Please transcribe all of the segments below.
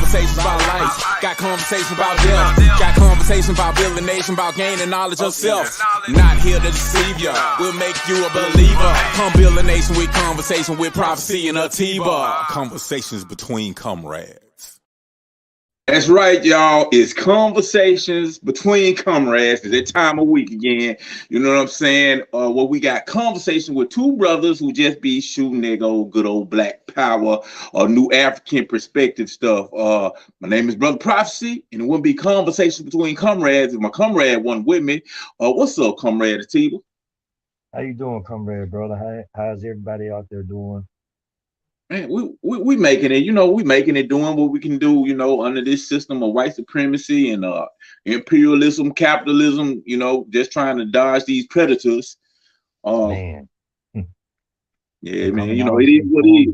conversations about life, got conversations about death, got conversations about building a nation, about gaining knowledge of self. Not here to deceive ya, we'll make you a believer. Come build a nation with conversation, with prophecy and Atiba. Conversations between comrades. That's right, y'all. It's conversations between comrades. It's that time of week again. You know what I'm saying? Where we got conversation with two brothers who just be shooting their good old black power or new African perspective stuff. My name is Brother Prophecy, and it will be conversation between comrades. And my comrade one with me. What's up, comrade Atiba? How you doing, comrade, brother? How's everybody out there doing? Man, we making it, we making it, doing what we can do, under this system of white supremacy and imperialism, capitalism, just trying to dodge these predators. Man. Yeah, man, it is what it is.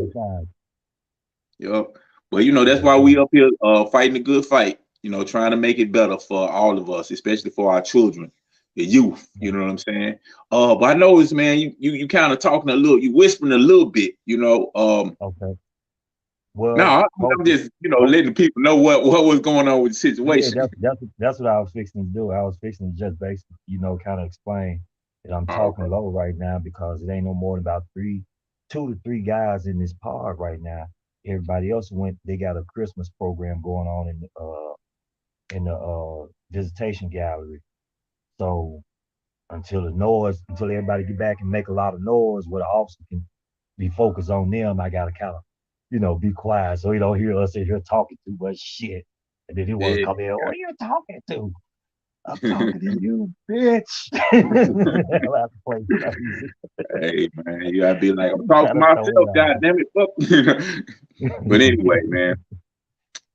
Yep. But that's why we up here fighting a good fight, trying to make it better for all of us, especially for our children, the youth, you know what I'm saying? But I noticed, man, you kind of talking a little, you whispering a little bit, Okay. Well, no, I'm just, letting people know what was going on with the situation. Yeah, that's what I was fixing to do. I was fixing to just basically, kind of explain that I'm talking low right now because it ain't no more than about 2 to 3 guys in this pod right now. Everybody else they got a Christmas program going on in the visitation gallery. So until everybody get back and make a lot of noise where the officer can be focused on them, I gotta kind of, be quiet so he don't hear us in here talking too much shit. And then he want to come in, what are you talking to? I'm talking to you, bitch. Hey man, you gotta be like, I'm talking to myself, god damn it. But anyway, man.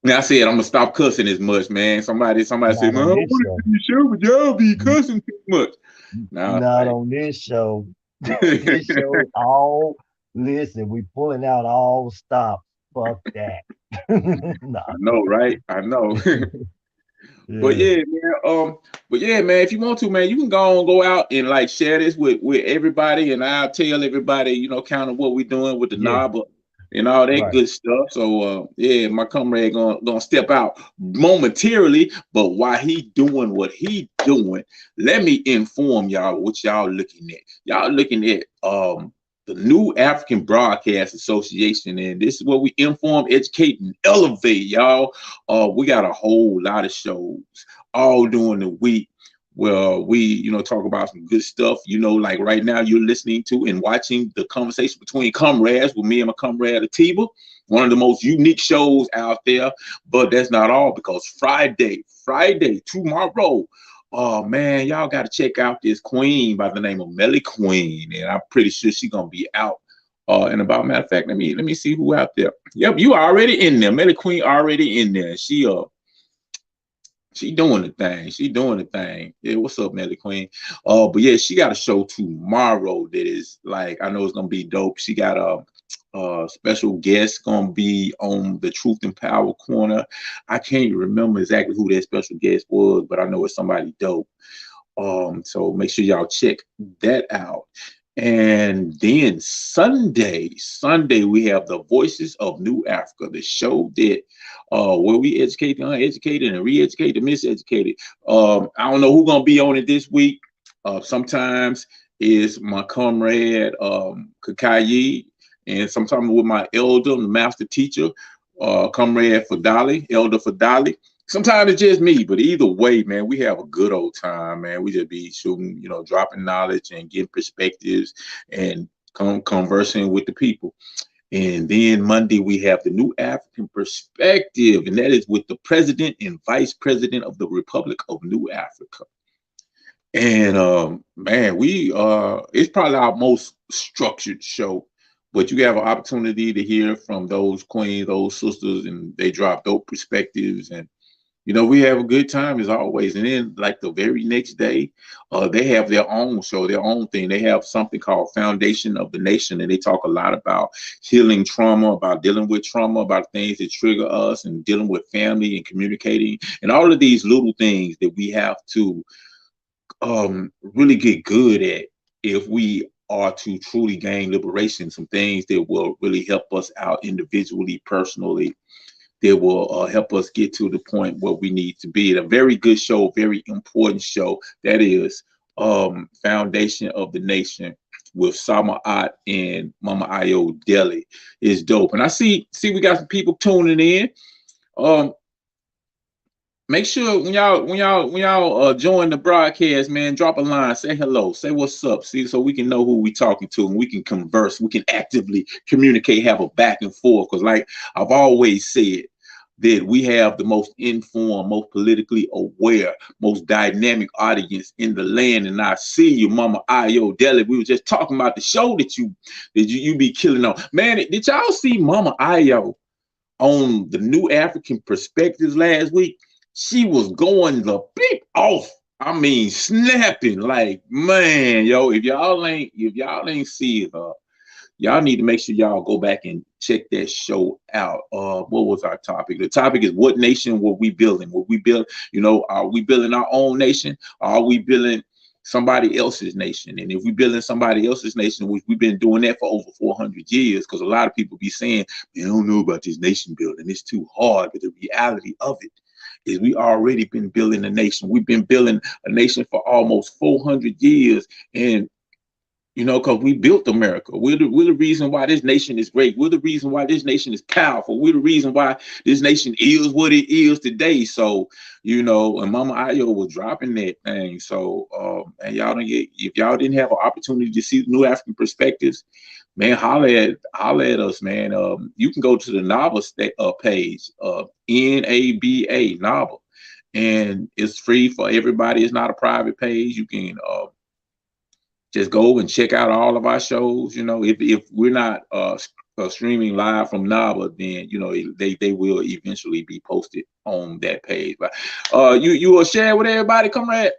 Now I said I'm gonna stop cussing as much, man. Somebody said, man, I want to do your show, but y'all be cussing too much. Not on this show. This show listen, we pulling out all stops. Fuck that. Nah. I know, right? I know. But yeah, man, if you want to, man, you can go out and like share this with everybody, and I'll tell everybody, kind of what we're doing with the knob and all that good stuff. So my comrade gonna step out momentarily, but while he doing what he doing, let me inform y'all what y'all looking at. Y'all looking at the New African Broadcast Association, and this is where we inform, educate, and elevate, y'all. We got a whole lot of shows all during the week where we, talk about some good stuff. Like right now you're listening to and watching the conversation between comrades with me and my comrade Atiba, one of the most unique shows out there. But that's not all, because Friday, tomorrow, oh man, y'all got to check out this queen by the name of Melly Queen, and I'm pretty sure she's gonna be out. And about matter of fact, let me see who out there. Yep, you already in there. Melly Queen already in there. She doing the thing. She doing the thing. Yeah, what's up, Melly Queen? But yeah, she got a show tomorrow that is like, I know it's gonna be dope. She got a special guest gonna be on the Truth and Power Corner. I can't remember exactly who that special guest was, but I know it's somebody dope. So make sure y'all check that out. And then Sunday we have the Voices of New Africa, the show that where we educate the uneducated and re-educate the miseducated. I don't know who's gonna be on it this week. Sometimes is my comrade Kakayi, and sometimes with my elder, the master teacher, comrade Fadali, Elder Fadali. Sometimes it's just me, but either way, man, we have a good old time, man. We just be shooting, dropping knowledge and getting perspectives and conversing with the people. And then Monday, we have the New African Perspective, and that is with the President and Vice President of the Republic of New Africa. And man, it's probably our most structured show, but you have an opportunity to hear from those queens, those sisters, and they drop dope perspectives, and we have a good time as always. And then like the very next day, they have their own show, their own thing. They have something called Foundation of the Nation, and they talk a lot about healing trauma, about dealing with trauma, about things that trigger us, and dealing with family and communicating, and all of these little things that we have to really get good at if we are to truly gain liberation. Some things that will really help us out individually, personally, that will help us get to the point where we need to be. A very good show, very important show. That is Foundation of the Nation with Sama Ott and Mama Ayo Deli is dope. And I see we got some people tuning in. Um, Make sure when y'all join the broadcast, man, drop a line, say hello, say what's up, see, so we can know who we talking to and we can converse, we can actively communicate, have a back and forth. Because like I've always said, that we have the most informed, most politically aware, most dynamic audience in the land. And I see you, Mama Ayo Deli. We were just talking about the show that you be killing on. Man, did y'all see Mama Ayo on the New African Perspectives last week? She was going the beat off. I mean, snapping like, man, yo, if y'all ain't see her, y'all need to make sure y'all go back and check that show out. What was our topic? The topic is, what nation were we building? Were we build, are we building our own nation? Or are we building somebody else's nation? And if we building somebody else's nation, which we've been doing that for over 400 years, because a lot of people be saying, they don't know about this nation building, it's too hard. But the reality of it is we already been building a nation. We've been building a nation for almost 400 years. And because we built America. We're the reason why this nation is great. We're the reason why this nation is powerful. We're the reason why this nation is what it is today. So, and Mama Ayo was dropping that thing. So, and if y'all didn't have an opportunity to see the New African Perspectives, man, holler at us, man. You can go to the NABA page, NABA, NABA, and it's free for everybody. It's not a private page. You can just go and check out all of our shows. If we're not streaming live from NABA, then they will eventually be posted on that page. But you will share with everybody, Comrade?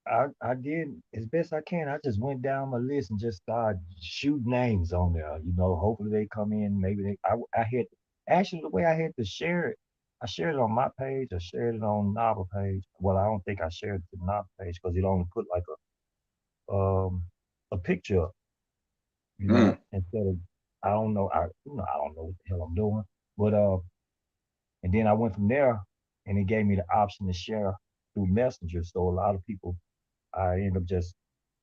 I did as best I can. I just went down my list and just started shooting names on there. Hopefully they come in. Maybe I had actually the way I had to share it. I shared it on my page. I shared it on NABA page. Well, I don't think I shared it to the NABA page because it only put like a picture up, instead of I don't know I don't know what the hell I'm doing, but and then I went from there and it gave me the option to share through Messenger. So a lot of people, I end up just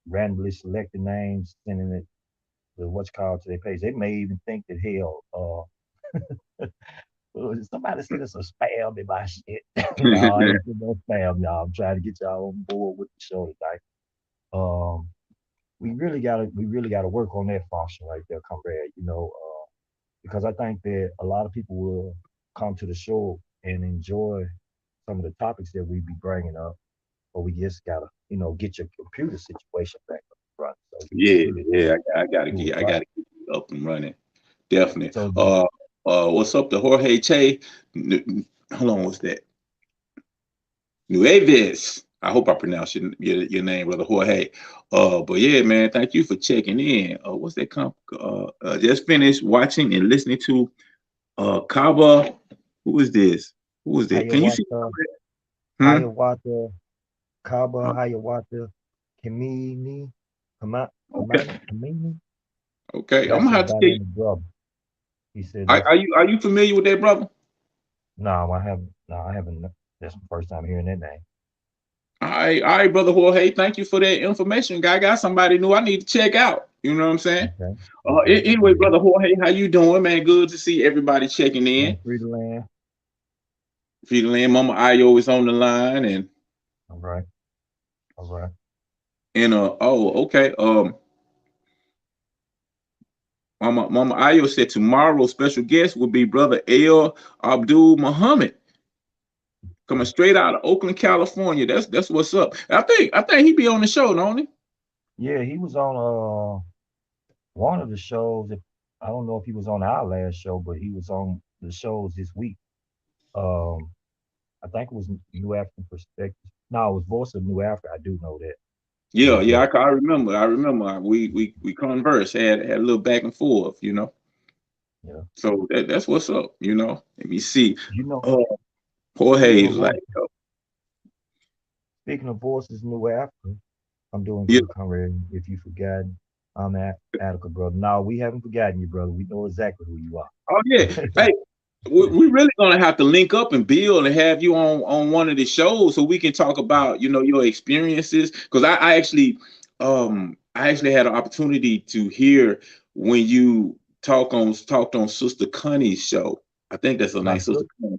randomly selecting names, sending it to what's called to their page. They may even think that hell, somebody sent us a spam in my shit. No, I ain't no spam, y'all. I'm trying to get y'all on board with the show tonight. We really gotta work on that function right there, Comrade. Because I think that a lot of people will come to the show and enjoy some of the topics that we be bringing up, but we just gotta, get your computer situation back up and running. So Yeah. I gotta do it get right. it up and running. Definitely. So What's up to Jorge Che? How long was that? Nueves. I hope I pronounced your name, brother Jorge. But yeah, man, thank you for checking in. What's that just finished watching and listening to Kaba. Who is this? Who is that? Can you see? Hayawata, Hmm? Hayawata, Kaba, Uh, Hayawata, Kamini, Okay. Kamini. Okay. I'm That's gonna his have to see. dynamic brother. He said Are, that's are you are you familiar with that, brother? no, I haven't. No, I haven't. That's the first time hearing that name. All right, brother Jorge. Thank you for that information. Guy got somebody new I need to check out. You know what I'm saying? Okay. Okay. Anyway, Yeah. brother Jorge, how you doing, man? Good to see everybody checking in. Man, free to land. Feeling Mama Ayo is on the line, All right. All right. okay. Mama Ayo said tomorrow's special guest will be brother El Abdul Muhammad, coming straight out of Oakland, California. That's what's up. I think he be on the show, don't he? Yeah, he was on one of the shows. I don't know if he was on our last show, but he was on the shows this week. Um, I think it was New African Perspective. No, it was Voice of New Africa. I do know that. Yeah. But I remember. We conversed, had a little back and forth. yeah, So that's what's up. Let me see. you know, Uh, speaking Jorge's of like, voice, speaking of voices, New Africa, I'm doing yeah. good, Conrad. If you forgot, I'm Attica, brother. No, we haven't forgotten you, brother. We know exactly who you Oh yeah. are. Hey, we really gonna have to link up and build and have you on one of the shows so we can talk about your experiences. Because I actually had an opportunity to hear when you talked on Sister Connie's show. I think that's her My name, sister, Sister Connie.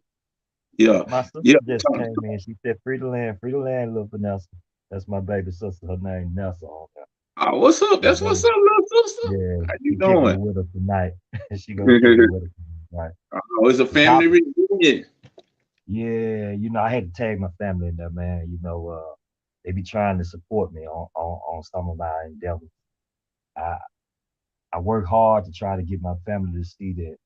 Yeah, my sister yeah. just came in. She said, free the land, little Vanessa. That's my baby sister. Her name Nessa on there. Oh, what's up? My That's what's baby. up, little sister. Yeah, How you she kicking it doing? with us tonight. She gonna kick it with us tonight. Oh, it's a The family topic, reunion. yeah, I had to tag my family in there, man. They be trying to support me on some of my endeavors. I I work hard to try to get my family to see that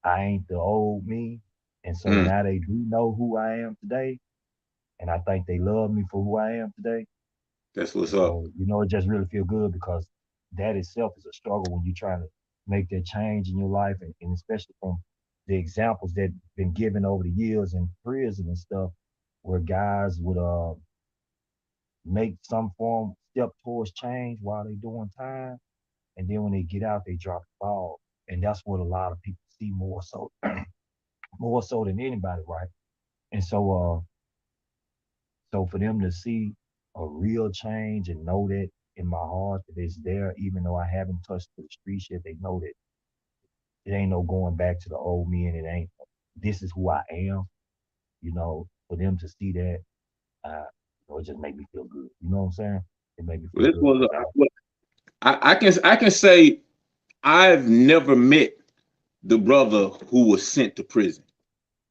I ain't the old me. And so Mm, now they do know who I am today. And I think they love me for who I am today. that's what's And up. so, it just really feel good because that itself is a struggle when you're trying to make that change in your life. And especially from the examples that been given over the years in prison and stuff, where guys would make some form step towards change while they doing time. And then when they get out, they drop the ball. And that's what a lot of people see more so more so than anybody, right? And so for them to see a real change and know that in my heart that it's there, even though I haven't touched the streets yet, they know that it ain't no going back to the old me, and it ain't. This is who I am. For them to see that, it just make me feel good. You know what I'm saying? It made me feel This good was because I can say I've never met the brother who was sent to prison.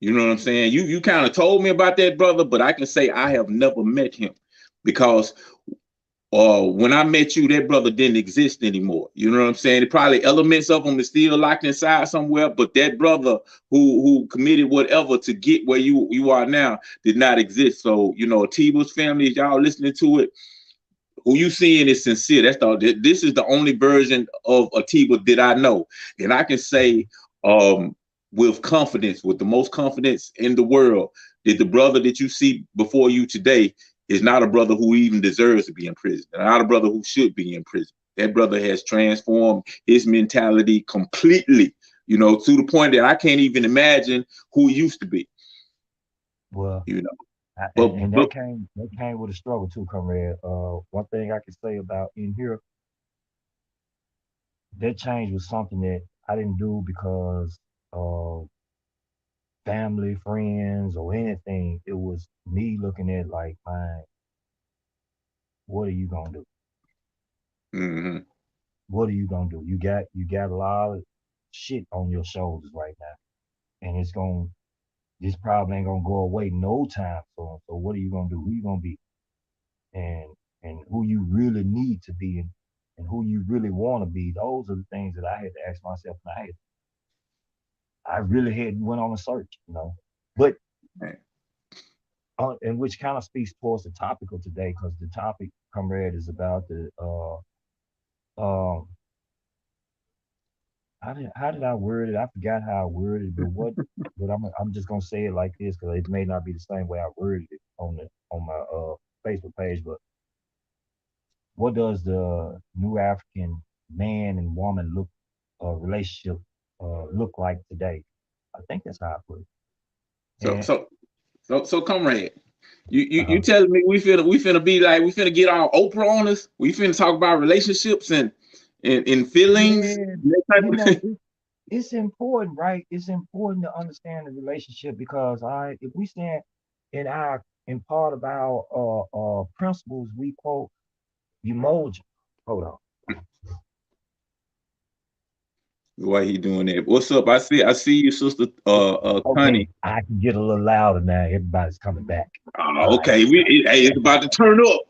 You know what I'm saying? You kind of told me about that brother, but I can say I have never met him because when I met you, that brother didn't exist anymore. You know what I'm saying? It probably elements of him is still locked inside somewhere, but that brother who committed whatever to get where you are now did not exist. So Atiba's family, if y'all listening to it, who you seeing is sincere. This is the only version of Atiba that I know, and I can say with confidence, with the most confidence in the world, that the brother that you see before you today is not a brother who even deserves to be in prison, not a brother who should be in prison. That brother has transformed his mentality completely, to the point that I can't even imagine who he used to be. well, You know, and but that came with a struggle too, comrade. One thing I can say about in here, that change was something that I didn't do because of family, friends, or anything. It was me looking at like, man, what are you gonna do? mhm. What are you gonna do? You got a lot of shit on your shoulders right now, and this problem ain't gonna go away no time soon. So what are you gonna do? Who you gonna be? And who you really need to be, and who you really want to be. Those are the things that I had to ask myself, and I really had went on a search. But and which kind of speaks towards the topic of today, because the topic, comrade, is about the um how did I word it? I forgot how I worded it, but I'm just gonna say it like this because it may not be the same way I worded it on my Facebook page. But what does the new African man and woman relationship look like today? I think that's how I put it. so And so so comrade. You uh, telling me we finna be like we finna get all Oprah on us? We finna talk about relationships and feelings, yeah, that type you of know, it's important, right? It's important to understand the relationship because if we stand in part of our principles, we quote emoji. Hold on. why he doing that. What's up? I see you, sister Okay, Connie. I can get a little louder now. Everybody's coming back. All right. Okay, hey, it's about to turn up.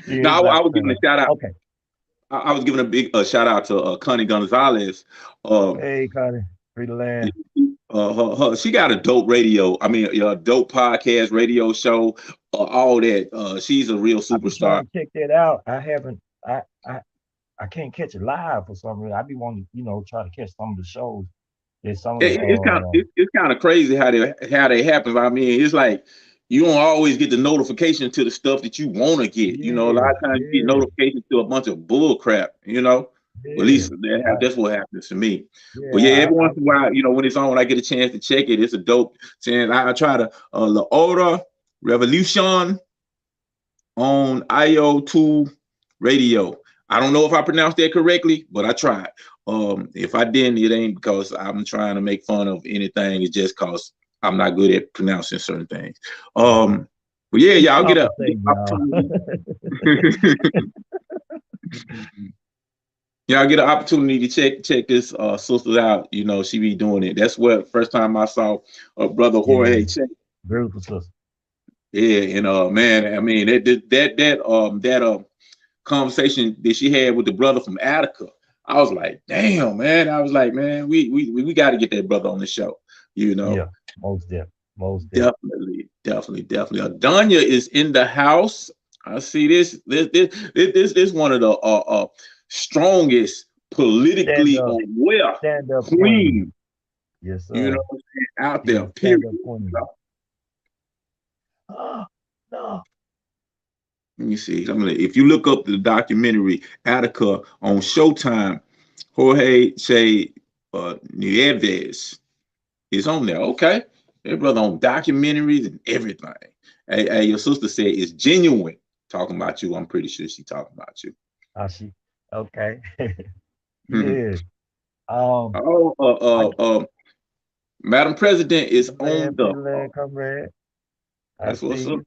Yeah, No, it's I about to was turn giving up. a shout out. Okay. I was giving a big shout out to Connie Gonzalez. Um, Hey, Connie. Free the land. she got a dope radio. I mean, a dope podcast, radio show, all that. She's a real I've been superstar. trying to check that out. I haven't. I can't catch it live for some reason. I be wanting to, try to catch some of the shows. There's some of the It's kind of crazy how they happen. I mean, it's like you don't always get the notification to the stuff that you want to get. A yeah, lot of times you get yeah, notifications to a bunch of bull crap. Well, at Yeah. least Right. that's what happens to me. But yeah, Yeah. every once in a while, when it's on, when I get a chance to check it, it's a dope chance. I try to La Order Revolution on IO2 radio. I don't know if I pronounced that correctly, but I tried. If I didn't, it ain't because I'm trying to make fun of anything. It's just because I'm not good at pronouncing certain things. But yeah, We y'all get a compensate, y'all. opportunity. Yeah, I get an opportunity to check this sister out. She be doing it. That's what first time I saw brother Yeah. Jorge check. Beautiful sister. Yeah, and man, I mean that conversation that she had with the brother from Attica, I was like, damn, man. I was like, man, we got to get that brother on the show. Yeah. Most definitely. Most definitely. Definitely. Adanya is in the house. I see this one of the strongest Stand politically up. aware Stand up queen. queen, Yes, you know sir. what I'm saying, out She's there, a period. stand up queen. Oh, no. Let me see. If you look up the documentary Attica on Showtime, Jorge Che Nieves is on there. Okay. That brother on documentaries and everything. Hey, your sister said it's genuine talking about you. I'm pretty sure she talking about you. Oh, she. Okay. Mhm. Yeah. Um. Oh, I Madam President is man, on the. pretty lad, comrade. I That's what's see up. you.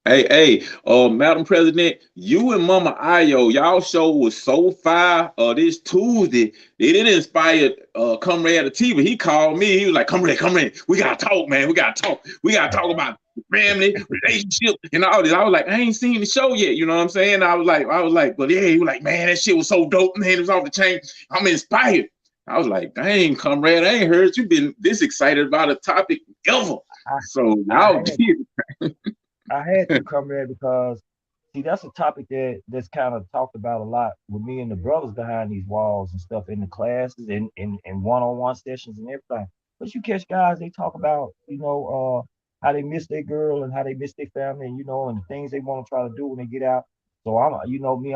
Hey, Madam President, you and Mama Ayo, y'all show was so fire. This Tuesday, it inspired Comrade Atiba. He called me. He was like, Comrade, we gotta talk, man. We gotta talk. We gotta talk about family, relationship, and all this. I was like, I ain't seen the show yet. You know what I'm saying? I was like, but yeah, he was like, man, that shit was so dope, man. It was off the chain. I'm inspired. I was like, dang, Comrade, I ain't heard you been this excited about a topic ever. I So I y'all had did. I had to come there because see that's a topic that's kind of talked about a lot with me and the brothers behind these walls and stuff in the classes and in one-on-one sessions and everything. But you catch guys, they talk about, how they miss their girl and how they miss their family and and the things they want to try to do when they get out. So me,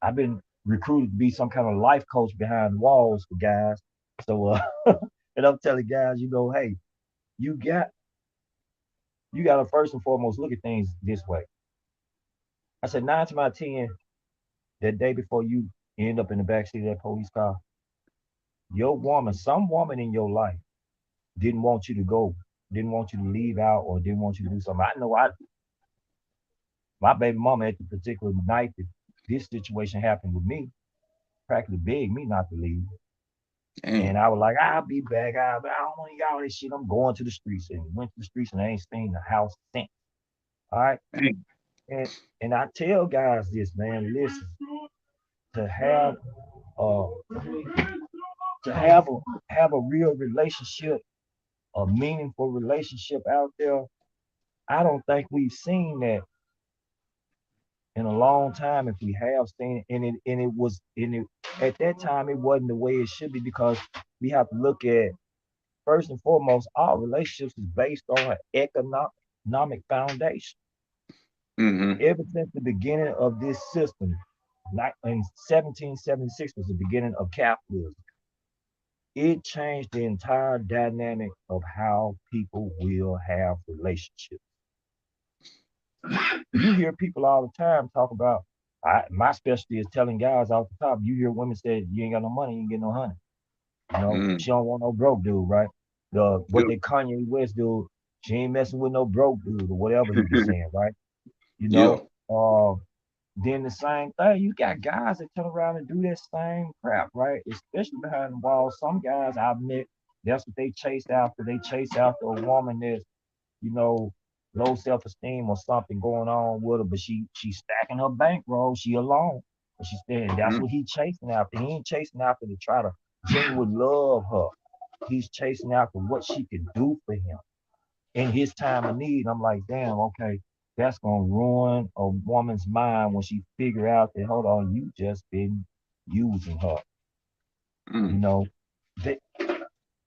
I've been recruited to be some kind of life coach behind the walls for guys. So and I'm telling guys, hey, you got you got to first and foremost look at things this way. I said 9 to 10, that day before you end up in the backseat of that police car, some woman in your life didn't want you to go, didn't want you to leave out, or didn't want you to do something. I know my baby mama at the particular night that this situation happened with me, practically begged me not to leave. And Dang. I was like, I'll be back. I don't want y'all this shit. I'm going to the streets. And went to the streets and I ain't seen the house since. All right. Dang. And and I tell guys this, man, listen, to have uh to have a real relationship, a meaningful relationship out there. I don't think we've seen that in a long time. If we have seen it, and it was in it at that time, it wasn't the way it should be because we have to look at first and foremost, all relationships is based on an economic foundation. Mm-hmm. Ever since the beginning of this system, in 1776 was the beginning of capitalism. It changed the entire dynamic of how people will have relationships. You hear people all the time talk about, my specialty is telling guys off the top. You hear women say, you ain't got no money, you ain't get no honey. Mm-hmm. She don't want no broke dude, right? What Yep. they Kanye West dude, she ain't messing with no broke dude or whatever he be saying, right? You Yeah. know, then the same thing, you got guys that turn around and do that same crap, right? Especially behind the walls. Some guys I've met, that's what they chase after. They chase after a woman that's, you know, low self-esteem or something going on with her, but she's stacking her bankroll. She alone. But she's saying that's Mm-hmm. what he's chasing after. He ain't chasing after to try to genuinely love her. He's chasing after what she can do for him in his time of need. I'm like, damn, okay, that's gonna ruin a woman's mind when she figure out that hold on, you just been using her. You Mm-hmm. know, they,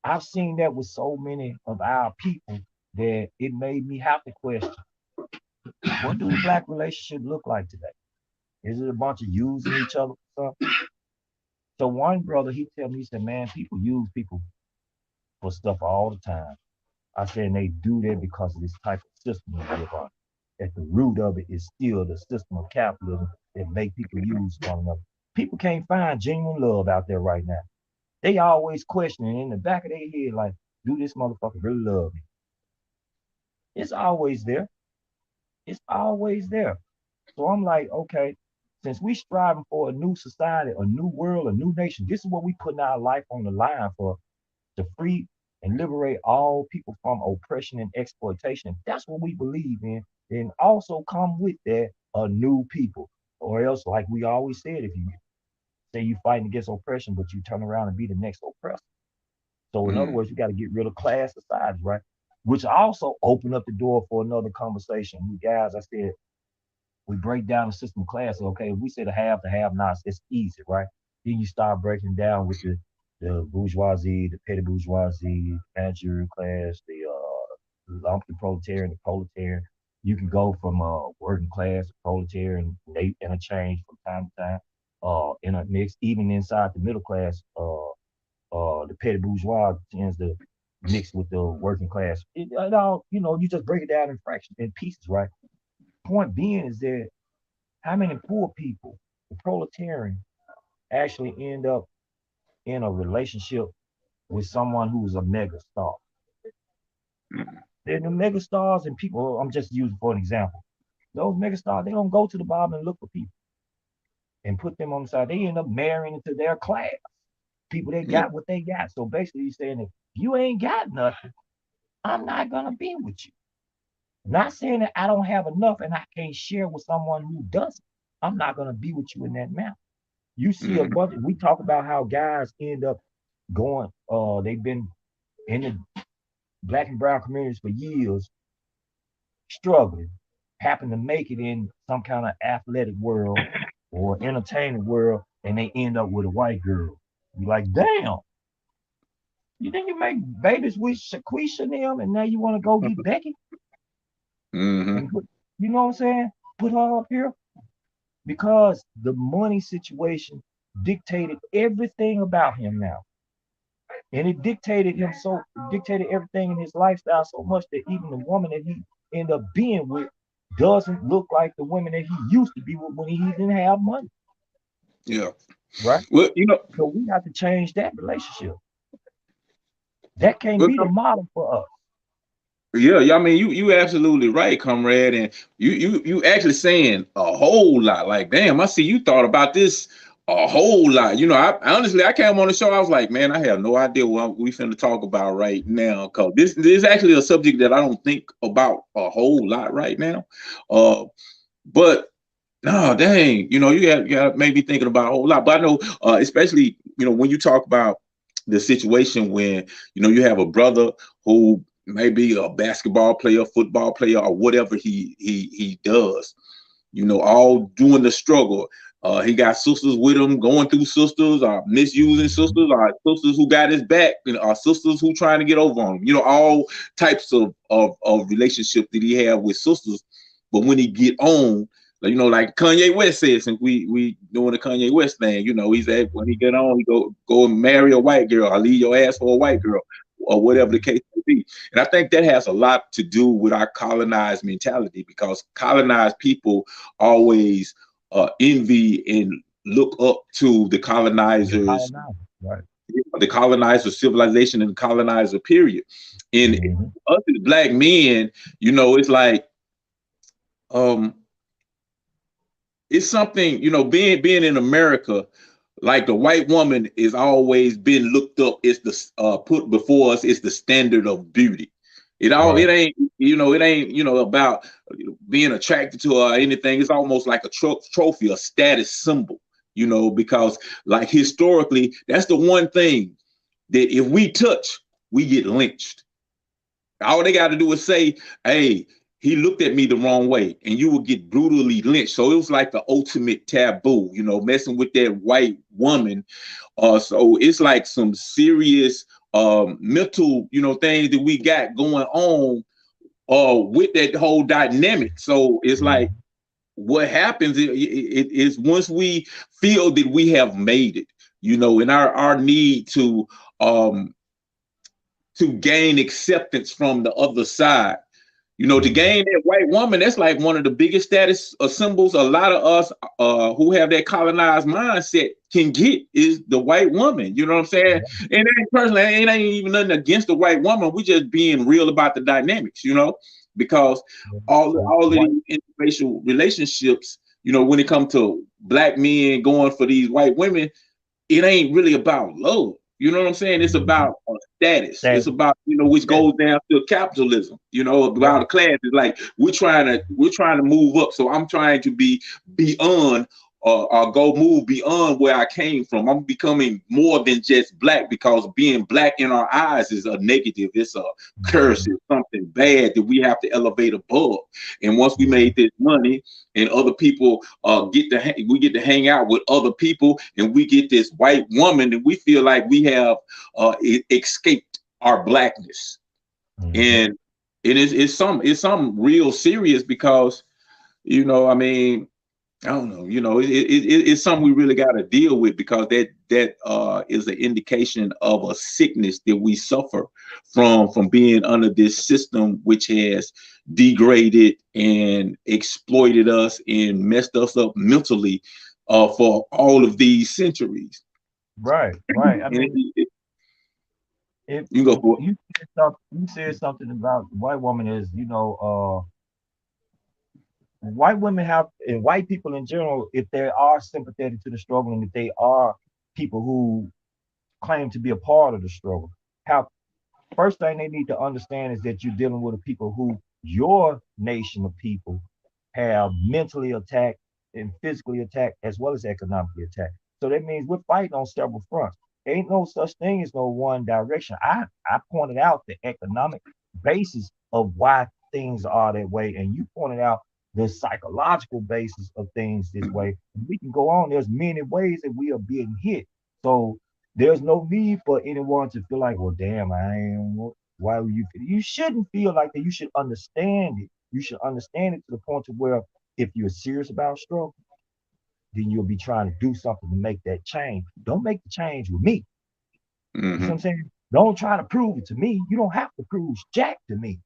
I've seen that with so many of our people that it made me have to question what do the black relationship look like today? Is it a bunch of using each other for something? So one brother, he tell me, he said, man, people use people for stuff all the time. I said, and they do that because of this type of system we live on. At the root of it is still the system of capitalism that make people use one another. People can't find genuine love out there right now. They always questioning in the back of their head, like, do this motherfucker really love me? It's always there. It's always there. So I'm like, okay, since we striving for a new society, a new world, a new nation, this is what we putting our life on the line for, to free and liberate all people from oppression and exploitation. That's what we believe in. And also come with that a new people. Or else, like we always said, if you say you fighting against oppression, but you turn around and be the next oppressor. So in other words, you got to get rid of class societies, right? Which also open up the door for another conversation. You guys, I said, we break down the system of classes. Okay, if we say the have nots, it's easy, right? Then you start breaking down with the bourgeoisie, the petty bourgeoisie, managerial class, the lumpy proletarian, the proletarian. You can go from working class to proletarian, they interchange from time to time, in a mix, even inside the middle class, the petty bourgeois tends to mix with the working class. It all, you just break it down in fractions, in pieces, right? Point being is that how many poor people, the proletarian, actually end up in a relationship with someone who's a mega star? They're the mega stars and people, I'm just using for an example. Those mega stars, they don't go to the bottom and look for people and put them on the side. They end up marrying into their class. People that Yeah. got what they got. So basically he's saying that if you ain't got nothing, I'm not gonna be with you. Not saying that I don't have enough and I can't share with someone who doesn't. I'm not gonna be with you in that manner. You see a Mhm. bunch. We talk about how guys end up going. They've been in the black and brown communities for years, struggling, happen to make it in some kind of athletic world or entertainment world, and they end up with a white girl. You're like, damn. You think you make babies with Shaquisha and them, and now you want to go get Becky Mhm. and put, you know what I'm saying? Put her up here because the money situation dictated everything about him now. And it dictated everything in his lifestyle so much that even the woman that he ended up being with doesn't look like the women that he used to be with when he didn't have money, Yeah. right? Well, So we have to change that relationship. That can't well, be the model for us. yeah. I mean, you absolutely right, comrade, and you actually saying a whole lot. Like, damn, I see you thought about this a whole lot. I honestly, I came on the show, I was like, man, I have no idea what we finna talk about right now, cause this is actually a subject that I don't think about a whole lot right now. But no, dang, you got maybe thinking about a whole lot. But I know, especially, when you talk about the situation when, you have a brother who may be a basketball player, football player, or whatever he does, all doing the struggle. He got sisters with him, going through sisters, or misusing Mhm. sisters, or sisters who got his back, or sisters who trying to get over on him. All types of relationships that he have with sisters. But when he get on, like Kanye West said, since we doing the Kanye West thing, he said when he get on, he go and marry a white girl, or leave your ass for a white girl, or whatever the case may be. And I think that has a lot to do with our colonized mentality, because colonized people always envy and look up to The colonizer, right? the colonizer civilization and the colonizer period. And Mhm. us as black men, it's like, um it's something, being in America, like the white woman is always been looked up. It's the put before us. It's the standard of beauty. Right. It ain't, about being attracted to her or anything. It's almost like a trophy, a status symbol. Because like historically, that's the one thing that if we touch, we get lynched. All they got to do is say, hey, he looked at me the wrong way, and you will get brutally lynched. So it was like the ultimate taboo, messing with that white woman. So it's like some serious mental, things that we got going on with that whole dynamic. So it's like, Mhm. what happens is once we feel that we have made it, and our need um to gain acceptance from the other side. To gain that white woman, that's like one of the biggest status symbols a lot of us who have that colonized mindset can get is the white woman. You know what I'm saying? And it ain't personally, it ain't even nothing against the white woman. We just being real about the dynamics, because all of these interracial relationships, when it comes to black men going for these white women, it ain't really about love. You know what I'm saying? It's about status. It's about, which goes down to capitalism, about the classes. Like we're trying to move up. So I'm trying to be beyond or go move beyond where I came from. I'm becoming more than just black, because being black in our eyes is a negative. It's a curse. It's something bad that we have to elevate above. And once we made this money and other people we get to hang out with other people, and we get this white woman, and we feel like we have escaped our blackness. And it's something real serious, because I mean, I don't know. It's something we really got to deal with, because that is an indication of a sickness that we suffer from being under this system, which has degraded and exploited us and messed us up mentally for all of these centuries. Right. I mean, if you go for you said something about white woman is, white women have, and white people in general, if they are sympathetic to the struggle, and if they are people who claim to be a part of the struggle, how first thing they need to understand is that you're dealing with a people who your nation of people have mentally attacked and physically attacked as well as economically attacked. So that means we're fighting on several fronts. Ain't no such thing as no one direction. I pointed out the economic basis of why things are that way, and you pointed out the psychological basis of things this way. We can go on. There's many ways that we are being hit. So there's no need for anyone to feel like, well, damn, I ain't. Why would you? You shouldn't feel like that. You should understand it. You should understand it to the point to where if you're serious about struggle, then you'll be trying to do something to make that change. Don't make the change with me. You see what I'm saying? Don't try to prove it to me. You don't have to prove jack to me.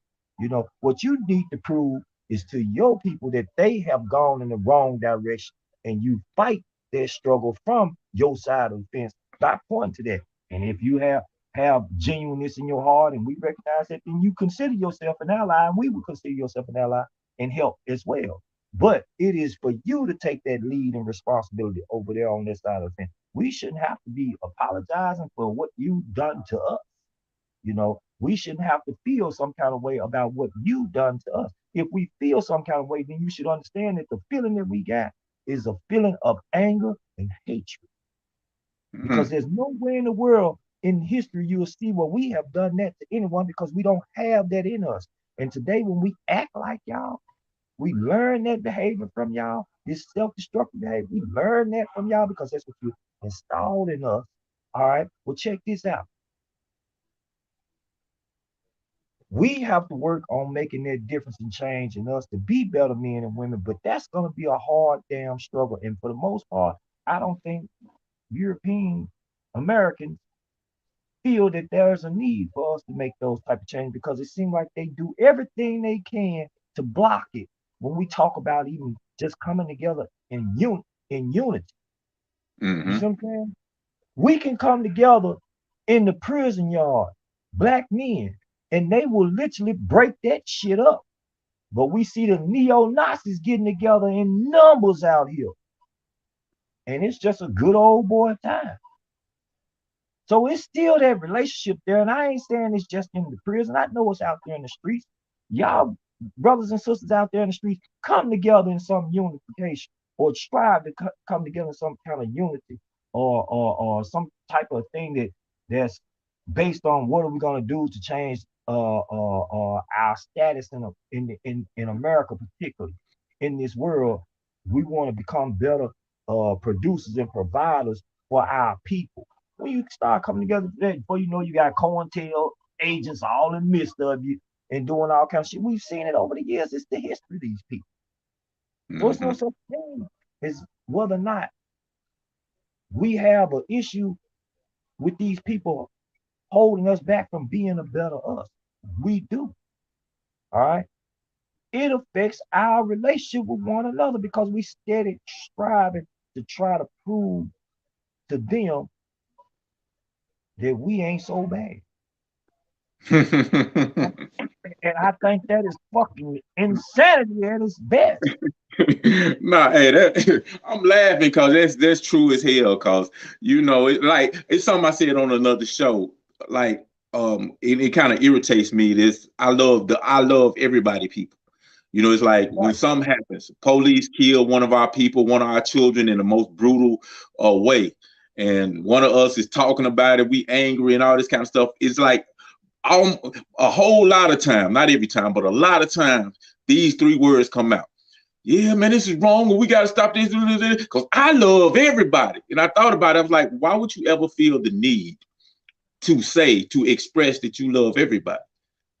What you need to prove is to your people that they have gone in the wrong direction, and you fight their struggle from your side of the fence by pointing to that. And if you have genuineness in your heart, and we recognize that, then you consider yourself an ally, and we will consider yourself an ally and help as well. But it is for you to take that lead and responsibility over there on this side of the fence. We shouldn't have to be apologizing for what you've done to us. We shouldn't have to feel some kind of way about what you've done to us. If we feel some kind of way, then you should understand that the feeling that we got is a feeling of anger and hatred. Because there's nowhere in the world in history you will see where we have done that to anyone, because we don't have that in us. And today, when we act like y'all, we learn that behavior from y'all, this self-destructive behavior. We learn that from y'all because that's what you installed in us. All right. Well, check this out. We have to work on making that difference and change in us to be better men and women, but that's going to be a hard damn struggle. And for the most part, I don't think European Americans feel that there's a need for us to make those type of changes, because it seems like they do everything they can to block it when we talk about even just coming together in unity. You see what I'm saying? We can come together in the prison yard, black men, and they will literally break that shit up. But we see the neo-Nazis getting together in numbers out here. And it's just a good old boy time. So it's still that relationship there. And I ain't saying it's just in the prison. I know it's out there in the streets. Y'all brothers and sisters out there in the streets, come together in some unification, or strive to come together in some kind of unity, or some type of thing that's based on what are we going to do to change our status in America, particularly in this world. We want to become better producers and providers for our people. When you start coming together, before you know, you got COINTEL agents all in the midst of you and doing all kinds of shit. We've seen it over the years. It's the history of these people. What's no Hmm. such thing as whether or not we have an issue with these people holding us back from being a better us. We do. All right. It affects our relationship with one another because we steady striving to try to prove to them that we ain't so bad. And I think that is fucking insanity at its best. Nah, hey, I'm laughing because that's true as hell. Cause it's something I said on another show. Like, it kind of irritates me. I love everybody, people. It's like when Right. something happens, police kill one of our people, one of our children in the most brutal way, and one of us is talking about it. We angry and all this kind of stuff. It's like, um, a whole lot of time, not every time, but a lot of times, these three words come out. Yeah, man, this is wrong. We got to stop this because I love everybody. And I thought about it. I was like, why would you ever feel the need to express that you love everybody?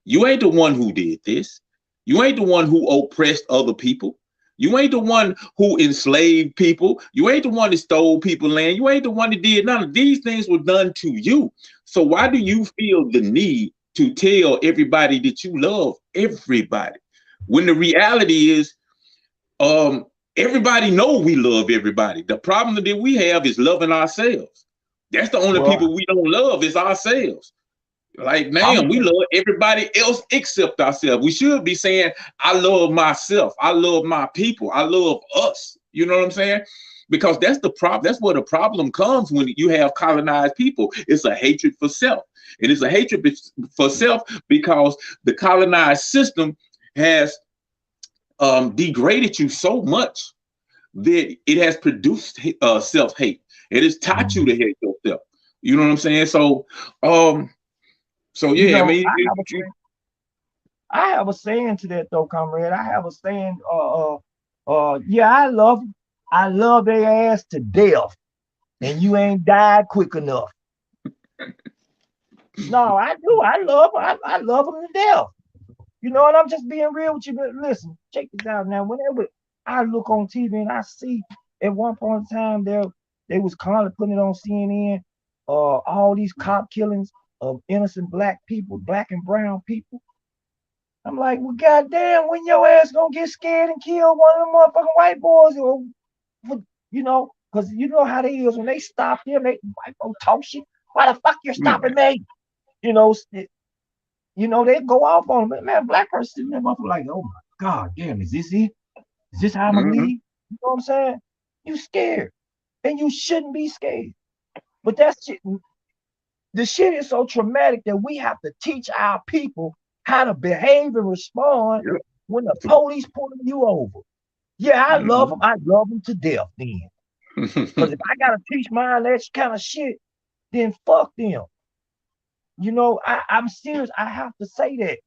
You ain't the one who did this. You ain't the one who oppressed other people. You ain't the one who enslaved people. You ain't the one that stole people land. You ain't the one that did none of these things were done to you. So why do you feel the need to tell everybody that you love everybody? When the reality is, um, everybody know we love everybody. The problem that we have is loving ourselves. That's the only Well, people we don't love is ourselves. Like, I'm damn, we gonna love everybody else except ourselves. We should be saying, I love myself. I love my people. I love us. You know what I'm saying? Because that's the problem. That's where the problem comes when you have colonized people. It's a hatred for self. And it's a hatred for self because the colonized system has degraded you so much that it has produced self hate. It has taught you say, to hate yourself. You know what I'm saying? Um, so you yeah, I know, mean, I have a saying to that though, comrade. I have a saying, yeah, I love their ass to death, and you ain't died quick enough. No, I do. I love them to death. You know, and I'm just being real with you. But listen, check this out now. Whenever I look on TV and I see at one point in time they was constantly putting it on CNN, all these cop killings of innocent black people, black and brown people. I'm like, well, goddamn, when your ass gonna get scared and kill one of them motherfucking white boys, or because you know how they is when they stop them, they white folks talk shit. Why the fuck you're stopping me? You know, they go off on them. Man, black person sitting there motherfucker like, oh my god, damn, is this it? Is this how I'm gonna mm-hmm. leave? You know what I'm saying? You scared, and you shouldn't be scared. But that's shit. The shit is so traumatic that we have to teach our people how to behave and respond Yeah. when the police pulling you over. Yeah, I love them. Mm-hmm. I love them to death then. Because if I got to teach mine that kind of shit, then fuck them. I'm serious. I have to say that.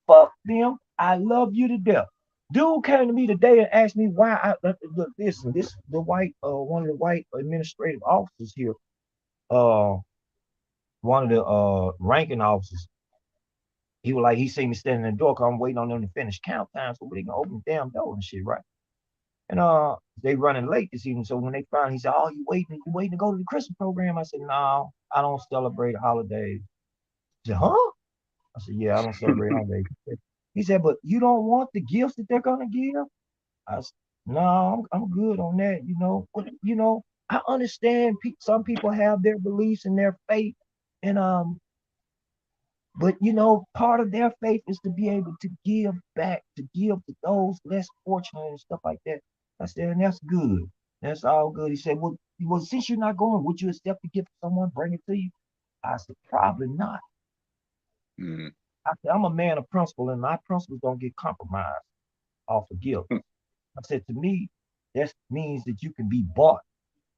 Fuck them. I love you to death. Dude came to me today and asked me why listen, one of the white administrative officers here, uh, one of the ranking officers. He was like, he seen me standing in the door because I'm waiting on them to finish count time so we can open the damn door and shit, right? And they running late this evening. So when they finally, he said, "Oh, you waiting to go to the Christmas program?" I said, "No, I don't celebrate holidays." He said, "Huh?" I said, "Yeah, I don't celebrate holidays." He said, "But you don't want the gifts that they're gonna give?" I said, "No, I'm good on that. But I understand some people have their beliefs and their faith, and but part of their faith is to be able to give back, to give to those less fortunate and stuff like that." I said, "And that's good. That's all good." He said, "Well, since you're not going, would you accept the gift of someone bring it to you?" I said, "Probably not." Mm-hmm. I said, "I'm a man of principle, and my principles don't get compromised off a gift." I said, "To me, that means that you can be bought.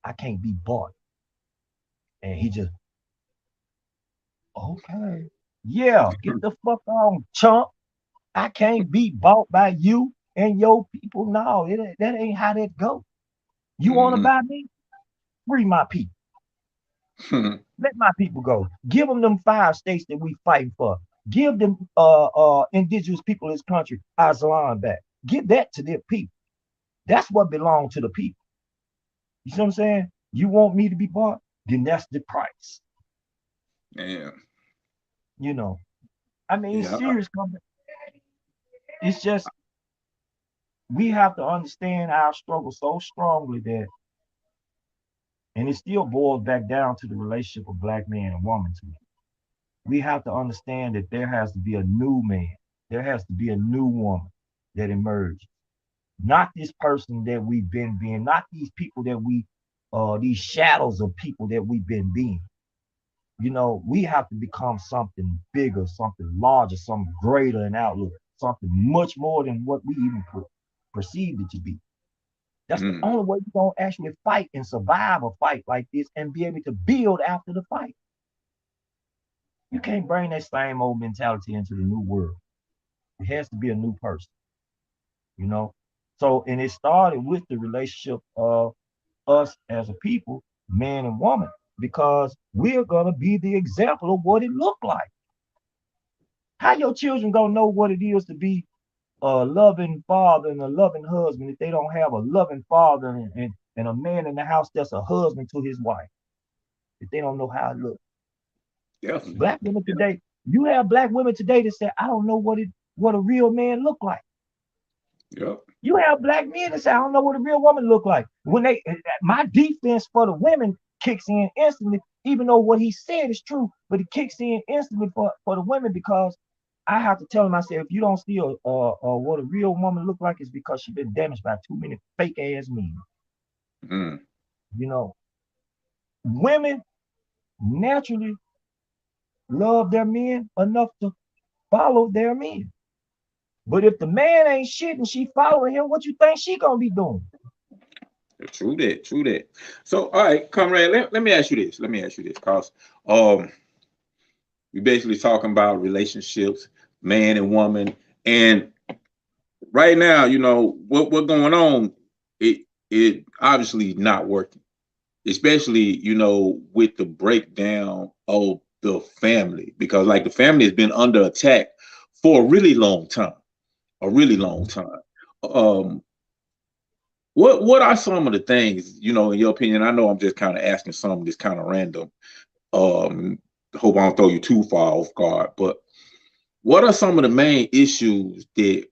I can't be bought." And he just, okay, yeah, get the fuck on, chump. I can't be bought by you and your people. No, that ain't how that go. You want to Mm-hmm. buy me? Free my people. Let my people go. Give them 5 states that we fighting for. Give them indigenous people in this country Islam back. Give that to the people. That's what belongs to the people. You see what I'm saying? You want me to be bought? Then that's the price. Yeah. You know, I mean, Yeah. serious company. It's just we have to understand our struggle so strongly that, and it still boils back down to the relationship of black man and woman to me. We have to understand that there has to be a new man, there has to be a new woman that emerges. Not this person that we've been being, not these people that these shadows of people that we've been being. You know, we have to become something bigger, something larger, something greater in outlook, something much more than what we even perceived it to be. That's the Mm. only way you're going to actually fight and survive a fight like this and be able to build after the fight. You can't bring that same old mentality into the new world. It has to be a new person, you know? So, and it started with the relationship of us as a people, man and woman, because we're going to be the example of what it looked like. How your children going to know what it is to be a loving father and a loving husband if they don't have a loving father and a man in the house that's a husband to his wife? If they don't know how it looks. Definitely. Black women today, you have black women today that say, I don't know what a real man look like. Yep. You have black men that say, I don't know what a real woman look like. When my defense for the women kicks in instantly, even though what he said is true, but it kicks in instantly for the women because I have to tell them, I say, if you don't see what a real woman look like, it's because she's been damaged by too many fake ass men. Mm. You know, women naturally love their men enough to follow their men. But if the man ain't shit and she following him, what you think she gonna be doing? True that. True that. So, all right, comrade, let me ask you this. Let me ask you this, cause um, we basically talking about relationships, man and woman, and right now, you know what going on. It obviously not working, especially with the breakdown of the family, because like the family has been under attack for a really long time, a really long time. Um, what are some of the things, in your opinion? I know I'm just kind of asking something that's kind of random. Um, Hope I don't throw you too far off guard, but what are some of the main issues that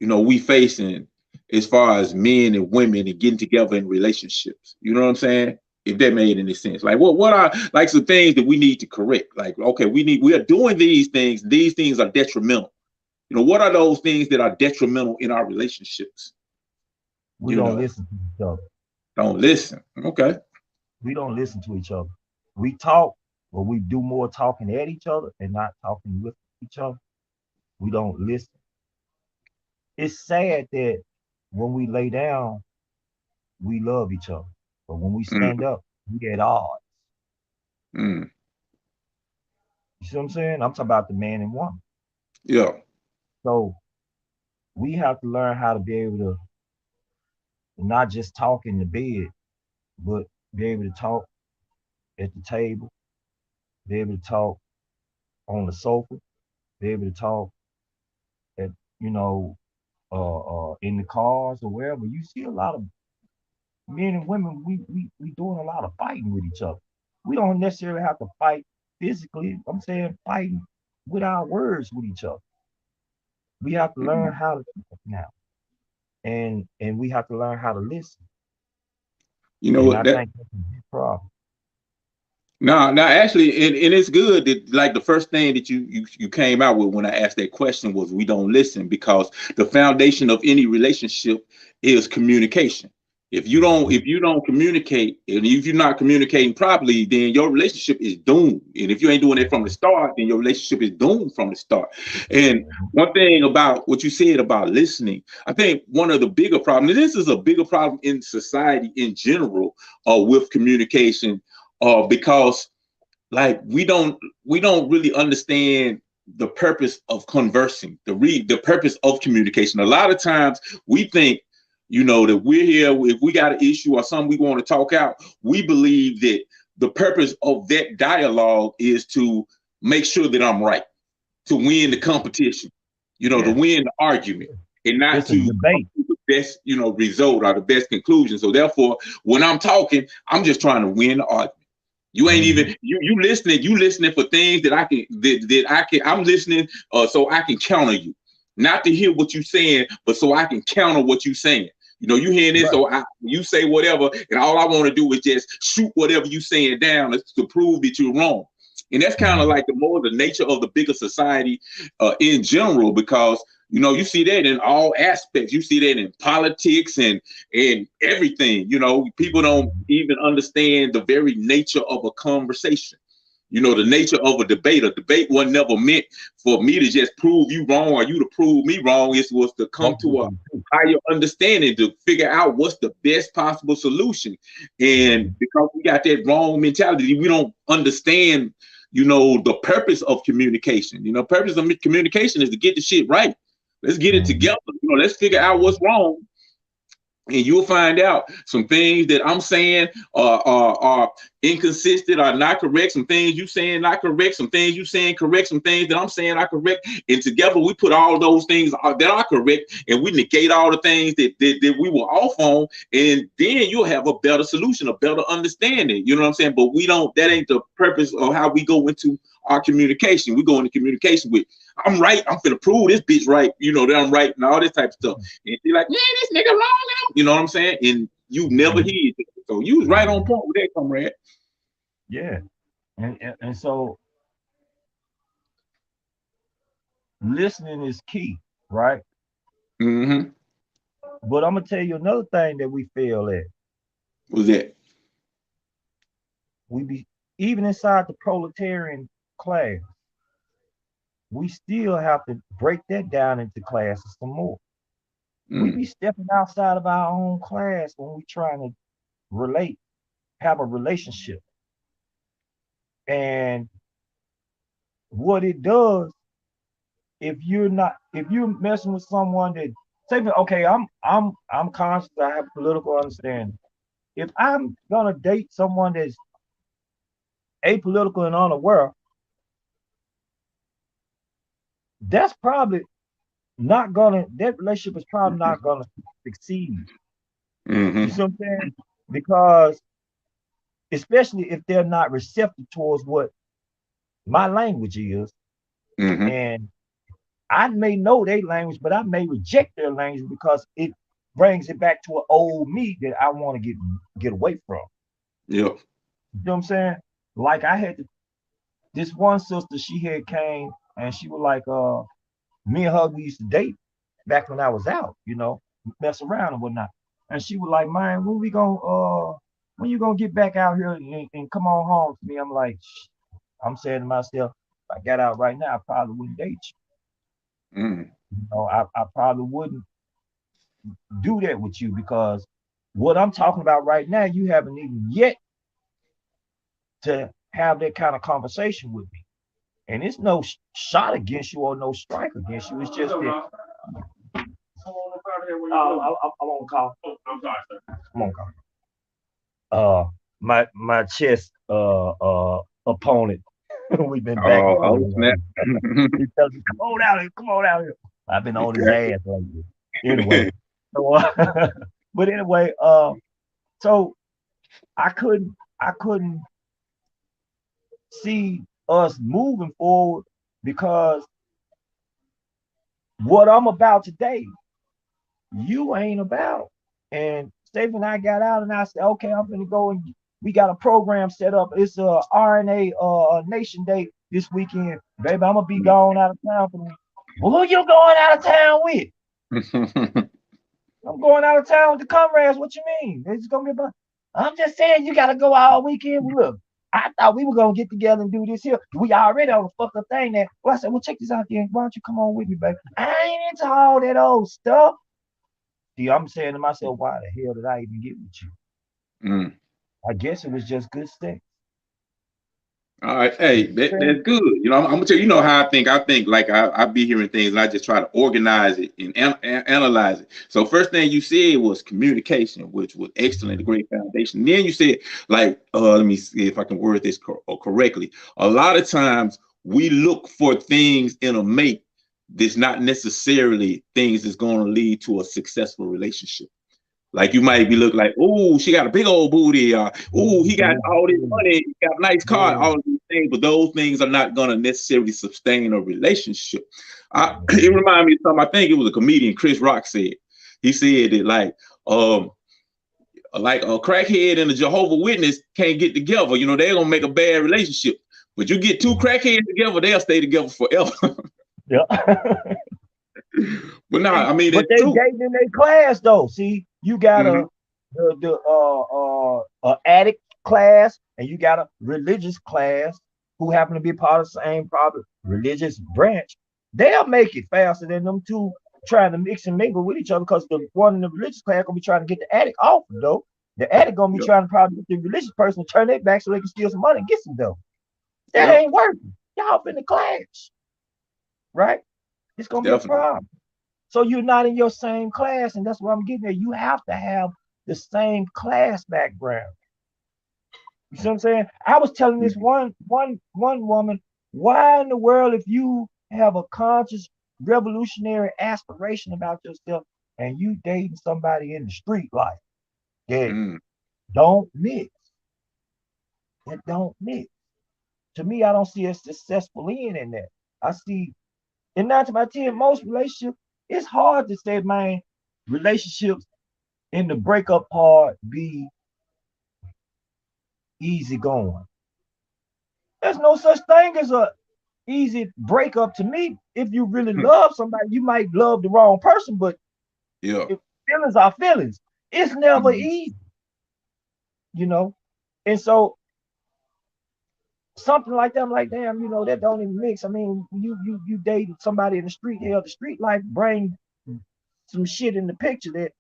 we facing as far as men and women and getting together in relationships? You know what I'm saying? If that made any sense. Like what are like some things that we need to correct? Like, okay, we are doing these things. These things are detrimental. What are those things that are detrimental in our relationships? We don't listen to each other. Don't listen. Okay. We don't listen to each other. We talk, but we do more talking at each other and not talking with each other. We don't listen. It's sad that when we lay down, we love each other. But when we Mm, stand up, we at odds. mm, You see what I'm saying? I'm talking about the man and woman. yeah. So we have to learn how to be able to not just talk in the bed, but be able to talk at the table, be able to talk on the sofa, be able to talk at, you know, in the cars or wherever. You see a lot of men and women, we doing a lot of fighting with each other. We don't necessarily have to fight physically. I'm saying fighting with our words with each other. We have to learn Mm. how to talk now. And we have to learn how to listen. You know And what I that think that's a big problem. No, actually, and it's good that like the first thing that you came out with when I asked that question was we don't listen, because the foundation of any relationship is communication. If you don't communicate, and if you're not communicating properly, then your relationship is doomed. And if you ain't doing it from the start, then your relationship is doomed from the start. And one thing about what you said about listening, I think one of the bigger problems, and this is a bigger problem in society in general, with communication, because like we don't really understand the purpose of conversing, the purpose of communication. A lot of times we think, that we're here, if we got an issue or something we want to talk out, we believe that the purpose of that dialogue is to make sure that I'm right, to win the competition, to Yeah, win the argument. and not It's a to come debate. to the best, result or the best conclusion. So therefore, when I'm talking, I'm just trying to win the argument. You ain't even you listening. You listening for things that I'm listening so I can counter you, not to hear what you're saying, but so I can counter what you're saying. You hearing this, Right. so you say whatever, and all I want to do is just shoot whatever you saying down to prove that you're wrong. And that's kind of like the nature of the bigger society in general, because you see that in all aspects. You see that in politics and everything. People don't even understand the very nature of a conversation. The nature of a debate. A debate was never meant for me to just prove you wrong or you to prove me wrong. It was to come to a higher understanding, to figure out what's the best possible solution. And because we got that wrong mentality, we don't understand, the purpose of communication. Purpose of communication is to get the shit right. Let's get it together. Let's figure out what's wrong. And you'll find out some things that I'm saying are inconsistent, are not correct. Some things you saying not correct. Some things you saying correct. Some things that I'm saying are correct. And together we put all those things that are correct, and we negate all the things that we were off on. And then you'll have a better solution, a better understanding. You know what I'm saying? But we don't. That ain't the purpose of how we go into our communication. We go into communication with, I'm right. I'm finna prove this bitch right. That I'm right and all this type of stuff. And be like, man, this nigga wrong now. You know what I'm saying? And you never hear it. So you was right on point with that, comrade. Yeah. And so listening is key, right? Mm-hmm. But I'm gonna tell you another thing that we fail at. What's that? We be even inside the proletarian class, we still have to break that down into classes some more. We be stepping outside of our own class when we trying to relate, have a relationship. And what it does, if you're messing with someone that say, okay, I'm conscious, I have political understanding. If I'm gonna date someone that's apolitical and unaware, that's probably that relationship is probably not gonna succeed. You see what I'm saying? Because especially if they're not receptive towards what my language is, and I may know their language, but I may reject their language because it brings it back to an old me that I want to get away from. Yep. You know what I'm saying? Like I had this one sister, she had came and she was like, me and her, we used to date back when I was out, mess around and whatnot. And she was like, man, when you gonna get back out here and come on home to me? I'm like, I'm saying to myself, if I got out right now, I probably wouldn't date you. I probably wouldn't do that with you because what I'm talking about right now, you haven't even yet to have that kind of conversation with me. And it's no shot against you or no strike against you. It's just that. I won't call. I'm sorry, sir. I won't call. My chess opponent. We've been back and forth. He tells me, come on out here. I've been on his ass lately. Anyway. So, but anyway, so I couldn't see us moving forward because what I'm about today, you ain't about. And Stephen and I got out and I said, okay, I'm gonna go and we got a program set up. It's a RNA Nation Day this weekend. Baby, I'm gonna be going out of town for the week. Well, who you going out of town with? I'm going out of town with the Comrades. What you mean? It's gonna be about. I'm just saying you gotta go all weekend. Look, I thought we were gonna get together and do this here. We already on a fucked up thing there. Well, I said, well, check this out then. Why don't you come on with me, baby? I ain't into all that old stuff. See, I'm saying to myself, why the hell did I even get with you? I guess it was just good sex. All right, hey, that's good. I'm gonna tell you, how I think. I think like I be hearing things, and I just try to organize it and analyze it. So first thing you said was communication, which was excellent, a great foundation. Then you said, like, let me see if I can word this correctly. A lot of times we look for things in a mate there's not necessarily things that's going to lead to a successful relationship. Like you might be looking like, oh, she got a big old booty, or oh, he got all this money, he got a nice car, all these things, but those things are not going to necessarily sustain a relationship. It reminded me of something. I think it was a comedian, Chris Rock said. He said that like a crackhead and a Jehovah's Witness can't get together. You know, they're gonna make a bad relationship. But you get two crackheads together, they'll stay together forever. Yeah. But no, I mean, but they dating in their class though. See, you got a addict class, and you got a religious class who happen to be part of the same probably religious branch. They'll make it faster than them two trying to mix and mingle with each other, because the one in the religious class gonna be trying to get the addict off though. The addict gonna be trying to probably get the religious person to turn their back so they can steal some money and get some dough. That ain't working. Y'all in the class, right? It's gonna be a problem. So you're not in your same class, and that's what I'm getting at. You have to have the same class background. You see what I'm saying? I was telling this one woman, why in the world, if you have a conscious revolutionary aspiration about yourself and you dating somebody in the street life, that don't mix. It don't mix. To me, I don't see a successful end in that. I see, in 9 times out of 10, most relationships, it's hard to say, man, relationships in the breakup part be easy going. There's no such thing as a easy breakup to me. If you really love somebody, you might love the wrong person, but if feelings are feelings. It's never easy, you know. And so something like that, I'm like, damn, you know, that don't even mix. I mean, you dated somebody in the street. Hell, the street life bring some shit in the picture that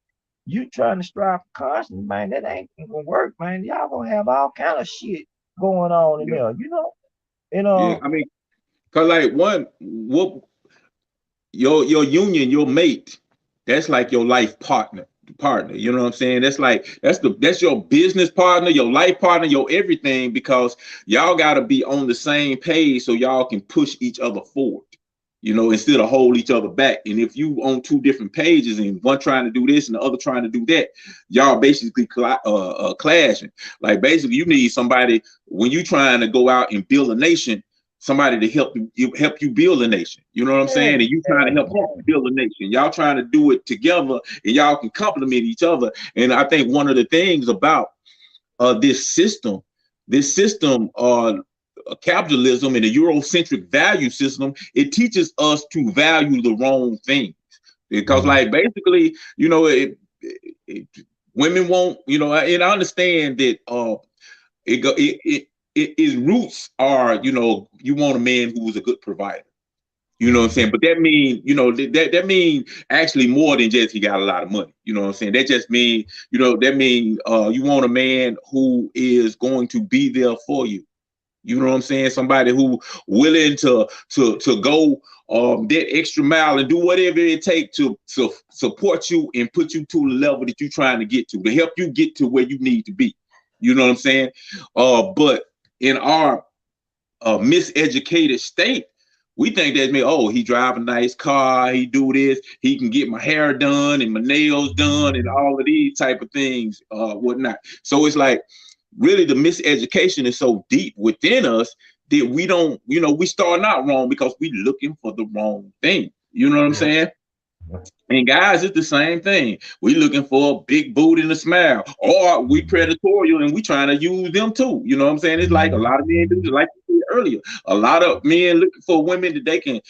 you trying to strive for constant, man. That ain't gonna work, man. Y'all gonna have all kind of shit going on in there, you know. And I mean, cause like your union, your mate, that's like your life partner. You know what I'm saying? That's your business partner, your life partner, your everything, because y'all got to be on the same page so y'all can push each other forward, you know, instead of hold each other back. And if you on two different pages and one trying to do this and the other trying to do that, y'all basically clashing. Like basically you need somebody when you trying to go out and build a nation, somebody to help you build a nation. You know what I'm saying? And you trying to help build a nation. Y'all trying to do it together, and y'all can complement each other. And I think one of the things about this system, capitalism and the Eurocentric value system, it teaches us to value the wrong things. Because like basically, you know, women won't, you know, and I understand that its roots are, you know, you want a man who's a good provider. You know what I'm saying? But that mean, you know, that mean actually more than just he got a lot of money. You know what I'm saying? That just mean, you know, that mean you want a man who is going to be there for you. You know what I'm saying? Somebody who willing to go that extra mile and do whatever it takes to support you and put you to the level that you're trying to get to help you get to where you need to be. You know what I'm saying? But in our miseducated state, we think that, oh, he drive a nice car, he do this, he can get my hair done and my nails done and all of these type of things, whatnot. So it's like, really the miseducation is so deep within us that we don't, you know, we starting out wrong because we looking for the wrong thing. You know what I'm saying? And guys, it's the same thing. We looking for a big booty and a smile, or we predatorial and we trying to use them too. You know what I'm saying? It's like a lot of men do, just like you said earlier. A lot of men looking for women that they can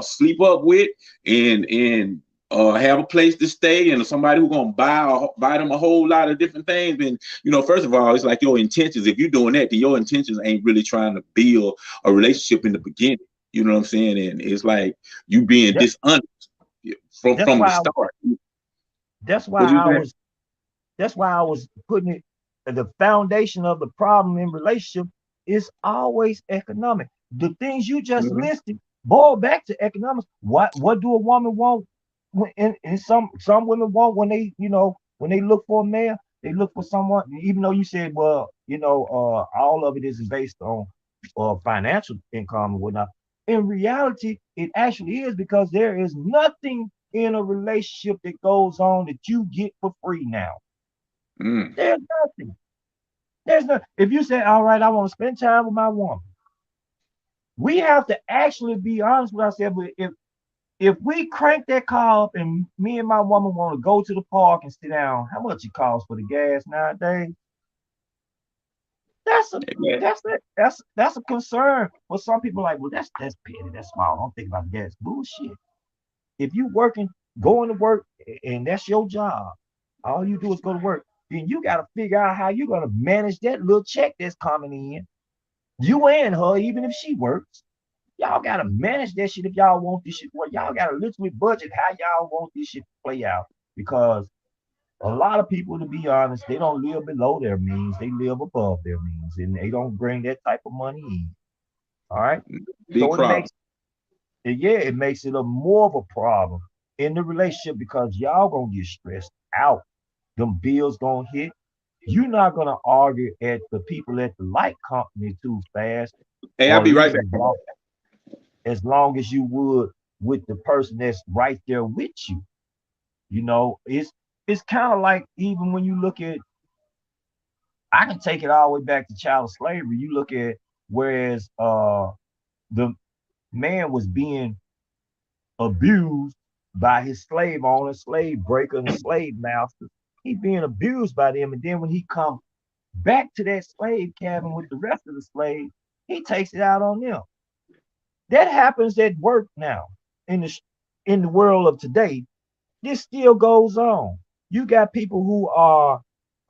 sleep up with and have a place to stay, and somebody who's gonna buy them a whole lot of different things. And you know, first of all, it's like your intentions. If you're doing that, then your intentions ain't really trying to build a relationship in the beginning. You know what I'm saying? And it's like you being dishonest from the start. That's why I was putting it. The foundation of the problem in relationship is always economic. The things you just listed boil back to economics. What do a woman want? And some women want when they, you know, when they look for a man, they look for someone. Even though you said, well, you know, all of it is based on financial income and whatnot. in reality, it actually is, because there is nothing in a relationship that goes on that you get for free now. There's nothing. There's no. If you say, all right, I want to spend time with my woman, we have to actually be honest with ourselves. But if we crank that car up and me and my woman want to go to the park and sit down, how much it costs for the gas nowadays? That's a that's a concern for some people. Like, well, that's petty, that's small. Don't think about the gas. Bullshit. If you working, going to work, and that's your job, all you do is go to work, then you got to figure out how you're gonna manage that little check that's coming in. You and her, even if she works, y'all gotta manage that shit if y'all want this shit. Well, y'all gotta literally budget how y'all want this shit to play out. Because a lot of people, to be honest, they don't live below their means, they live above their means, and they don't bring that type of money in. All right. Big So problem. it makes it a more of a problem in the relationship, because y'all gonna get stressed out. Them bills gonna hit. You're not gonna argue at the people at the light company too fast, Hey, I'll or at be right least back. as long as you would with the person that's right there with you. You know, it's kind of like, even when you look at, I can take it all the way back to child slavery. You look at, whereas the man was being abused by his slave owner, slave breaker, and slave master. He being abused by them, and then when he comes back to that slave cabin with the rest of the slaves, he takes it out on them. That happens at work now. In the world of today, this still goes on. You got people who are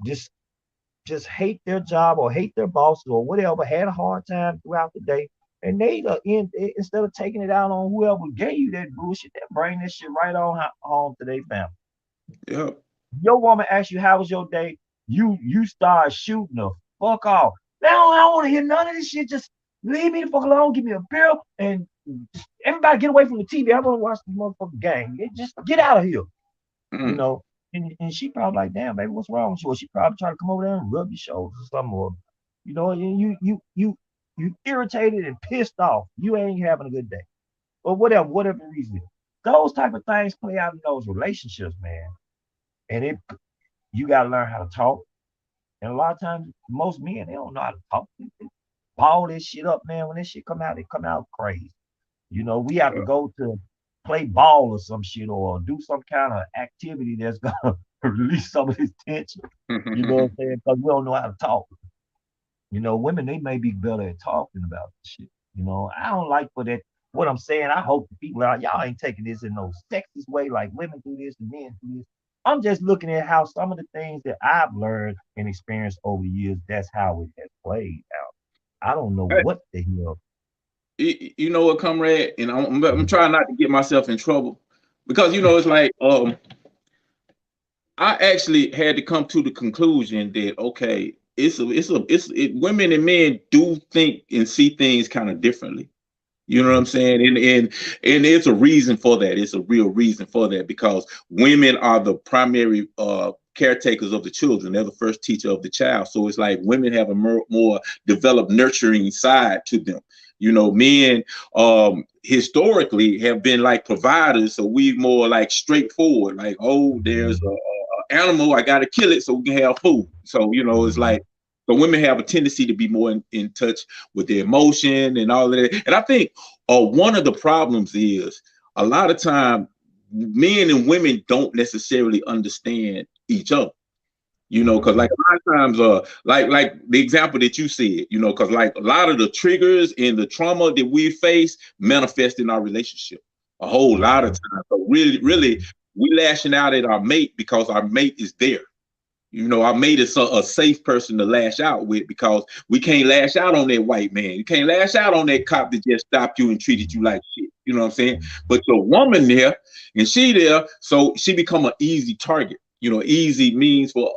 just just hate their job or hate their bosses or whatever, had a hard time throughout the day, and they instead of taking it out on whoever gave you that bullshit, they bring this shit right on home to their family. Yep. Your woman asks you how was your day, you start shooting her. Fuck off. Now I don't want to hear none of this shit. Just leave me the fuck alone. Give me a bill, and everybody get away from the TV. I want to watch the motherfucking game. Just get out of here. You Mm. know. And she probably like, damn, baby, what's wrong with you? Or she probably trying to come over there and rub your shoulders or something. Or, and you irritated and pissed off. You ain't having a good day. Or whatever reason. Those type of things play out in those relationships, man. And you gotta learn how to talk. And a lot of times, most men, they don't know how to talk. They ball this shit up, man. When this shit come out, it come out crazy. We have to go to play ball or some shit, or do some kind of activity that's gonna release some of this tension. You know what I'm saying? Because we don't know how to talk. Women, they may be better at talking about this shit. I don't like for that. What I'm saying, I hope the people out, y'all ain't taking this in no sexist way, like women do this and men do this. I'm just looking at how some of the things that I've learned and experienced over the years, that's how it has played out. I don't know what the hell. You know what, comrade? And I'm trying not to get myself in trouble, because it's like I actually had to come to the conclusion that, okay, women and men do think and see things kind of differently. You know what I'm saying? And it's a reason for that. It's a real reason for that, because women are the primary caretakers of the children. They're the first teacher of the child. So it's like women have a more developed nurturing side to them. Men historically have been like providers, so we more like straightforward. Like, oh, there's a animal, I gotta kill it so we can have food. So it's like, so women have a tendency to be more in touch with their emotion and all of that. And I think one of the problems is, a lot of time men and women don't necessarily understand each other. Because like a lot of times, like the example that you said, because like a lot of the triggers and the trauma that we face manifest in our relationship a whole lot of times. So really, we lashing out at our mate because our mate is there. Our mate is a safe person to lash out with, because we can't lash out on that white man. You can't lash out on that cop that just stopped you and treated you like shit. You know what I'm saying? But your woman there, and she there, so she become an easy target. Easy means for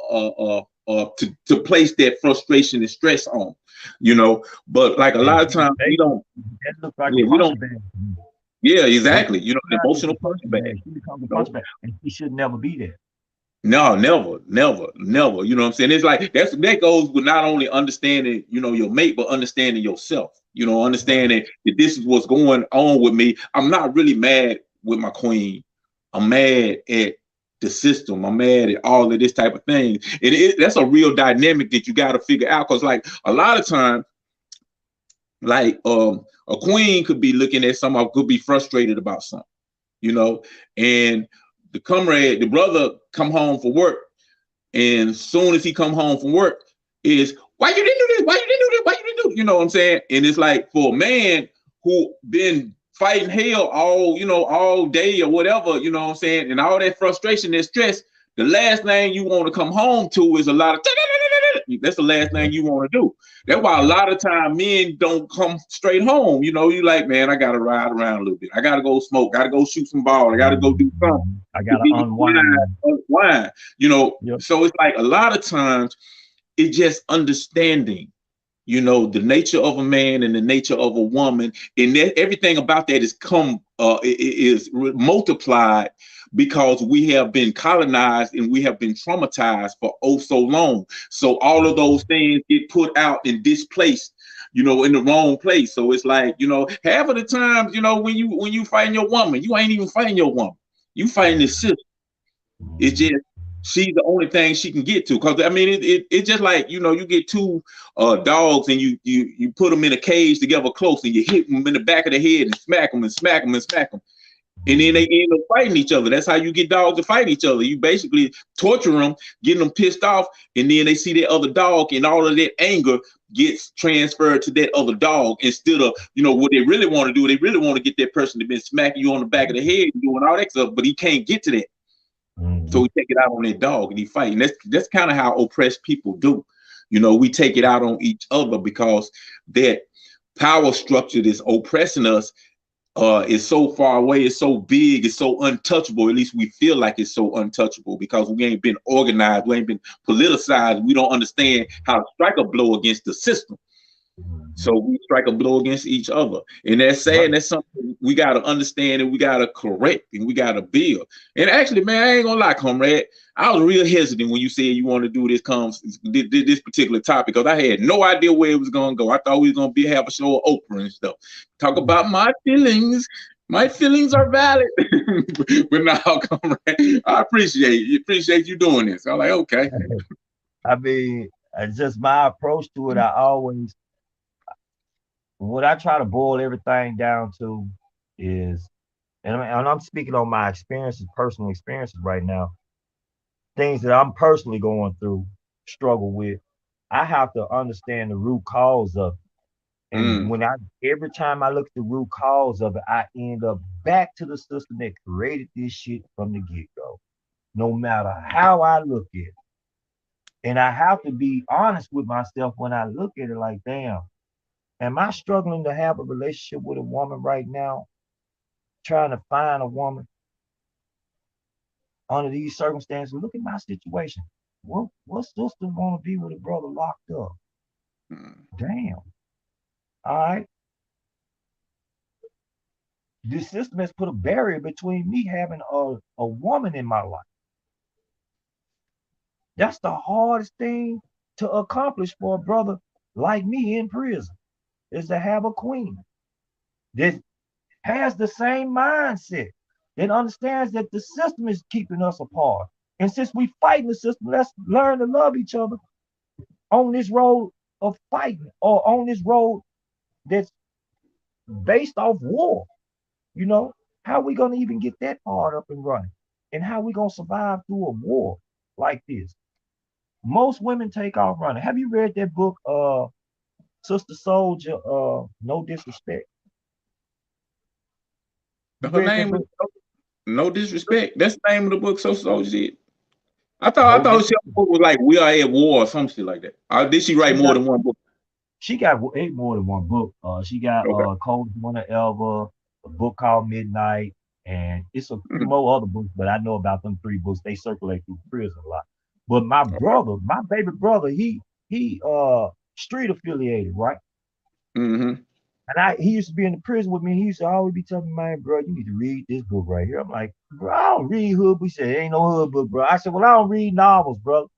to place that frustration and stress on. But like a lot of times we don't. That looks like Yeah, a we don't. bag. Yeah, exactly. The emotional punching bag. She becomes a punch bag, and she should never be there. No, never. You know what I'm saying? It's like that goes with not only understanding, your mate, but understanding yourself. You know, understanding that this is what's going on with me. I'm not really mad with my queen. I'm mad at the system. I'm mad at all of this type of thing. And that's a real dynamic that you got to figure out. Because like a lot of times, like a queen could be looking at something, could be frustrated about something, you know, and the brother come home from work, and as soon as he come home from work is, why you didn't do this? Why you didn't do this? Why you didn't do this? You know what I'm saying? And it's like for a man who been fighting hell all day or whatever, you know what I'm saying? And all that frustration and stress, the last thing you want to come home to is a lot of that's the last thing you want to do. That's why a lot of time men don't come straight home. You know, you like, man, I gotta ride around a little bit. I gotta go smoke, gotta go shoot some ball, I gotta go do something. I gotta unwind. You know, yep. So it's like a lot of times it's just understanding, you know, the nature of a man and the nature of a woman, and everything about that is multiplied because we have been colonized and we have been traumatized for oh so long. So all of those things get put out and displaced, you know, in the wrong place. So it's like, you know, half of the times, you know, when you fighting your woman, you ain't even fighting your woman. You fighting this system. It's just she's the only thing she can get to. Because I mean, it's just like, you know, you get two dogs and you put them in a cage together close and you hit them in the back of the head and smack them and smack them and smack them. And then they end up fighting each other. That's how you get dogs to fight each other. You basically torture them, getting them pissed off, and then they see that other dog, and all of that anger gets transferred to that other dog instead of, you know, what they really want to do. They really want to get that person to been smacking you on the back of the head and doing all that stuff, but he can't get to that. So we take it out on that dog and he fight. And that's kind of how oppressed people do. You know, we take it out on each other because that power structure that's oppressing us is so far away, it's so big, it's so untouchable. At least we feel like it's so untouchable because we ain't been organized, we ain't been politicized. We don't understand how to strike a blow against the system. So we strike a blow against each other. And that's sad. And that's something we got to understand and we got to correct and we got to build. And actually, man, I ain't gonna lie, comrade, I was real hesitant when you said you want to do this particular topic because I had no idea where it was gonna go. I thought we was gonna have a show of Oprah and stuff. Talk about my feelings. My feelings are valid. But now, comrade, I appreciate you doing this. I'm like, okay. I mean, it's just my approach to it. What I try to boil everything down to is, and I'm speaking on my experiences, personal experiences right now, things that I'm personally going through, struggle with. I have to understand the root cause of it. And every time I look at the root cause of it, I end up back to the system that created this shit from the get-go, no matter how I look at it. And I have to be honest with myself when I look at it like, damn, am I struggling to have a relationship with a woman right now, trying to find a woman under these circumstances? Look at my situation. What sister want to be with a brother locked up? Damn. All right. This system has put a barrier between me having a woman in my life. That's the hardest thing to accomplish for a brother like me in prison, is to have a queen that has the same mindset, that understands that the system is keeping us apart. And since we fighting the system, let's learn to love each other on this road of fighting, or on this road that's based off war. You know, how we going to even get that part up and running? And how we going to survive through a war like this? Most women take off running. Have you read that book, Sister Soldier, No Disrespect? Her name was No Disrespect. That's the name of the book, Sister Soldier. I thought she was like We Are at War or some shit like that. Or did she write more than one book? She got more than one book. She got Coldest Winter Ever, a book called Midnight, and it's a few more other books, but I know about them 3 books. They circulate through prison a lot. But my brother, my baby brother, he street affiliated, right? And he used to be in the prison with me. He used to always be telling me, man, bro, you need to read this book right here. I'm like, bro, I don't read hood book. He said, ain't no hood book, bro. I said, well, I don't read novels, bro.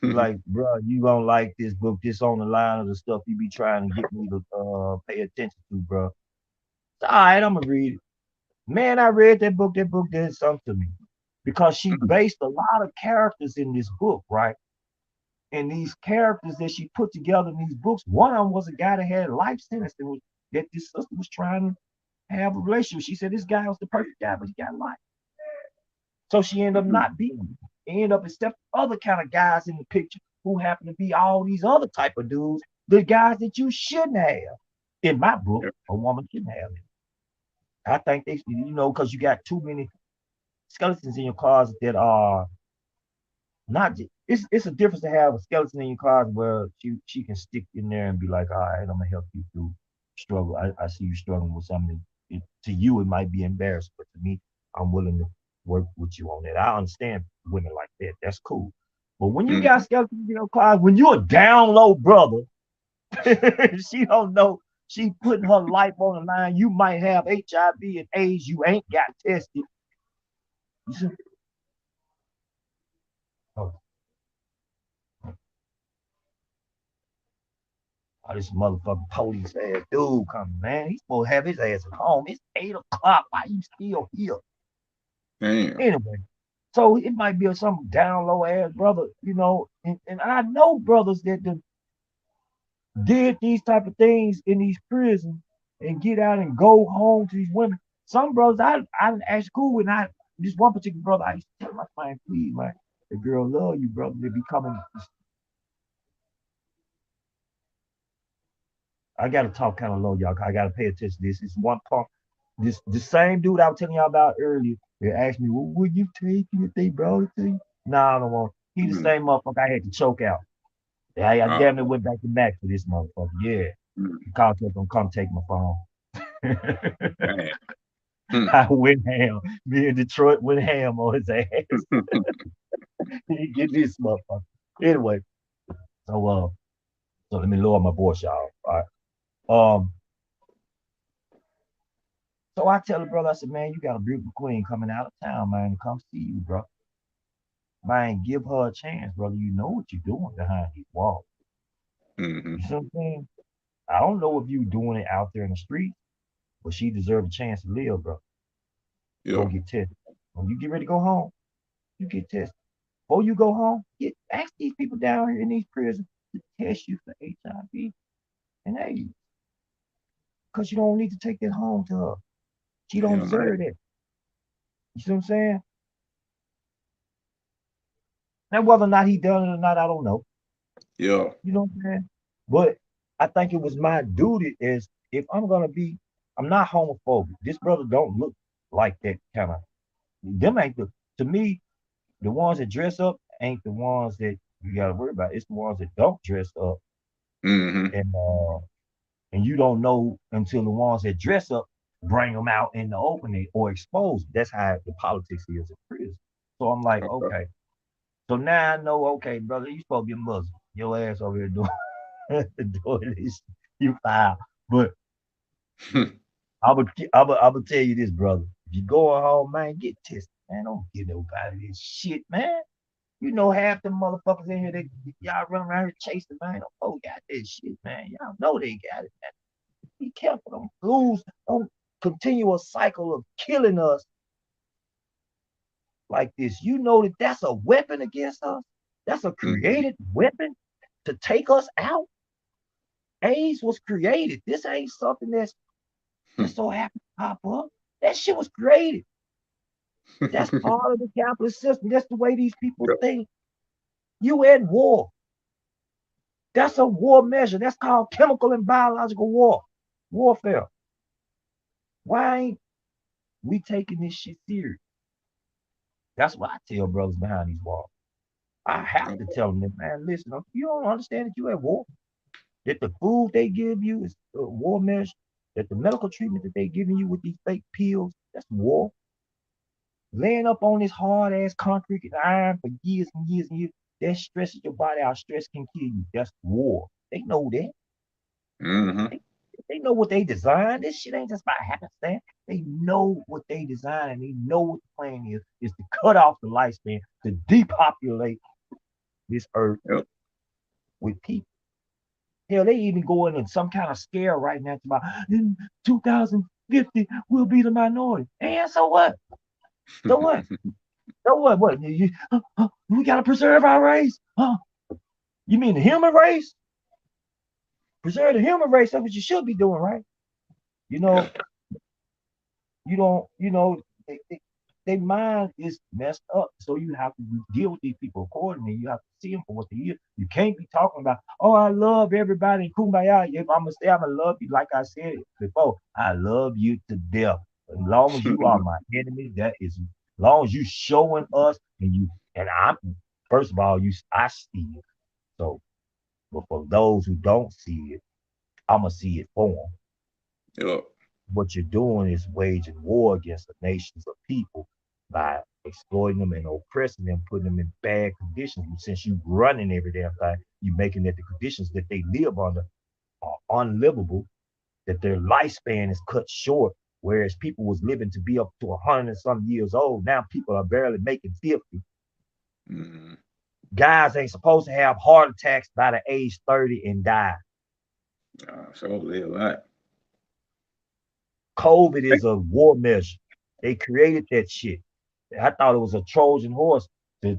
He like, bro, you gonna like this book. This on the line of the stuff you be trying to get me to pay attention to, bro. All right, I'm gonna read it. Man, I read that book. That book did something to me because she based a lot of characters in this book, right? And these characters that she put together in these books, one of them was a guy that had a life sentence that this sister was trying to have a relationship. She said this guy was the perfect guy, but he got life. So she ended up not being. Ended up except other kind of guys in the picture who happen to be all these other type of dudes, the guys that you shouldn't have. In my book, a woman shouldn't have it. I think they, because you got too many skeletons in your closet that are not. It's a difference to have a skeleton in your closet where she can stick in there and be like, all right, I'm gonna help you through struggle. I see you struggling with something. To you, it might be embarrassing, but to me, I'm willing to work with you on that. I understand women like that. That's cool. But when you got skeletons in your closet, when you're a down low brother, she don't know. She putting her life on the line. You might have HIV and AIDS. You ain't got tested. Oh, this motherfucking police ass dude coming, man. He's supposed to have his ass at home. It's 8 o'clock. Why you still here? Damn. Anyway, so it might be some down low ass brother, and I know brothers that did these type of things in these prisons and get out and go home to these women. Some brothers I didn't ask school with, I this one particular brother, I used to tell my man, please, man, the girl love you, brother. They be coming. I gotta talk kind of low, y'all. I gotta pay attention to this. It's one part. This the same dude I was telling y'all about earlier. They asked me, well, would you take it if they brought it to you? Nah, I don't want. He the same motherfucker I had to choke out. I damn near went back to Mac for this motherfucker. Yeah. The call kept on come take my phone. I went ham. Me and Detroit went ham on his ass. Get this motherfucker. Anyway, so let me lower my voice, y'all. All right. So I tell the brother, I said, man, you got a beautiful queen coming out of town, man, to come see you, bro. Man, give her a chance, brother. You know what you're doing behind these walls. You see what I'm saying? I don't know if you doing it out there in the street, but she deserves a chance to live, bro. Go get tested. When you get ready to go home, you get tested. Before you go home, ask these people down here in these prisons to test you for HIV and AIDS. Because you don't need to take that home to her. She don't deserve that. You see what I'm saying? Now, whether or not he done it or not, I don't know. Yeah. You know what I'm saying? But I think it was my duty is if I'm gonna be, I'm not homophobic. This brother don't look like that kind of. Them ain't to me, the ones that dress up ain't the ones that you gotta worry about. It's the ones that don't dress up, and and you don't know until the ones that dress up bring them out in the opening or expose them. That's how the politics is in prison. So I'm like, okay. So now I know, okay, brother, you supposed to be a Muslim. Your ass over here doing doing this, you foul. But I'm gonna tell you this, brother. If you going home, man, get tested, man. Don't get nobody this shit, man. You know half the motherfuckers in here, y'all run around here chasing, man. Oh, got this shit, man. Y'all know they got it, man. Be careful, don't lose, don't continue a cycle of killing us like this. You know that that's a weapon against us. That's a created weapon to take us out. AIDS was created. This ain't something that's just so happy to pop up. That shit was created. That's part of the capitalist system. That's the way these people think. You at war. That's a war measure. That's called chemical and biological warfare. Why ain't we taking this shit serious? That's what I tell brothers behind these walls. I have to tell them that, man, listen, you don't understand that you at war. That the food they give you is a war measure. That the medical treatment that they giving you with these fake pills, that's war. Laying up on this hard ass concrete and iron for years and years and years, that stresses your body out. Stress can kill you. That's war. They know that. They know what they designed. This shit ain't just by happenstance. They know what they designed and they know what the plan is to cut off the lifespan, to depopulate this earth Yep. with people. Hell, they even go into some kind of scare right now about in 2050 we'll be the minority. And so what? So what? So what? What? We gotta preserve our race? Huh? You mean the human race? Preserve the human race. That's what you should be doing, right? You Yeah. know, you don't, their mind is messed up. So you have to deal with these people accordingly. You have to see them for what they are. You can't be talking about, oh, I love everybody, kumbaya. If I'm gonna say I'm gonna love you, like I said before, I love you to death. As long as you are my enemy, that is, as long as you showing us and I'm first of all, I see it. So, but for those who don't see it, I'm gonna see it for them. Yep. What you're doing is waging war against the nations of people by exploiting them and oppressing them, putting them in bad conditions. Since you running every damn thing, you making that the conditions that they live under are unlivable, that their lifespan is cut short. Whereas people was living to be up to 100 and some years old, now people are barely making 50. Mm-hmm. Guys ain't supposed to have heart attacks by the age 30 and die. So right. COVID is a war measure. They created that shit. I thought it was a Trojan horse to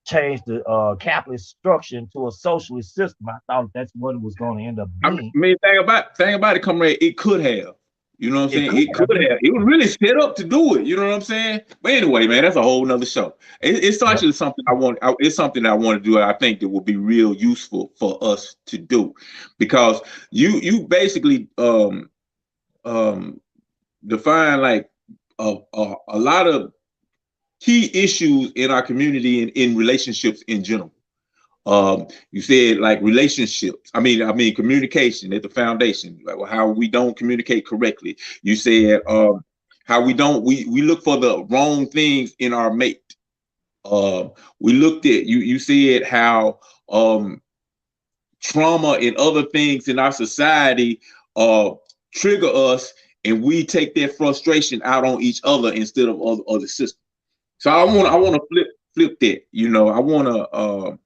change the capitalist structure into a socialist system. I thought that's what it was going to end up I being. mean, thing about it, comrade, it could have. You know what I'm It saying? could It could have been. have. It was really set up to do it. You know what I'm saying? But anyway, man, that's a whole nother show. It's Yep. actually something it's something I want to do. I think that would be real useful for us to do, because you basically um define like a lot of key issues in our community and in relationships in general. You said like relationships. I mean communication at the foundation, like how we don't communicate correctly. You said how we look for the wrong things in our mate. We looked at you said how trauma and other things in our society uh trigger us, and we take that frustration out on each other instead of other systems. So I want to flip that. I want to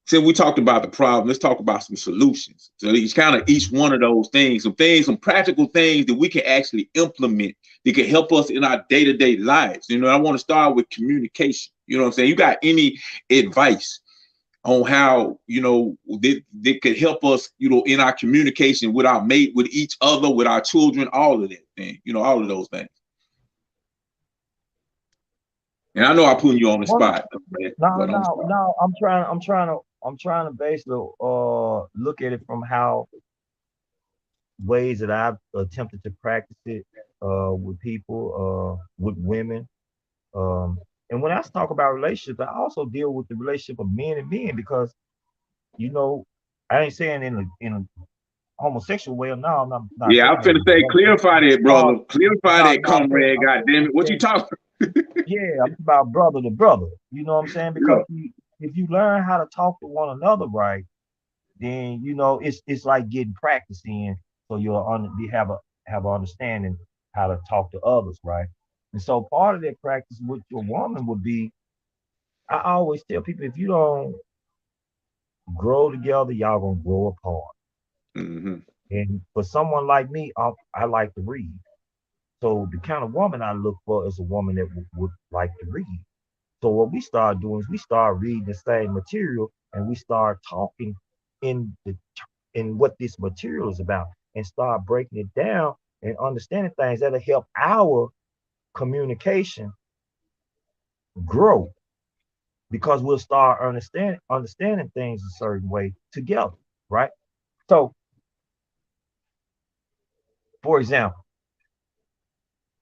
since we talked about the problem, let's talk about some solutions. So each one of those things, some practical things that we can actually implement that can help us in our day-to-day lives. I want to start with communication. You know what I'm saying? You got any advice on how, that could help us, in our communication with our mate, with each other, with our children, all of that thing, all of those things. And I know I'm putting you on the Well, spot, no, but I'm no, sorry. no. I'm trying to basically look at it from how ways that I've attempted to practice it with people, with women. Um, and when I talk about relationships, I also deal with the relationship of men and men because you know I ain't saying in a homosexual way. No, I'm not Yeah, I'm saying that. finna say, clarify that, No, brother. Clarify no, that, no. I'm saying, comrade. God damn it. What you saying, talking? yeah, I'm about brother to brother. You know what I'm saying? Because Yeah. if you learn how to talk to one another right, then it's like getting practice in, so you have an understanding how to talk to others, right? And so part of that practice with your woman would be, I always tell people, if you don't grow together, y'all gonna grow apart. Mm-hmm. And for someone like me, I like to read. So the kind of woman I look for is a woman that would like to read. So what we start doing is we start reading the same material and we start talking in the in what this material is about and start breaking it down and understanding things that'll help our communication grow because we'll start understanding things a certain way together, right? So, for example,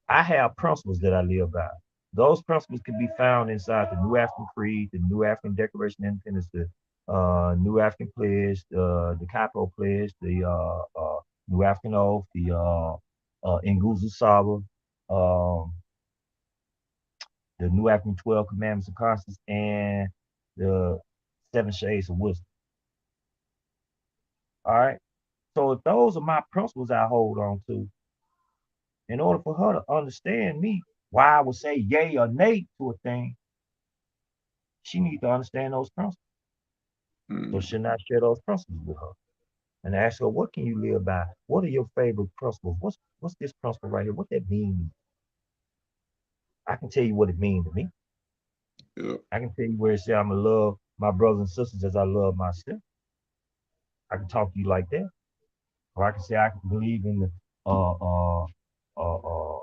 I have principles that I live by. Those principles can be found inside the New African Creed, the New African Declaration of Independence, the New African Pledge, the Capital Pledge, the New African Oath, the Nguzu Saba, um, the New African 12 Commandments of Conscience, and the Seven Shades of Wisdom. All right. So if those are my principles I hold on to, in order for her to understand me, why I would say yay or nay to a thing, she needs to understand those principles. So Mm. should I share those principles with her and ask her, what can you live by? What are your favorite principles? What's this principle right here? What that mean? I can tell you what it means to me. Yeah. I can tell you where it says I'm gonna love my brothers and sisters as I love myself. I can talk to you like that, or I can say I can believe in uh uh uh uh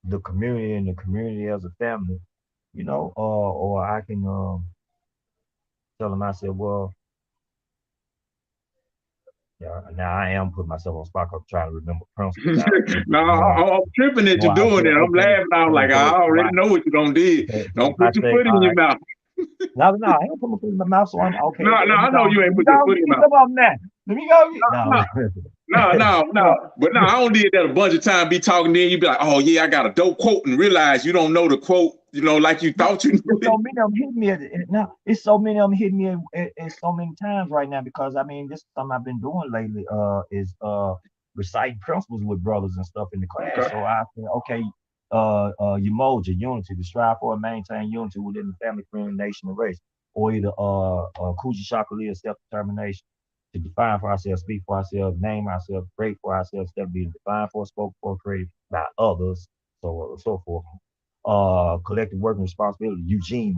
the community and the community as a family, or I can tell them I said, well, yeah, now I am putting myself on spot. I'm trying to remember principles out. No, I'm tripping at No, you I doing said it. I'm okay. laughing. I'm like, I So already know what you're gonna do. so Don't if I put your say, foot in all your right, mouth. no, I ain't put my foot in my mouth, so I'm okay. No, no, Let me I know go. you Let ain't me put your go. foot Give in me your mouth. some of them now. Let me go. No, No, no, no, no. no. But no, I don't did that a bunch of times. Be talking, then you be like, oh yeah, I got a dope quote, and realize you don't know the quote, like you thought you knew It's it. so many of them hitting me now. It's so many of them hitting me at so many times right now because I mean this is something I've been doing lately. Is reciting principles with brothers and stuff in the class. Okay. So I said, okay, Umoja, unity, to strive for and maintain unity within the family, friend, nation, and race, or either Kuji Shakalia, self-determination, to define for ourselves, speak for ourselves, name ourselves, create for ourselves, step being defined for, spoken for, created by others, so on and so forth. Collective working responsibility, Eugene,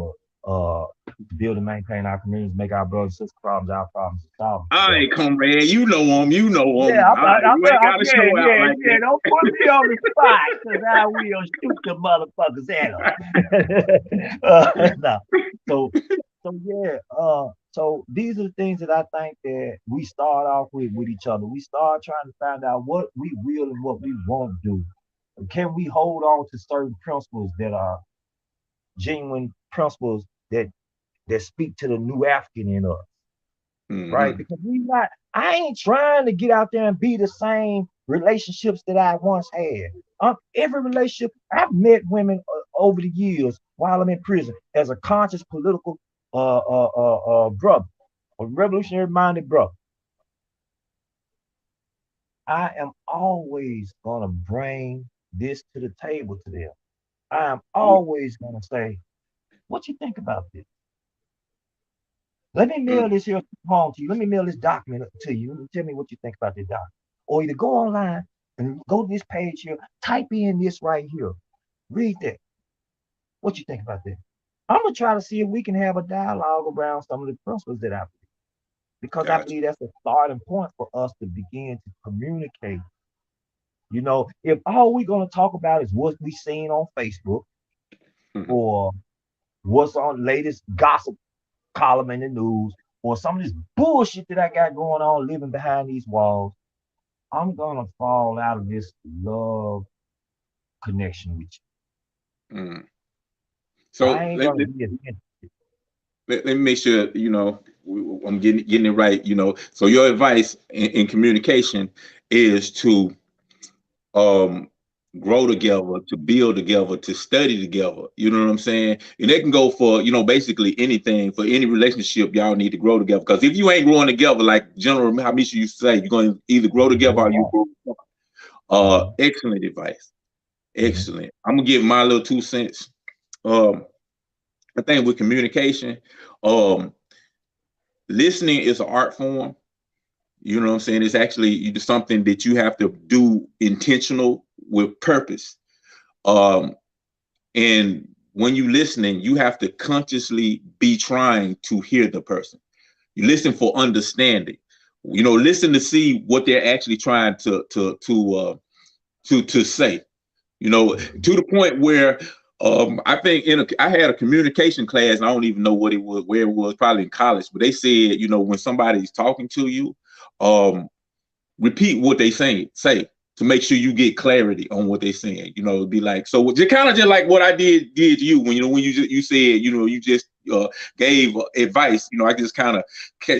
build and maintain our communities, make our brothers and sisters problems our problems and solve them All together. right, comrade, you know him, you know him. Yeah, All right, you ain't got to yeah, show out yeah, like yeah. that. Don't put me on the spot, cause I will shoot the motherfuckers at them. No. So, so yeah. So these are the things that I think that we start off with each other. We start trying to find out what we will and what we won't do. Can we hold on to certain principles that are genuine principles that speak to the new African in us, right? Mm-hmm. Because I ain't trying to get out there and be the same relationships that I once had. Every relationship, I've met women over the years while I'm in prison as a conscious political brother, a revolutionary minded brother. I am always going to bring this to the table to them. I am always going to say, what you think about this? Let me mail this here home to you. Let me mail this document to you. Tell me what you think about this document. Or either go online and go to this page here, type in this right here. Read that. What you think about that? I'm gonna try to see if we can have a dialogue around some of the principles that I believe. Because I Gotcha. believe that's a starting point for us to begin to communicate. If all we're gonna talk about is what we seen on Facebook Mhm. or what's on latest gossip column in the news or some of this bullshit that I got going on living behind these walls, I'm gonna fall out of this love connection with Mm. you. So I ain't gonna be as interested. let me make sure I'm getting it right. So your advice in communication is to um grow together, to build together, to study together. You know what I'm saying? And that can go for basically anything, for any relationship. Y'all need to grow together, because if you ain't growing together, like General Hamisha used to say, you're going to either grow together or you grow apart. Mm-hmm. Excellent advice. Mm-hmm. Excellent. I'm gonna give my little 2 cents. um I think with communication, um listening is an art form. You know what I'm saying? It's actually something that you have to do intentional with purpose. Um, and when you listening, you have to consciously be trying to hear the person. You listen for understanding. Listen to see what they're actually trying to say. To the point where I think I had a communication class, and I don't even know what it was, where it was, probably in college, but they said, when somebody's talking to you, um, repeat what they say to make sure you get clarity on what they're saying. It'd be like, so just kind of just like what I did you when you said, you just gave advice. I just kind of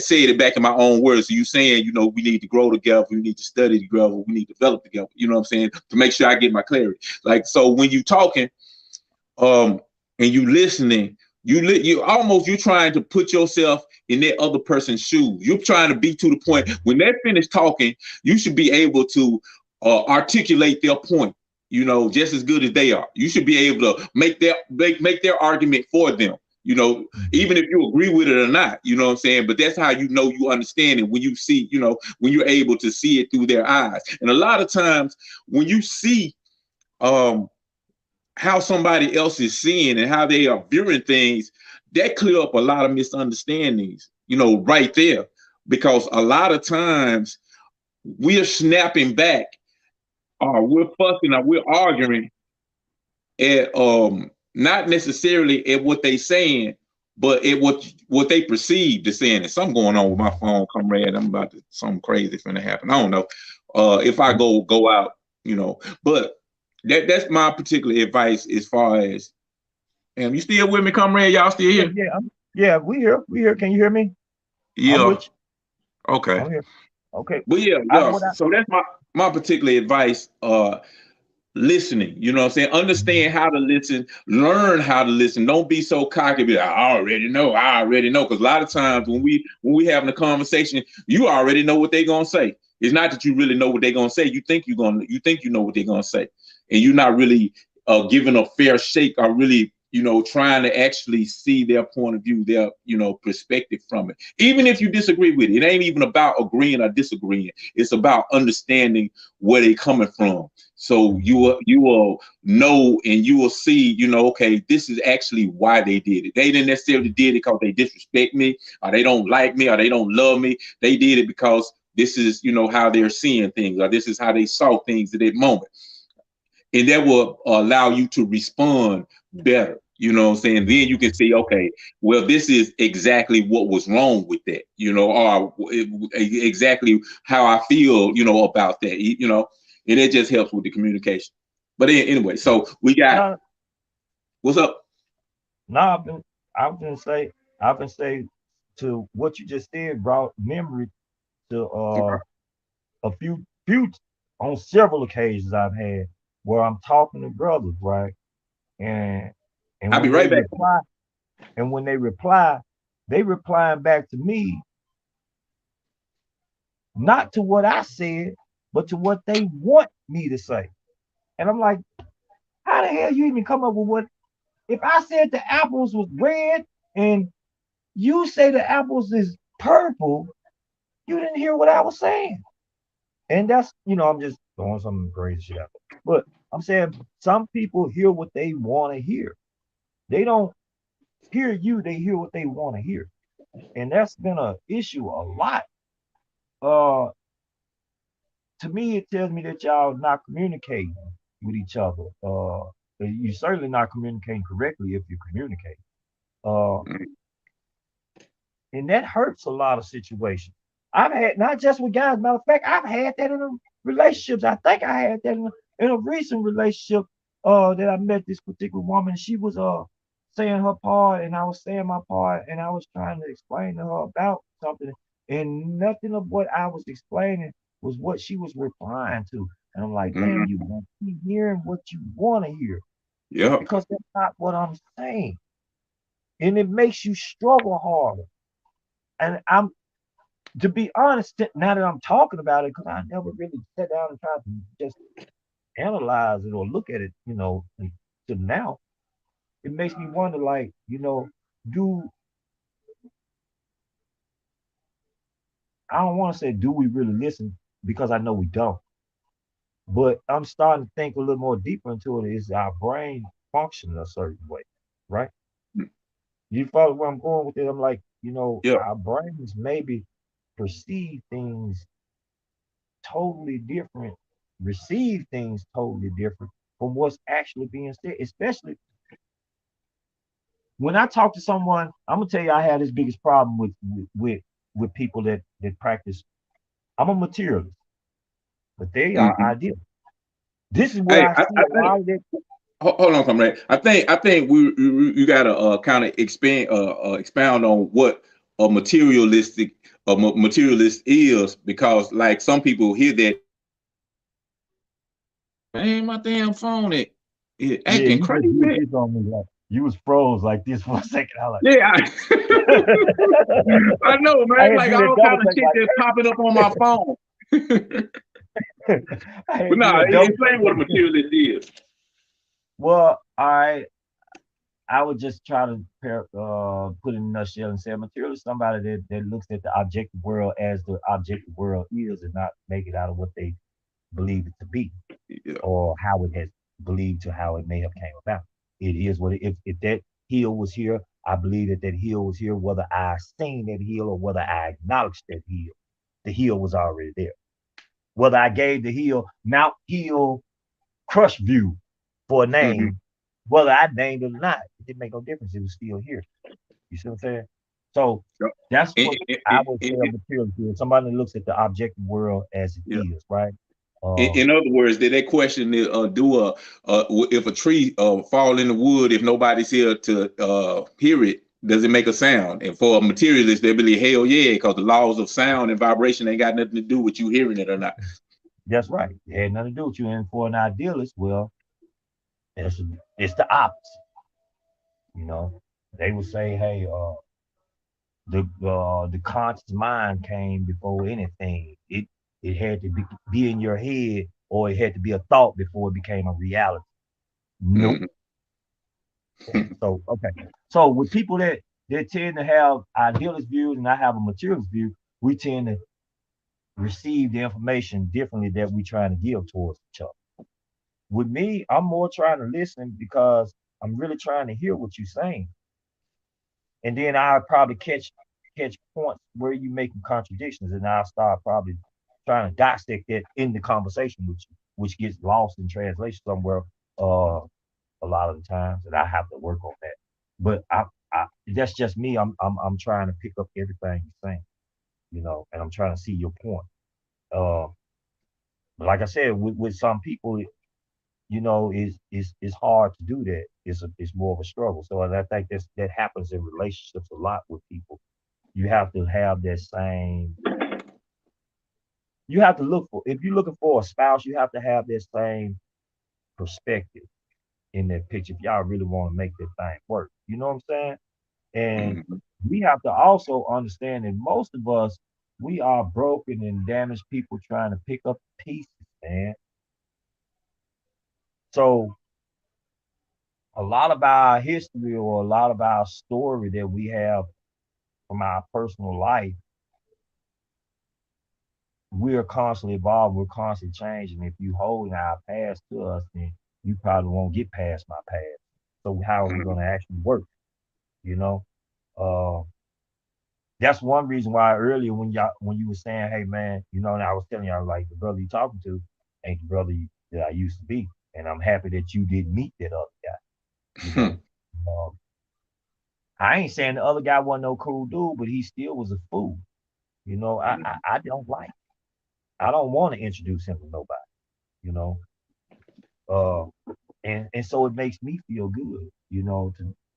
said it back in my own words. So you saying, we need to grow together, we need to study together, we need to develop together. You know what I'm saying? To make sure I get my clarity. Like, so when you talking, and you listening, you're trying to put yourself in that other person's shoes. You're trying to be to the point when they're finished talking, you should be able to articulate their point you know, just as good as they are. You should be able to make their argument for them, you know, even if you agree with it or not, you know what I'm saying? But that's how you know you understand it, when you see, you know, when you're able to see it through their eyes. And a lot of times when you see how somebody else is seeing and how they are viewing things, that clear up a lot of misunderstandings, you know, right there. Because a lot of times we're snapping back, or we're fussing, or we're arguing at not necessarily at what they saying, but at what they perceive to saying. And something going on with my phone, comrade. I'm about to, something crazy finna happen. I don't know. If I go out, you know, but that's my particular advice as far as, you still with me, comrade? Y'all still here? Yeah, we here. Can you hear me? I'm Yeah. with you. Okay. I'm here. Okay. But yeah. So that's my particular advice. Listening, you know what I'm saying? Understand how to listen, learn how to listen. Don't be so cocky, be like, I already know. Because a lot of times when we having a conversation, you already know what they're gonna say. It's not that you really know what they're gonna say. You think you know what they're gonna say, and you're not really giving a fair shake, or really, you know, trying to actually see their point of view, their, you know, perspective from it. Even if you disagree with it, it ain't even about agreeing or disagreeing. It's about understanding where they're coming from. So you will know, and you will see, you know, okay, this is actually why they did it. They didn't necessarily did it because they disrespect me, or they don't like me, or they don't love me. They did it because this is, you know, how they're seeing things, or this is how they saw things at that moment. And that will allow you to respond better. You know what I'm saying? Then you can say, okay, well, this is exactly what was wrong with that, you know, or exactly how I feel, you know, about that, you know, and it just helps with the communication. But anyway, so we got, what's up? No, I've been say to what you just said brought memory to a few on several occasions I've had where I'm talking to brothers, right? And I'll be when they right back. reply, they replying back to me, not to what I said, but to what they want me to say. And I'm like, how the hell you even come up with what? If I said the apples was red and you say the apples is purple, you didn't hear what I was saying. And that's, I'm just throwing some crazy shit out there. But I'm saying some people hear what they want to hear. They don't hear you, they hear what they want to hear. And that's been an issue a lot. To me, it tells me that y'all not communicating with each other. You're certainly not communicating correctly if you communicate. Uh, and that hurts a lot of situations. I've had, not just with guys, matter of fact, I've had that in relationships. I think I had that in a recent relationship that I met this particular woman. She was saying her part and I was saying my part, and I was trying to explain to her about something, and nothing of what I was explaining was what she was replying to. And I'm like, damn, you won't be hearing what you want to hear. Yeah. Because that's not what I'm saying. And it makes you struggle harder. And I'm, to be honest, now that I'm talking about it, because I never really sat down and tried to just analyze it or look at it, to now, it makes me wonder, like, do I don't want to say do we really listen, because I know we don't. But I'm starting to think a little more deeper into it. Is our brain functioning a certain way, right? You follow where I'm going with it? I'm like, Yeah. our brains maybe perceive things totally different, receive things totally different from what's actually being said. Especially when I talk to someone, I'm gonna tell you I have this biggest problem with people that practice. I'm a materialist, but they are ideal. This is what Hey, I see I a think, lot of that. hold on, comrade. I think you gotta kind of expound on what a materialist is, because like some people hear that, man, my damn phone it Yeah, acting you just did crazy. this on me, like you was froze like this for a second. I like Yeah, I know, I man. had to Like do that all double kind of take, shit just popping up on my phone. I But had nah, to double. explain what a materialist is. Well, I would just try to put it in a nutshell and say a materialist is somebody that looks at the objective world as the objective world is and not make it out of what they believe it to be Yeah. or how it has believed to how it may have came about. It is what if that hill was here, I believe that that hill was here, whether I seen that hill or whether I acknowledged that hill. The hill was already there. Whether I gave the hill Mount Hill Crush View for a Mm-hmm. name, whether I named it or not, it didn't make no difference. It was still here. You see what I'm saying? So Yep. that's And, what and, I and, would say and, a materialist is. Somebody that looks at the objective world as it yeah. is, right? Uh, In other words, did that question if a tree fall in the wood, if nobody's here to hear it, does it make a sound? And for a materialist, they believe hell yeah, because the laws of sound and vibration ain't got nothing to do with you hearing it or not. that's right. It had nothing to do with you. And for an idealist, well, it's it's the opposite. You know, they would say, hey, the conscious mind came before anything. It had to be in your head, or it had to be a thought before it became a reality. Nope. Mm-hmm. So okay. So with people that tend to have idealist views and I have a materialist view, we tend to receive the information differently that we trying to give towards each other. With me, I'm more trying to listen because I'm really trying to hear what you're saying. And then I'll probably catch points where you making contradictions, and I'll start probably trying to dissect that in the conversation with you, which gets lost in translation somewhere uh, a lot of the times, and I have to work on that. But that's just me. I'm trying to pick up everything you're saying, and I'm trying to see your point. Uh, but like I said, with some people, is hard to do that. It's more of a struggle. So and I think that happens in relationships a lot with people. You have to have that same. You have to look for if you're looking for a spouse, you have to have that same perspective in that picture if y'all really want to make that thing work. You know what I'm saying? And Mm-hmm. we have to also understand that most of us, we are broken and damaged people trying to pick up pieces, man. So a lot of our history or a lot of our story that we have from our personal life, we're constantly evolving, we're constantly changing. If you hold our past to us, then you probably won't get past my past. So how are we Mm-hmm. going to actually work? You know, uh, that's one reason why earlier when you were saying, hey man, and I was telling y'all like the brother you talking to ain't the brother that I used to be, and I'm happy that you didn't meet that other guy. You know, um, I ain't saying the other guy wasn't no cool dude, but he still was a fool. I don't like. I don't want to introduce him to nobody. You know, uh, and so it makes me feel good.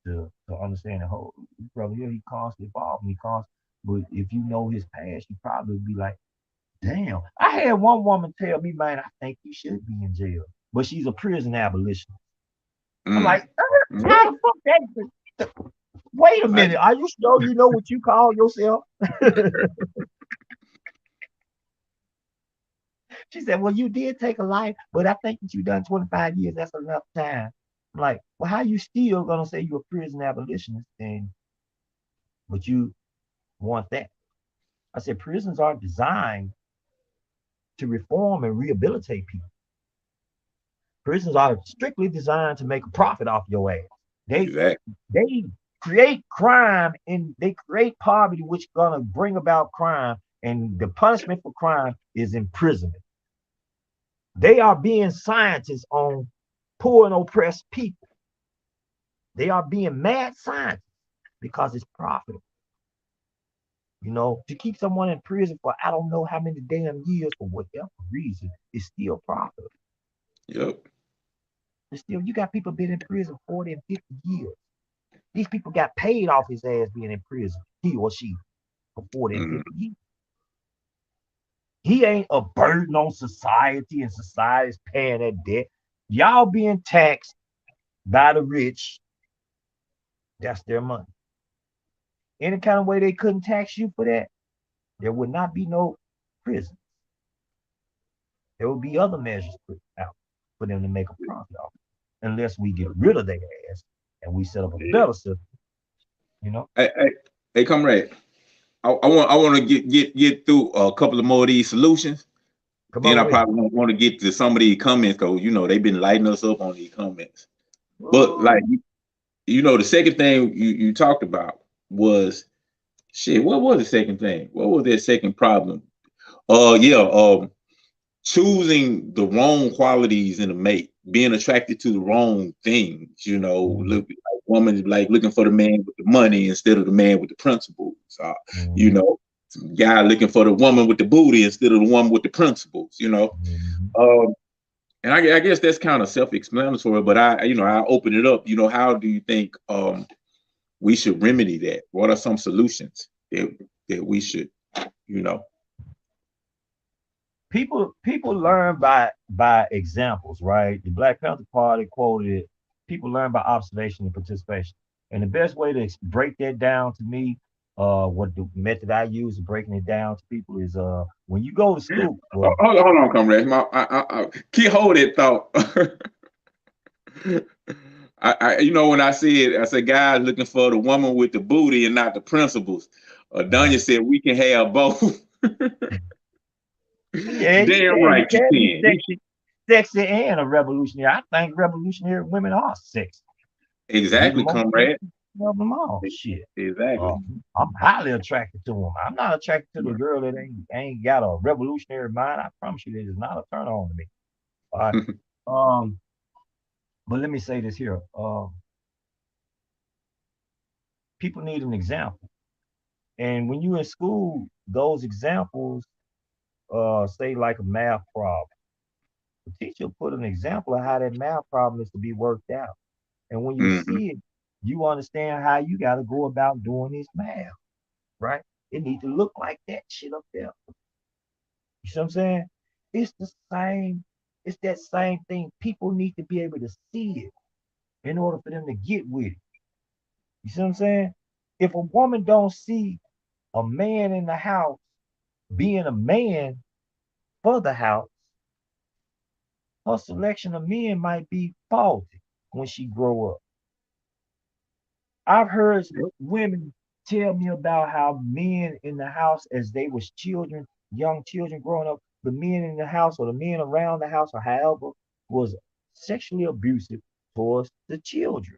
To understand the whole brother here, he constantly evolving. He constantly, but if you know his past, you probably be like, damn. I had one woman tell me, man, I think you should be in jail, but she's a prison abolitionist. I'm Mm. like, What? how the fuck that? Wait a I, minute. Are you sure you know what you call yourself? She said, well, you did take a life, but I think that you done 25 years. That's enough time. I'm like, well, how you still gonna say you're a prison abolitionist but you want that? I said, prisons aren't designed to reform and rehabilitate people. Prisons are strictly designed to make a profit off your ass. They exactly. they create crime and they create poverty, which is gonna bring about crime. And the punishment for crime is imprisonment. They are being scientists on poor and oppressed people. They are being mad scientists because it's profitable. To keep someone in prison for I don't know how many damn years for whatever reason is still profitable. Yep. It's still, you got people been in prison 40 and 50 years. These people got paid off his ass being in prison, he or she, for 40 and Mm. 50 years. He ain't a burden on society and society's paying that debt. Y'all being taxed by the rich, that's their money. Any kind of way they couldn't tax you for that, there would not be no prison. There will be other measures put out for them to make a profit off, unless we get rid of their ass and we set up a better system. You know. Hey, comrade. I want to get through a couple of more of these solutions. Come Then on I with it. probably want to get to some of these comments because they've been lighting us up on these comments. But like Ooh. the second thing you talked about was shit. What was the second thing? What was that second problem? Yeah. Choosing the wrong qualities in a mate, being attracted to the wrong things. Mhm. Look like woman like looking for the man with the money instead of the man with the principles. You Mhm. know, guy looking for the woman with the booty instead of the woman with the principles. Mhm. Um, and I guess that's kind of self-explanatory, but I open it up. How do you think we should remedy that? What are some solutions that we should, you know? People learn by examples, right? The Black Panther Party quoted it, people learn by observation and participation. And the best way to break that down to me, what the method I use of breaking it down to people is when you go to school. Well, Hold on, comrade. Keep hold that thought. When I said guys looking for the woman with the booty and not the principles. uh, Danya said we can have both. yeah, Damn you right you can be can. sexy and a revolutionary. I think revolutionary women are sexy. We the Exactly, most sexy comrade. of them all. Shit. Exactly. Uh, I'm highly attracted to them. I'm not attracted to the girl that ain't got a revolutionary mind. I promise you, that is not a turn on to me. All right. Um, but let me say this here. People need an example. And when you're in school, those examples, say like a math problem. The teacher put an example of how that math problem is to be worked out. And when you Hmm. see it, you understand how you got to go about doing this math, right? It need to look like that shit up there. You see what I'm saying? It's the same, it's that same thing. People need to be able to see it in order for them to get with it. You see what I'm saying? If a woman don't see a man in the house being a man for the house, her selection of men might be faulty when she grow up. I've heard women tell me about how men in the house as they was children, young children growing up, the men in the house or the men around the house or however was sexually abusive towards the children.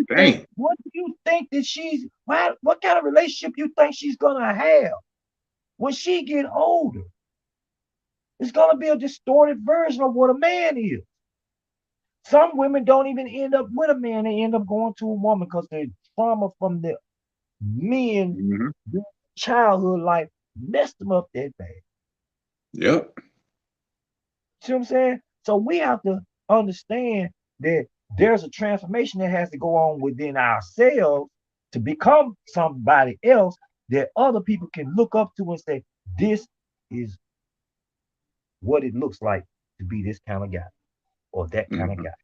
Dang. What do you think that what kind of relationship you think she's gonna have when she get older? It's gonna be a distorted version of what a man is. Some women don't even end up with a man, they end up going to a woman because the trauma from the men Hmm. childhood life messed them up that bad. Yep. See what I'm saying? So we have to understand that there's a transformation that has to go on within ourselves to become somebody else that other people can look up to and say, this is what it looks like to be this kind of guy, or that kind of Hmm. guy,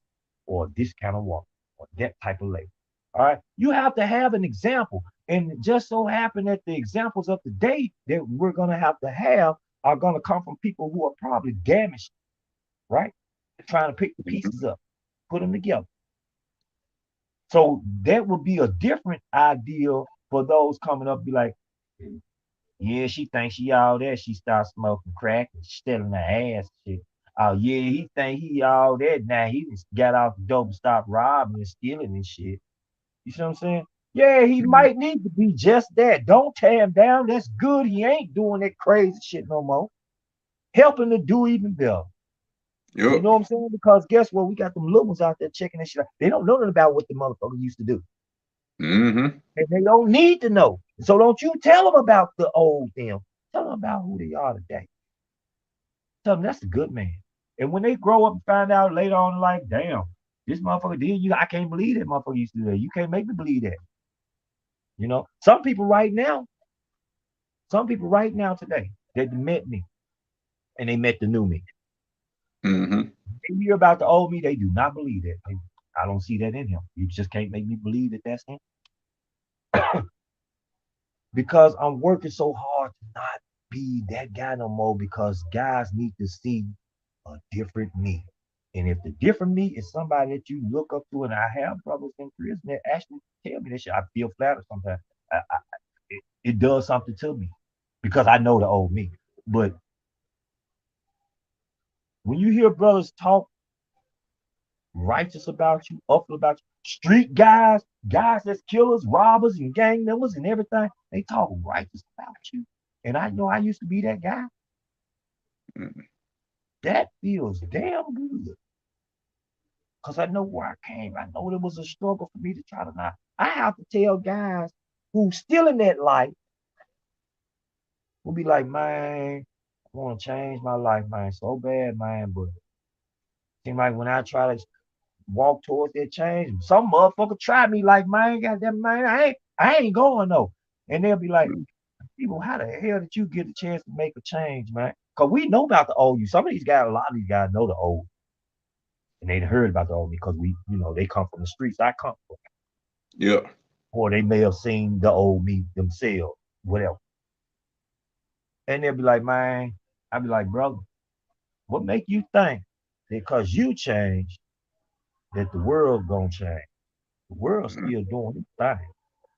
or this kind of woman, or that type of lady. All right. You have to have an example. And it just so happen that the examples of today that we're going to have are going to come from people who are probably damaged, right? Trying to pick the pieces up, put them together. So that would be a different ideal for those coming up, be like, yeah, she thinks she all that. She starts smoking crack and stealing her ass shit. Oh yeah, he think he all that. Now he just got off the dope and stopped robbing and stealing and shit. You see what I'm saying? Yeah, he might need to be just that. Don't tear him down. That's good. He ain't doing that crazy shit no more. Help him to do even better. You Yep. know what I'm saying? Because guess what? We got them little ones out there checking that shit out. They don't know nothing about what the motherfucker used to do. Hmm. And they don't need to know. So don't you tell them about the old them. Tell them about who they are today. Tell them that's a good man. And when they grow up and find out later on in life, damn, this motherfucker did you. I can't believe that motherfucker used to do that. You can't make me believe that. You know, some people right now today that met me and they met the new me. Hmm. They hear about the old me, they do not believe that. I don't see that in him. You just can't make me believe that that's him because I'm working so hard to not. be that guy no more because guys need to see a different me. And if the different me is somebody that you look up to, and I have brothers in prison that actually tell me this shit, I feel flattered sometimes. It does something to me because I know the old me. But when you hear brothers talk righteous about you, up about you, street guys, guys that's killers, robbers, and gang members and everything, they talk righteous about you. And I know I used to be that guy. Mm. That feels damn good. Because I know where I came. I know it was a struggle for me to try to not. I have to tell guys who still in that life will be like, man, I want to change my life, man, so bad, man. But seem like when I try to walk towards that change, some motherfucker try me like, man, goddamn, man, I ain't going though. And they'll be like, Mm. people, how the hell did you get a chance to make a change, man? Because we know about the old you. Some of these guys, a lot of these guys know the old, and they heard about the old because we, they come from the streets I come from, Yeah. or they may have seen the old me themselves, whatever. And they'll be like, man, I'll be like, brother, what make you think that because you changed that the world gonna change? The world's Mm. still doing its thing.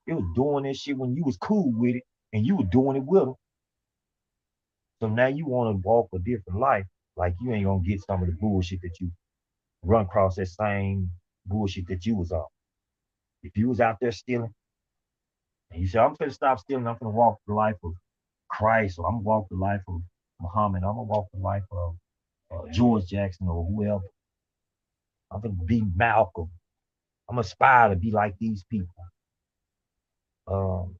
It was doing this shit when you was cool with it and you were doing it with them. So now you want to walk a different life. Like you ain't gonna get some of the bullshit that you run across that same bullshit that you was on. If you was out there stealing and you say, I'm gonna stop stealing, I'm gonna walk the life of Christ, or I'm gonna walk the life of Muhammad, I'm gonna walk the life of George Jackson or whoever. I'm gonna be Malcolm. I'm aspire to be like these people. Um,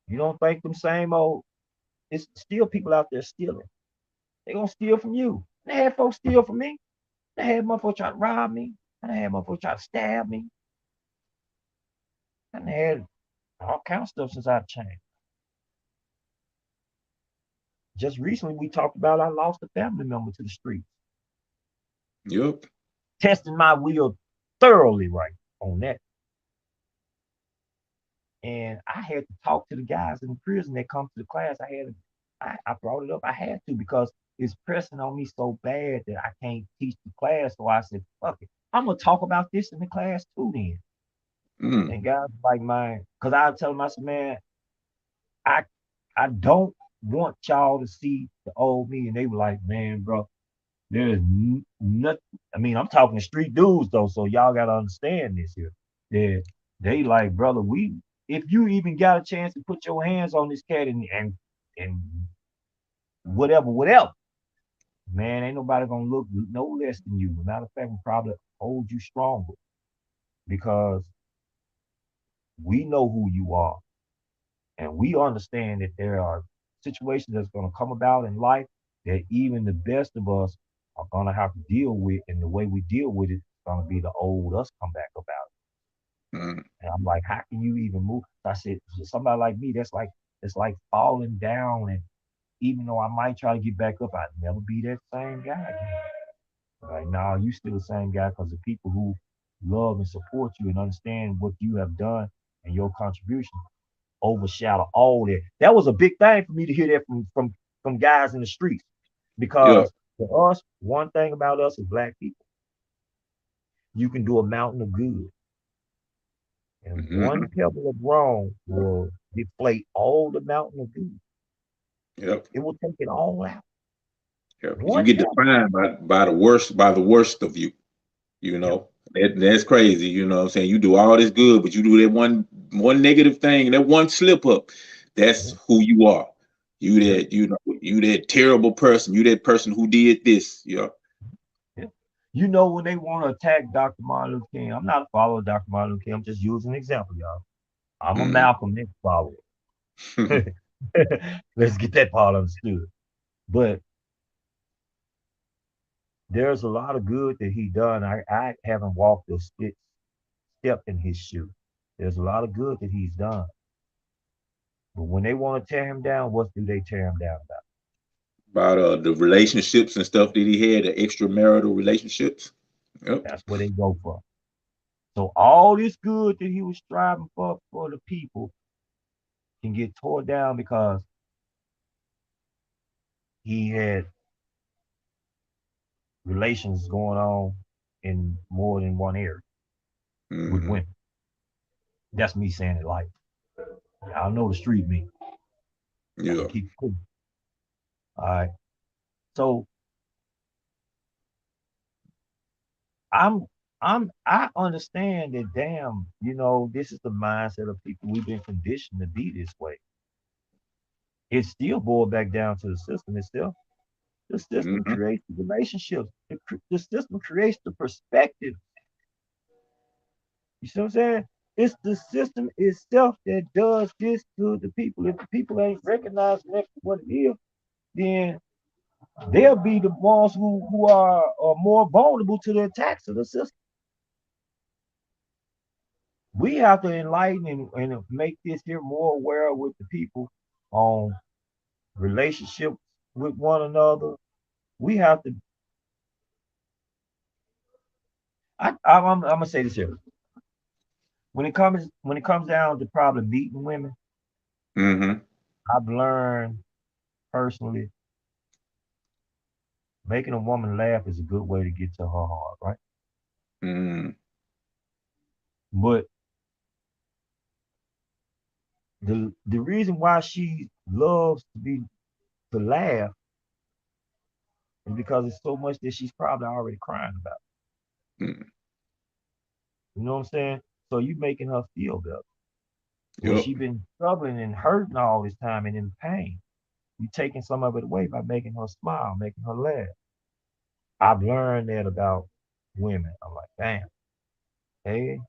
you don't think them same old, it's still people out there stealing. They gonna steal from you. They had folks steal from me. They had motherfuckers try to rob me. And they had motherfuckers try to stab me. And they had all kinds of stuff since I've changed. Just recently we talked about I lost a family member to the streets. Yep. Testing my will thoroughly right on that. And I had to talk to the guys in the prison that come to the class. I brought it up. I had to because it's pressing on me so bad that I can't teach the class. So I said, fuck it. I'm gonna talk about this in the class too then. Mm. And guys like mine, because I tell them, I said, man, I I don't want y'all to see the old me. And they were like, man, bro, there's nothing. I mean, I'm talking to street dudes though, so y'all gotta understand this here. They like, brother, we if you even got a chance to put your hands on this cat and whatever, man, ain't nobody gonna look no less than you. Matter of fact, we probably hold you stronger because we know who you are. And we understand that there are situations that's going to come about in life that even the best of us are going to have to deal with. And the way we deal with it is going to be the old us come back about it. Mm. And I'm like, how can you even move? I said, somebody like me, it's like falling down. And even though I might try to get back up, I'd never be that same guy again. Like, nah, you still the same guy because the people who love and support you and understand what you have done and your contribution overshadow all that. That was a big thing for me to hear that from guys in the streets. Yeah. Because for us, one thing about us as black people, you can do a mountain of good. And one Hmm. pebble of wrong will deflate all the mountain of good. Yep. It will take it all out. Yep. You One get pebble. defined by the worst of you. You Yep. know that's crazy. You know what I'm saying? You do all this good, but you do that one negative thing, that one slip up. That's Yep. who you are. You Yep. that you that terrible person. You that person who did this. Yeah. Yep. You know when they want to attack Dr. Martin Luther King, I'm not a follower of Dr. Martin Luther King. I'm just using an example, y'all. I'm a Mm. Malcolm X follower. Let's get that part understood. But there's a lot of good that he done. I haven't walked a step in his shoe. There's a lot of good that he's done. But when they want to tear him down, what do they tear him down about? About the relationships and stuff that he had, the extramarital relationships. Yep. That's where they go for. So all this good that he was striving for the people can get tore down because he had relations going on in more than one area with Mm-hmm. women. That's me saying it like, I know the street me. I'm Yeah. gonna keep it cool. All right. So I'm I understand that damn, this is the mindset of people. We've been conditioned to be this way. It still boils back down to the system itself. The system Mm-hmm. creates the relationships. The system creates the perspective. You see what I'm saying? It's the system itself that does this to the people. If the people ain't recognizing that for what it is, then they'll be the ones who are more vulnerable to the attacks of the system. We have to enlighten and make this here more aware with the people on relationships with one another. We have to. I'm gonna say this here. When it comes down to probably beating women, Mm-hmm. I've learned personally making a woman laugh is a good way to get to her heart, right? Mm-hmm. But the reason why she loves to laugh is because it's so much that she's probably already crying about. Mm-hmm. You know what I'm saying? So you making her feel better. When Yep. she been struggling and hurting all this time and in pain, you taking some of it away by making her smile, making her laugh. I've learned that about women. I'm like, damn, hey,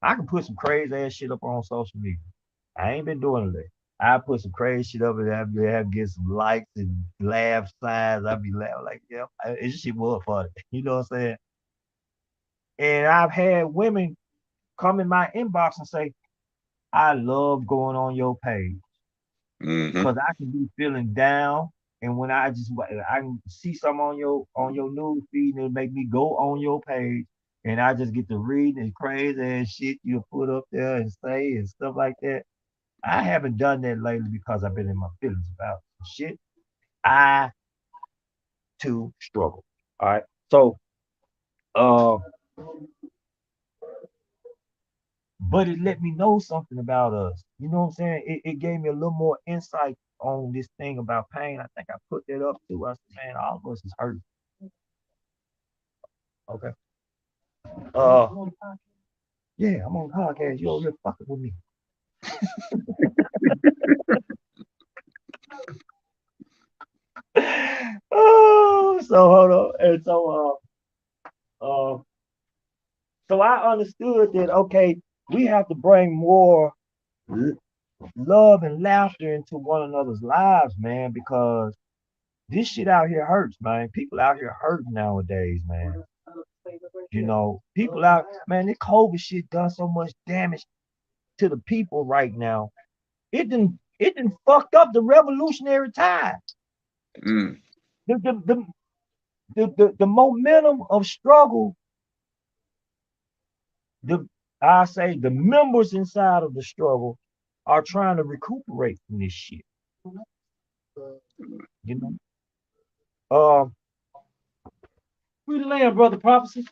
I can put some crazy ass shit up on social media. I ain't been doing it. I put some crazy shit up and have get some likes and laugh signs. I be laughing like, yeah, it's shit more funny. You know what I'm saying? And I've had women come in my inbox and say, I love going on your page Mm-hmm. because I can be feeling down. And when I can see something on your news feed and it make me go on your page and I just get to read and crazy ass shit you put up there and say and stuff like that. I haven't done that lately because I've been in my feelings about shit. I too struggle. All right. So uh but it let me know something about us. You know what I'm saying? It gave me a little more insight on this thing about pain. I think I put that up too. I said, man, all of us is hurt. Okay. Uh yeah, I'm on the podcast. You over here fucking with me. Oh, so hold on. And so I understood that okay, we have to bring more love and laughter into one another's lives, man, because this shit out here hurts, man. People out here hurting nowadays, man. People out, man, this COVID shit done so much damage to the people right now. It done fucked up the revolutionary time. Mm-hmm. The the the the momentum of struggle, the I say the members inside of the struggle are trying to recuperate from this shit. You know? Free the land, brother prophecy.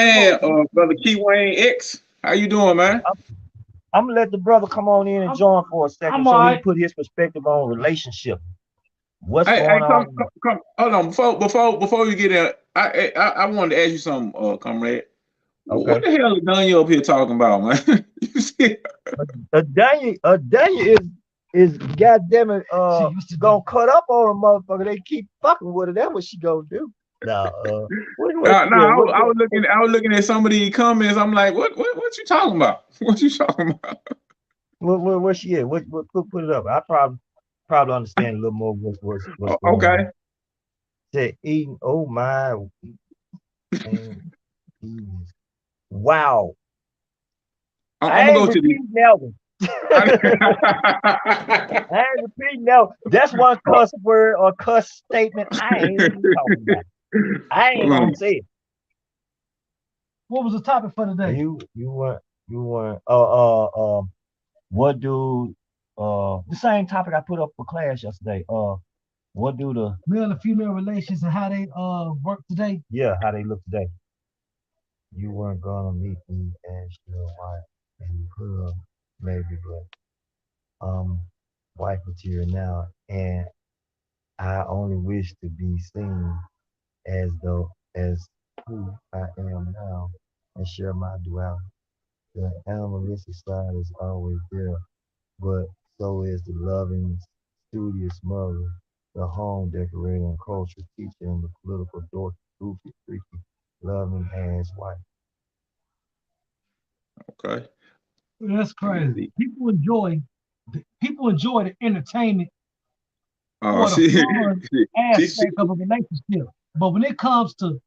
Come Philan, on, man. brother Key Wayne X. How you doing, man? I'm gonna let the brother come on in and I'm join for a second I'm so all he can right. put his perspective on relationship. What's Hey, going come, on? come. Hold on, before you get in, I wanted to ask you something, comrade. What Okay. the hell is done you up here talking about, man? You see? A Daniel is goddamn it gonna cut up on a motherfucker. They keep fucking with her. That's what she gonna do. Now, what No, she at? I was looking at some of these comments. I'm like, what you talking about? What you talking about? Where she at? Put it up. I probably understand a little more what's going Okay. on. Say eating. Oh my. Eating. Wow. I'm I gonna ain't go to the. repeating that one. I ain't repeating that one. That's one cuss word or cuss statement I ain't even talking about. I ain't Hold on. gonna say it. What was the topic for today? You want what do The same topic I put up for class yesterday. What do the male and female relations and how they work today? Yeah, how they look today. You weren't gonna meet me as your wife and could maybe, but wife material now, and I only wish to be seen as though as who I am now and share my duality. The animalistic side is always there, but so is the loving, studious mother, the home decorator and culture teacher, and the political dorky, goofy, freaky, loving ass wife. Okay. That's crazy. People enjoy the entertainment Oh, or the she, fun she, aspect of a relationship. But when it comes to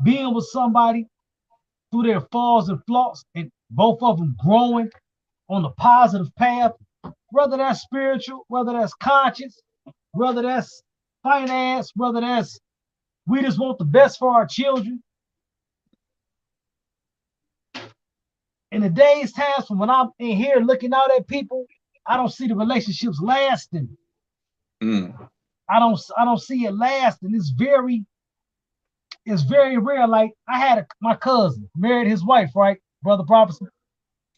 being with somebody through their falls and flaws, and both of them growing on the positive path, whether that's spiritual, whether that's conscious, whether that's finance, whether that's we just want the best for our children. In the days, times from when I'm in here looking out at people, I don't see the relationships lasting. I don't see it lasting. It's very rare. Like I had my cousin married his wife, right, Brother Prophecy.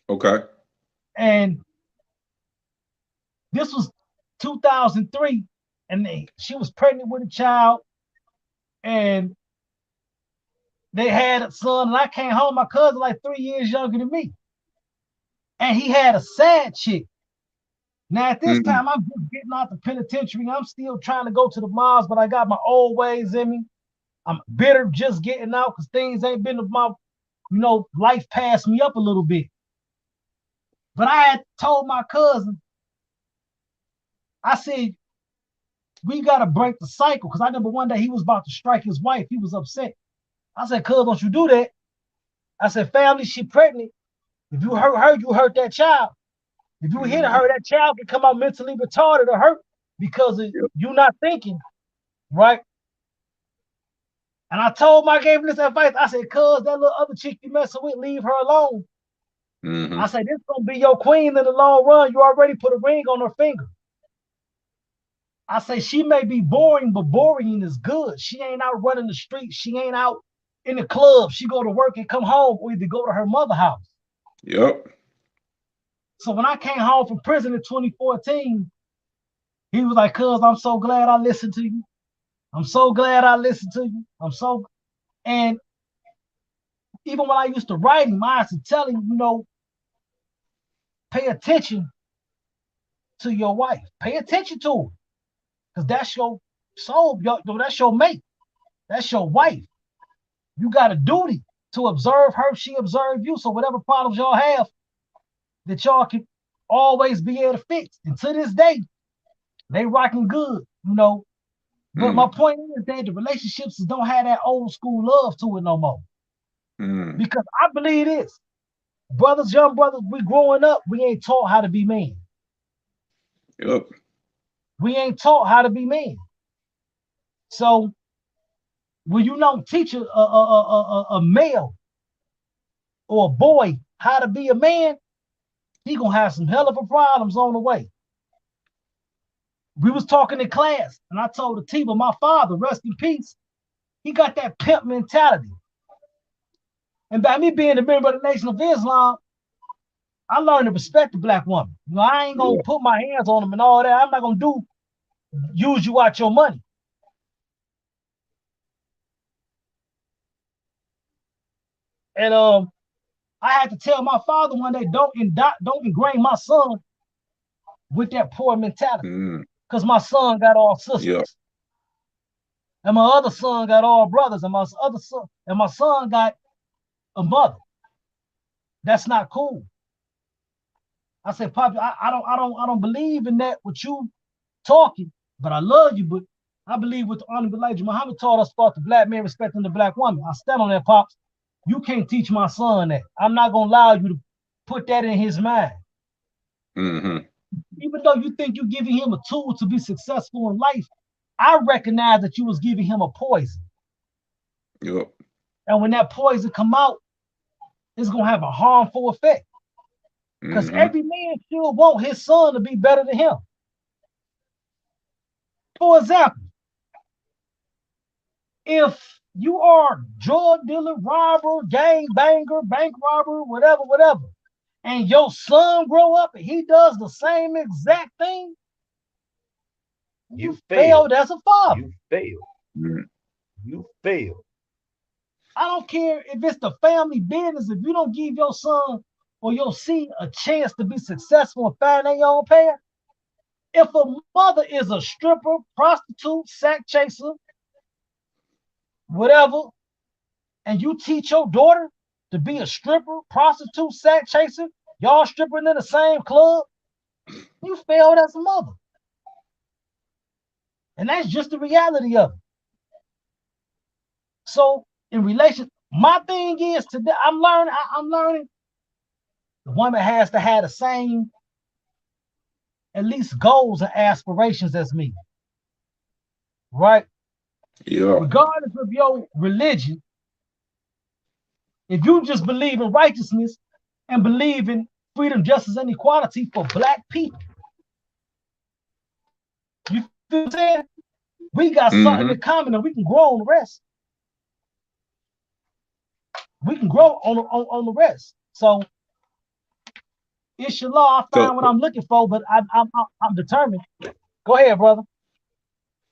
Okay. And this was 2003, and she was pregnant with a child, and they had a son. And I came home. My cousin like 3 years younger than me, and he had a sad chick. Now at this time, I'm just getting out the penitentiary. I'm still trying to go to the malls, but I got my old ways in me. I'm bitter just getting out because things ain't been my, life passed me up a little bit. But I had told my cousin, I said, we got to break the cycle. Because I remember one day he was about to strike his wife. He was upset. I said, cuz, don't you do that. I said, family, she pregnant. If you hurt her, you hurt that child. If you hit her, that child can come out mentally retarded or hurt because of you not thinking, right? And I gave him this advice. I said, cuz, that little other chick you messing with, leave her alone. I said, this gonna be your queen in the long run. You already put a ring on her finger. I say she may be boring, but boring is good. She ain't out running the streets. She ain't out in the club. She go to work and come home or either go to her mother's house. Yep. So when I came home from prison in 2014, he was like, cuz, I'm so glad I listened to you. I'm so glad I listened to you. And even when I used to write him, I used to tell him, pay attention to your wife. Pay attention to her. Because that's your soul, that's your mate. That's your wife. You got a duty to observe her, she observe you. So whatever problems y'all have, that y'all can always be able to fix. And to this day, they rocking good, But my point is that the relationships don't have that old school love to it no more. Because I believe this. Brothers, young brothers, we growing up, we ain't taught how to be men. Yep. We ain't taught how to be men. So when you don't teach a male or a boy how to be a man, he gonna have some hell of a problems on the way. We was talking in class, and I told the team, my father, rest in peace, he got that pimp mentality. And by me being a member of the Nation of Islam, I learned to respect the black woman. I ain't gonna put my hands on them and all that. I'm not gonna use you out your money. And I had to tell my father one day, don't ingrain my son with that poor mentality. Because my son got all sisters. Yep. And my other son got all brothers, and my son got a mother. That's not cool. I said, Poppy, I don't believe in that with you talking, but I love you. But I believe with the Honorable Elijah Muhammad taught us about the black man respecting the black woman. I stand on that, Pops. You can't teach my son that. I'm not gonna allow you to put that in his mind. Even though you think you're giving him a tool to be successful in life, I recognize that you was giving him a poison. Yep. And when that poison come out, it's gonna have a harmful effect. Because every man should want his son to be better than him. For example, if you are drug dealer, robber, gang banger, bank robber, whatever, and your son grow up and he does the same exact thing, you failed as a father. You failed. You failed. I don't care if it's the family business. If you don't give your son or your seed a chance to be successful and find their own path, if a mother is a stripper, prostitute, sack chaser, whatever, and you teach your daughter to be a stripper, prostitute, sack chaser, y'all stripping in the same club, you failed as a mother. And that's just the reality of it. So in relation, my thing is today, I'm learning the woman has to have the same at least goals and aspirations as me. Right? Yeah. Regardless of your religion, if you just believe in righteousness and believe in freedom, justice, and equality for Black people, you feel what I'm saying? We got something in common and we can grow on the rest. We can grow on the rest. So, inshallah, I find what I'm looking for, but I'm determined. Go ahead, brother.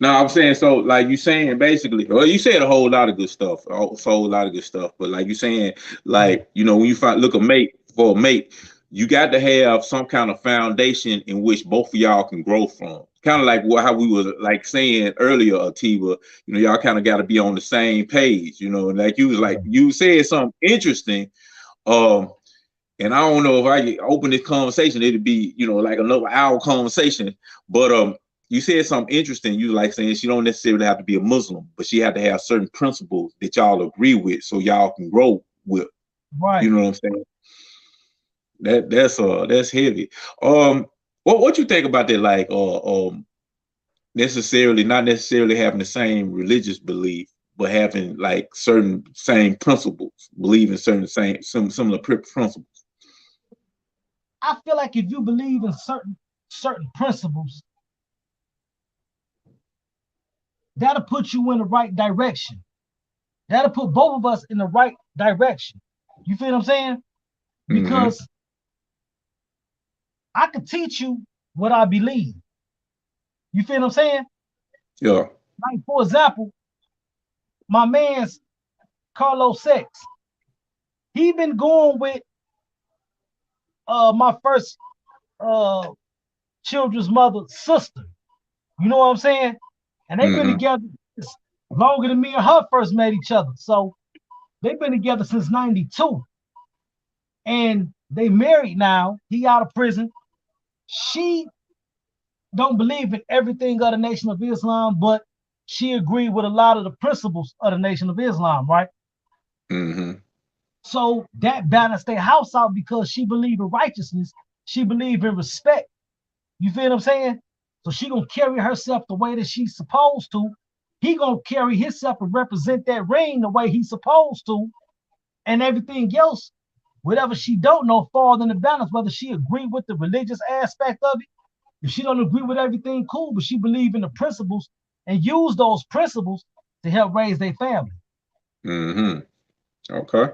No, I'm saying, so like you saying basically, well, you said a whole lot of good stuff, a whole lot of good stuff. But like you saying, like, you know, when you look for a mate, you got to have some kind of foundation in which both of y'all can grow from. Kind of like how we were like saying earlier, Atiba, you know, y'all kind of got to be on the same page, you know, like you was like, you said something interesting. And I don't know if I open this conversation, it'd be, you know, like another hour conversation, but you said something interesting. You like saying she don't necessarily have to be a Muslim, but she had to have certain principles that y'all agree with so y'all can grow with. Right. You know what I'm saying? That's heavy. What you think about that? Like, not necessarily having the same religious belief, but having like certain same principles, believe in similar principles. I feel like if you believe in certain principles, that'll put you in the right direction. That'll put both of us in the right direction. You feel what I'm saying? Because I could teach you what I believe. You feel what I'm saying? Yeah. Like, for example, my man's Carlos Sex. He been going with my first children's mother's sister. You know what I'm saying? And they've been together longer than me and her first met each other. So they've been together since 92. And they married now. He out of prison. She don't believe in everything of the Nation of Islam, but she agreed with a lot of the principles of the Nation of Islam, right? So that balanced their house out because she believed in righteousness. She believed in respect. You feel what I'm saying? So she gonna carry herself the way that she's supposed to. He gonna carry himself and represent that ring the way he's supposed to. And everything else, whatever she don't know, falls in the balance, whether she agree with the religious aspect of it. If she don't agree with everything, cool, but she believe in the principles and use those principles to help raise their family. Okay.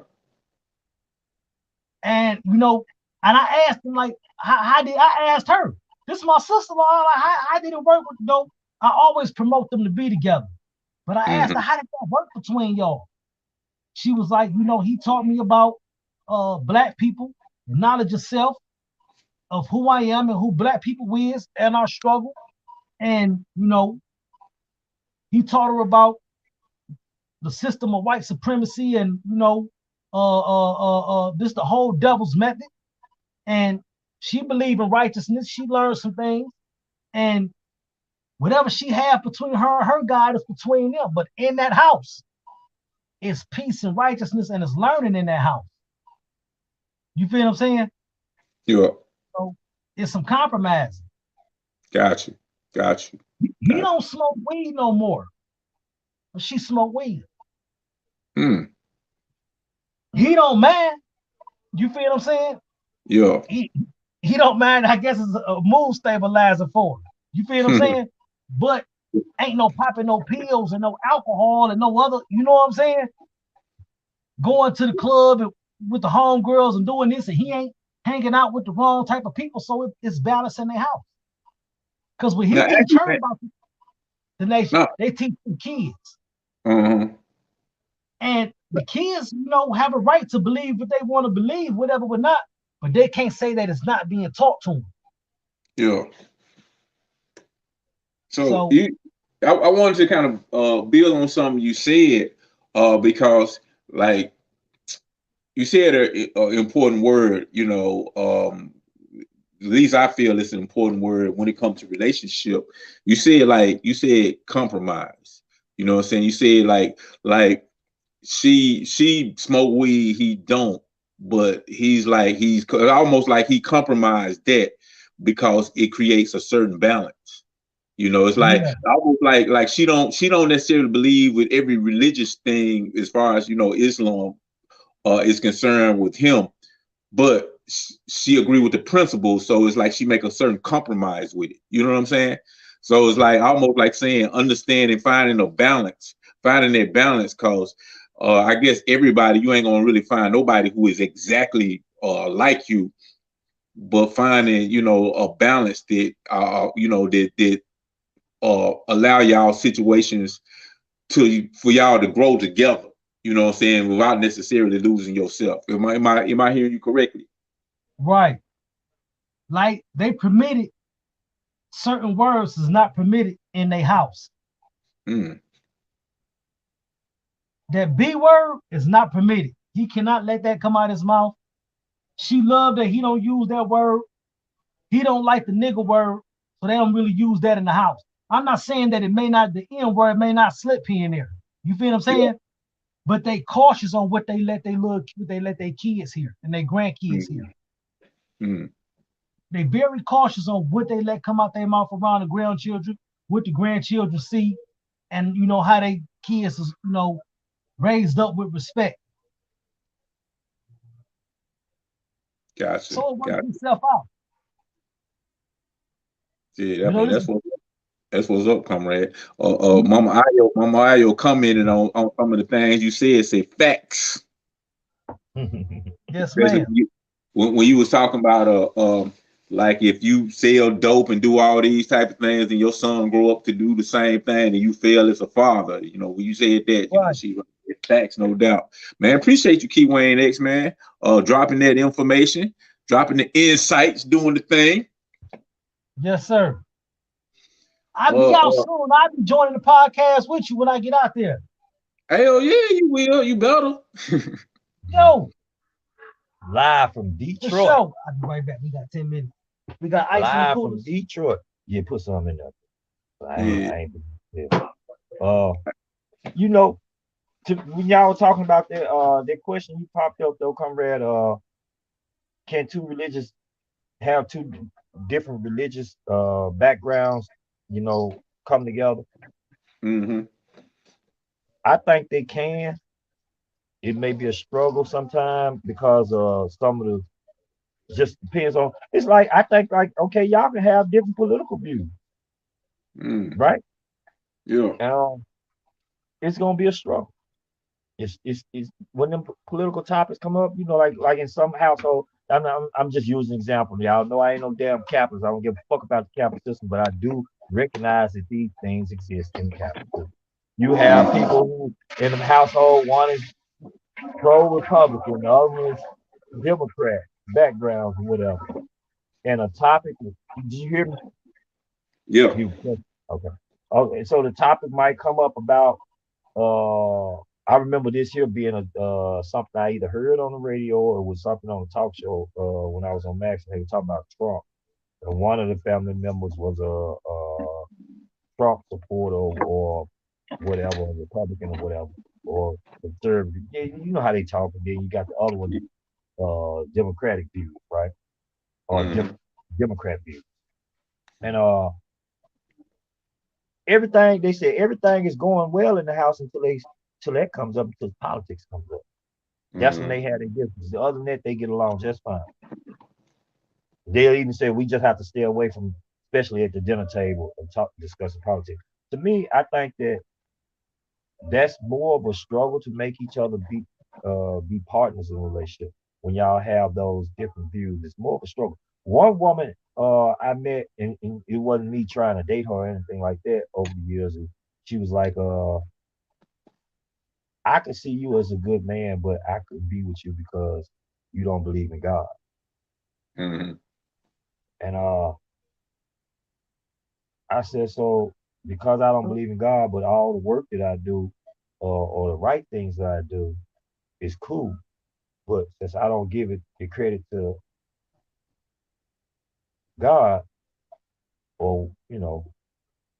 And, you know, and I asked him, like, how did I asked her, this is my sister-in-law, like, how did it work with, you know, I always promote them to be together. But I asked her, how did that work between y'all? She was like, you know, he taught me about Black people, knowledge of self, of who I am and who Black people is and our struggle. And, you know, he taught her about the system of white supremacy and, you know, this the whole devil's method. And she believed in righteousness. She learned some things. And whatever she had between her and her God is between them. But in that house, it's peace and righteousness and it's learning in that house. You feel what I'm saying? Yeah. So it's some compromising. Got you. He don't smoke weed no more. But she smoke weed. He don't mind. You feel what I'm saying? Yeah. He don't mind. I guess it's a mood stabilizer for him. You feel what I'm saying? But ain't no popping no pills and no alcohol and no other. You know what I'm saying? Going to the club and with the homegirls and doing this, and he ain't hanging out with the wrong type of people. So it's balance in their house. Because when he Now, teach her about the nation, no. they teach the kids. Uh-huh. And the kids, have a right to believe what they want to believe, whatever or not, but they can't say that it's not being taught to them. Yeah. So So I wanted to kind of build on something you said, because like you said a important word, at least I feel it's an important word when it comes to relationship. You said compromise. You know what I'm saying? You said like she smoke weed, he don't, but he's almost like he compromised that because it creates a certain balance. It's like yeah, almost like she don't necessarily believe with every religious thing as far as Islam is concerned with him, but she agree with the principle. So it's like she make a certain compromise with it. You know what I'm saying? So it's like almost like saying understanding, finding that balance. Cause I guess everybody, you ain't gonna really find nobody who is exactly like you, but finding a balance that allow y'all situations for y'all to grow together. You know what I'm saying? Without necessarily losing yourself. Am I hearing you correctly? right. Like they permitted certain words is not permitted in their house. Mm. That B word is not permitted. He cannot let that come out of his mouth. She loved that he don't use that word. He don't like the nigga word, so they don't really use that in the house. I'm not saying that the N word may not slip here and there. You feel what I'm Yeah. saying? But they cautious on what they let their kids hear and their grandkids Mm. hear. Mm. They very cautious on what they let come out their mouth around the grandchildren, what the grandchildren see, and how they kids is raised up with respect. Gotcha. So it works Gotcha. itself out. Yeah, I mean This that's what's up, comrade. mhm. Mama Ayo commented on some of the things you said. Say facts. Yes, Especially ma'am. when you was talking about like if you sell dope and do all these type of things, and your son grow up to do the same thing, and you fail as a father. When you said that, Right. she facts, no doubt. Man, appreciate you, Key Wayne X man, dropping that information, dropping the insights, doing the thing. Yes, sir. I'll be Uh, out uh, soon. I'll be joining the podcast with you when I get out there. Hell yeah, you will. You better. Yo, Live from for Detroit. sure. I'll be right back. We got 10 minutes. We got ice in the Live from coolers. Detroit. Yeah, put some in there. Yeah. I ain't yeah. Uh, you know, when y'all were talking about that question you popped up though, comrade. Can two religious have two different religious backgrounds? Come together. Mm-hmm. I think they can. It may be a struggle sometimes because some of the just depends on. It's like I think like okay, y'all can have different political views, Mm. right? Yeah. Um, it's gonna be a struggle. It's when them political topics come up, like in some household. I'm just using an example. Y'all know I ain't no damn capitalist. I don't give a fuck about the capital system, but I do recognize that these things exist in the capital system. You have people who in the household one is pro-Republican, the other one is Democrat backgrounds or whatever. And a topic, did you hear me? Yeah. You okay? Okay, so the topic might come up about uh, I remember this here being a something I either heard on the radio or it was something on a talk show when I was on Max. And they were talking about Trump, and one of the family members was a Trump supporter or whatever, a Republican or whatever, or conservative. Yeah, you know how they talk. And then you got the other one, Democratic views, right? Or Mm-hmm. Democrat views, and everything they said everything is going well in the house until that comes up until politics comes up. That's when Mm-hmm. they had their differences. Other than that, they get along just fine. They'll even say we just have to stay away from, especially at the dinner table and discussing politics. To me, I think that that's more of a struggle to make each other be partners in a relationship. When y'all have those different views, it's more of a struggle. One woman I met, and it wasn't me trying to date her or anything like that over the years. And she was like, I could see you as a good man, but I couldn't be with you because you don't believe in God. Mm-hmm. And I said, so because I don't believe in God, but all the work that I do or the right things that I do is cool. But since I don't give it the credit to God, or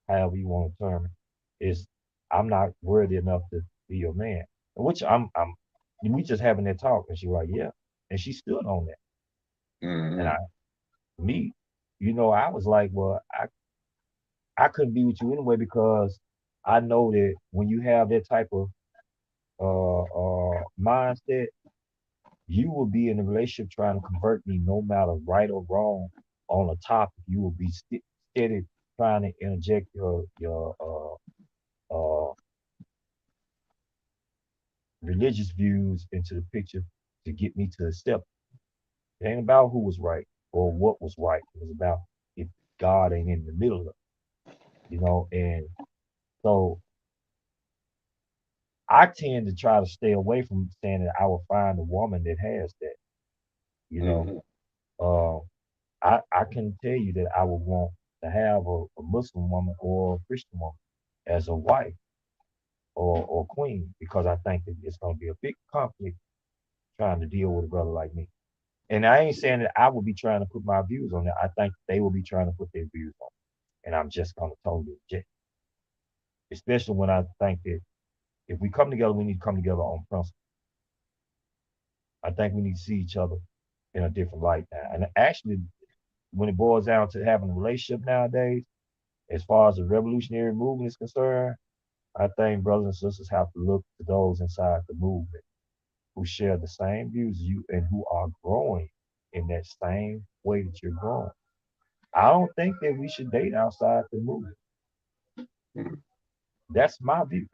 however you want to term it, is I'm not worthy enough to be your man. Which I'm we just having that talk, and she was like, yeah, and she stood on that. And Mm-hmm. me, I was like, well, I couldn't be with you anyway because I know that when you have that type of mindset, you will be in a relationship trying to convert me no matter right or wrong on a topic. You will be steady trying to interject your religious views into the picture to get me to accept. It ain't about who was right or what was right. It was about if God ain't in the middle of and so I tend to try to stay away from saying that I will find a woman that has that. You know, Mm-hmm. uh, I can tell you that I would want to have a Muslim woman or a Christian woman as a wife or queen because I think that it's going to be a big conflict trying to deal with a brother like me. And I ain't saying that I will be trying to put my views on that. I think they will be trying to put their views on it. And I'm just going to totally reject, especially when I think that if we come together, we need to come together on principle. I think we need to see each other in a different light now. And actually, when it boils down to having a relationship nowadays, as far as the revolutionary movement is concerned, I think brothers and sisters have to look to those inside the movement who share the same views as you and who are growing in that same way that you're growing. I don't think that we should date outside the movement. That's my view.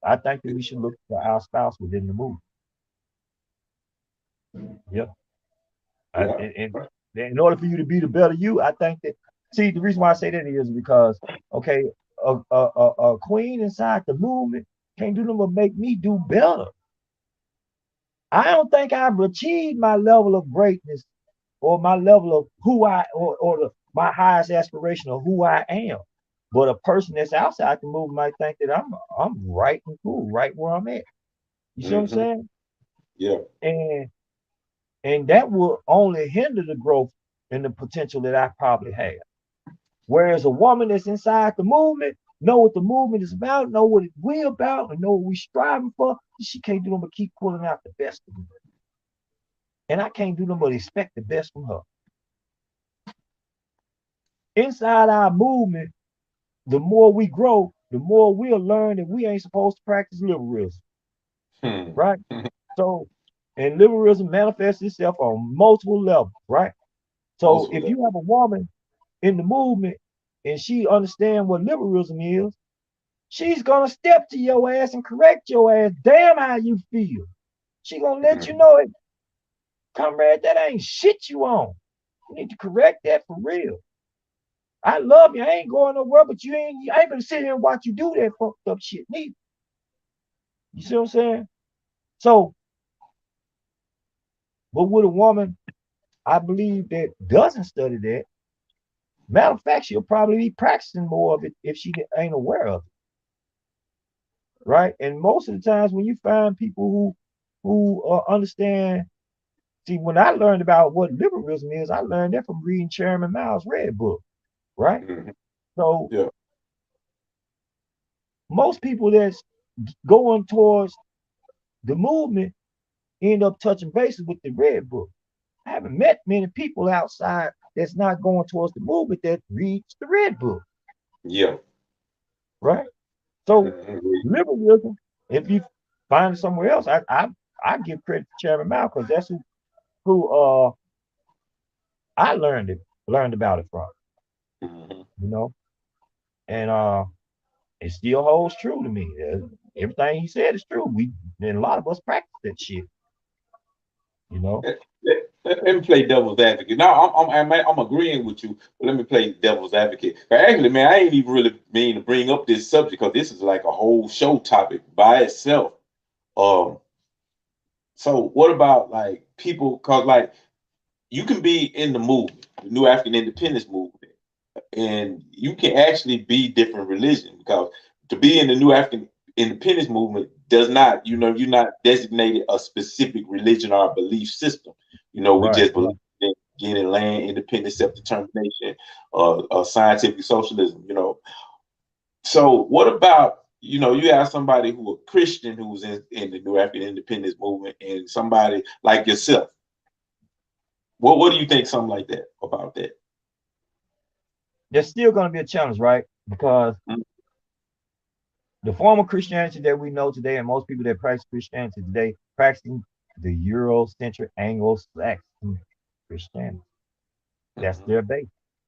I think that we should look for our spouse within the movement. Yeah. Yeah. And in order for you to be the better you, I think that, see, the reason why I say that is because, okay, a queen inside the movement can't do nothing but make me do better. I don't think I've achieved my level of greatness or my level of who my highest aspiration of who I am. But a person that's outside the movement might think that I'm right and cool, right where I'm at. You see what I'm Mm-hmm. saying? Yeah. And and that will only hinder the growth and the potential that I probably have. Whereas a woman that's inside the movement, know what the movement is about, know what we're about, and know what we're striving for, she can't do nothing but keep pulling out the best of me. And I can't do nothing but expect the best from her. Inside our movement, the more we grow, the more we'll learn that we ain't supposed to practice liberalism, Hmm. right? So, and liberalism manifests itself on multiple levels, right? So Multiple if levels. you have a woman in the movement and she understands what liberalism is, she's gonna step to your ass and correct your ass. Damn how you feel. She gonna let you Mm-hmm. know it, comrade, that ain't shit you on. You need to correct that for real. I love you. I ain't going nowhere, but I ain't gonna sit here and watch you do that fucked up shit neither. You see what I'm saying? So, but with a woman, I believe that doesn't study that. Matter of fact, she'll probably be practicing more of it if she ain't aware of it, right? And most of the times when you find people who understand, see, when I learned about what liberalism is, I learned that from reading Chairman Mao's Red Book, right? Mm-hmm. So Yeah. most people that's going towards the movement end up touching bases with the Red Book. I haven't met many people outside that's not going towards the movement that reads the Red Book, Yeah. right? So Mm-hmm. liberalism, if you find it somewhere else, I give credit to Chairman Mao because that's who I learned about it from, Mm-hmm. you know, and it still holds true to me. Everything he said is true. And a lot of us practice that shit, you know. Let me play devil's advocate. No, I'm agreeing with you, but let me play devil's advocate. But actually, man, I ain't even really mean to bring up this subject because this is like a whole show topic by itself. Um, so what about like people? Cause like you can be in the movement, the New African Independence movement, and you can actually be different religion because to be in the New African Independence movement does not, you're not designated a specific religion or a belief system. We Right. just believe in getting land, independence, self-determination, scientific socialism. So what about, you have somebody who a Christian who's in the New African Independence movement and somebody like yourself. What do you think something like that about that? There's still going to be a challenge, right? Because the form of Christianity that we know today, and most people that practice Christianity today, practicing the Eurocentric Anglo-Saxon Christianity. That's Mm-hmm. their base.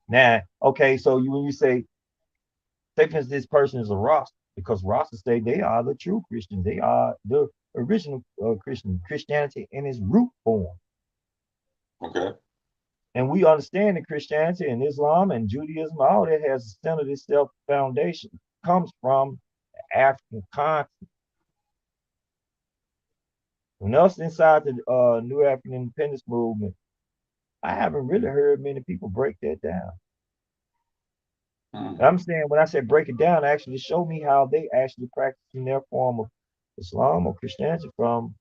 Now, okay, so when you say for instance, this person is a Rasta, because Rasta say they are the true Christian. They are the original Christianity in its root form. Okay. And we understand that Christianity and Islam and Judaism, all that has centered itself foundation, comes from the African continent. When us inside the New African Independence Movement, I haven't really heard many people break that down. Mm-hmm. I'm saying when I say break it down, actually show me how they actually practicing their form of Islam or Christianity from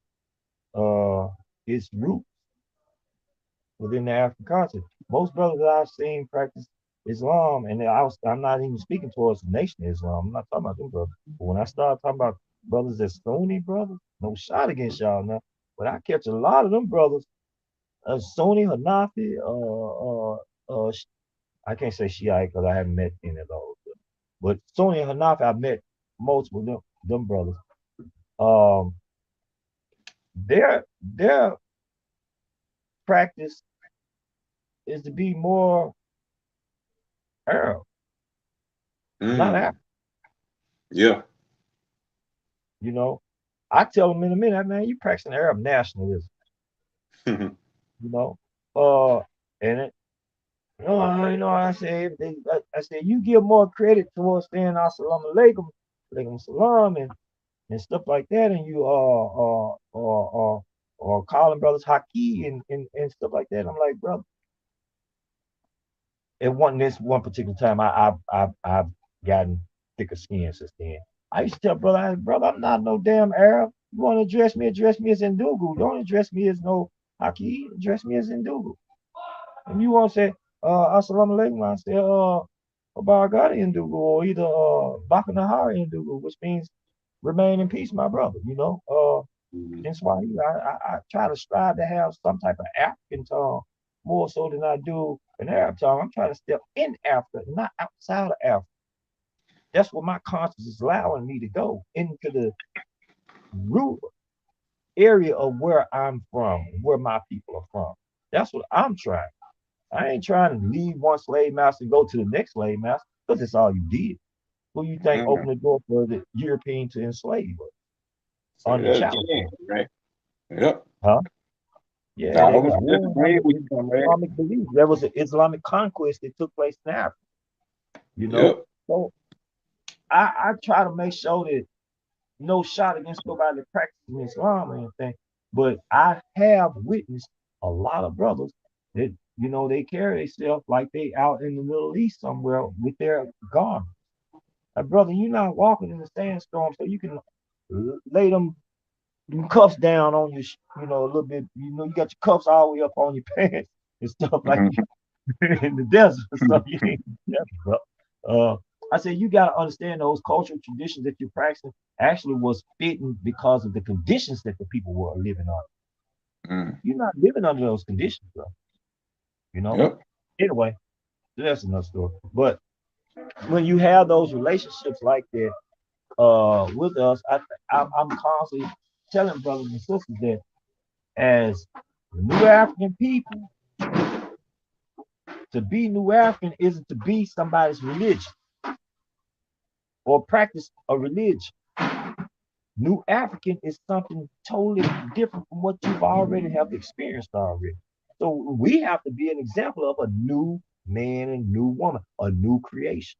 uh its root within the African continent. Most brothers that I've seen practice Islam, and I'm not even speaking towards the nation of Islam. I'm not talking about them brothers. But when I start talking about brothers that's Sunni brothers, no shot against y'all now. But I catch a lot of them brothers, Sunni, Hanafi, I can't say Shiite because I haven't met any of those. But Sunni and Hanafi, I've met multiple of them brothers. Um, their practice is to be more Arab, not Mm. African. Yeah. You know, I tell them in a minute, man, you practicing Arab nationalism. You know, and it, I say, I say, you give more credit towards saying assalamu alaikum, alaikum salam, and stuff like that, and you or calling brothers haki and stuff like that. I'm like, brother, it wasn't this one particular time. I've gotten thicker skin since then. I used to tell brother, I'm not no damn Arab. You want to address me as Ndugu. Don't address me as no haki. Address me as Ndugu. And you want to say assalamu alaikum, I say Baragadi Ndugu or either Bakanahari Ndugu, which means remain in peace, my brother. Mhm. In Swahili, I try to strive to have some type of African tongue more so than I do an Arab tongue. I'm trying to step in Africa, not outside of Africa. That's where my conscience is allowing me to go into the root area of where I'm from, where my people are from. That's what I'm trying. I ain't trying to leave one slave master and go to the next slave master because that's all you did. Who you think Mhm. opened the door for the European to enslave us Say under that chattel again, slavery? right? Yep. Huh? Yeah, I they was was just warring agreeing under with you, comrade. Islamic belief. There was an Islamic conquest that took place in Africa, you know. Yep. So I try to make sure that no shot against nobody that practicing Islam or anything, but I have witnessed a lot of brothers that they carry themselves like they out in the Middle East somewhere with their garments. Brother, you're not walking in the sandstorm, so you can lay them cuffs down on you, a little bit. You got your cuffs all the way up on your pants and stuff like Mhm. that in the desert. So you ain't desert, bro. I said you got to understand those cultural traditions that you're practicing actually was fitting because of the conditions that the people were living under. Mm. You're not living under those conditions, bro. You know. Yep. Anyway, that's another story. But when you have those relationships like that with us, I'm constantly telling brothers and sisters that as new African people, To be New African isn't to be somebody's religion or practice a religion. New African is something totally different from what you've already have experienced already. So we have to be an example of a new man and new woman, a new creation.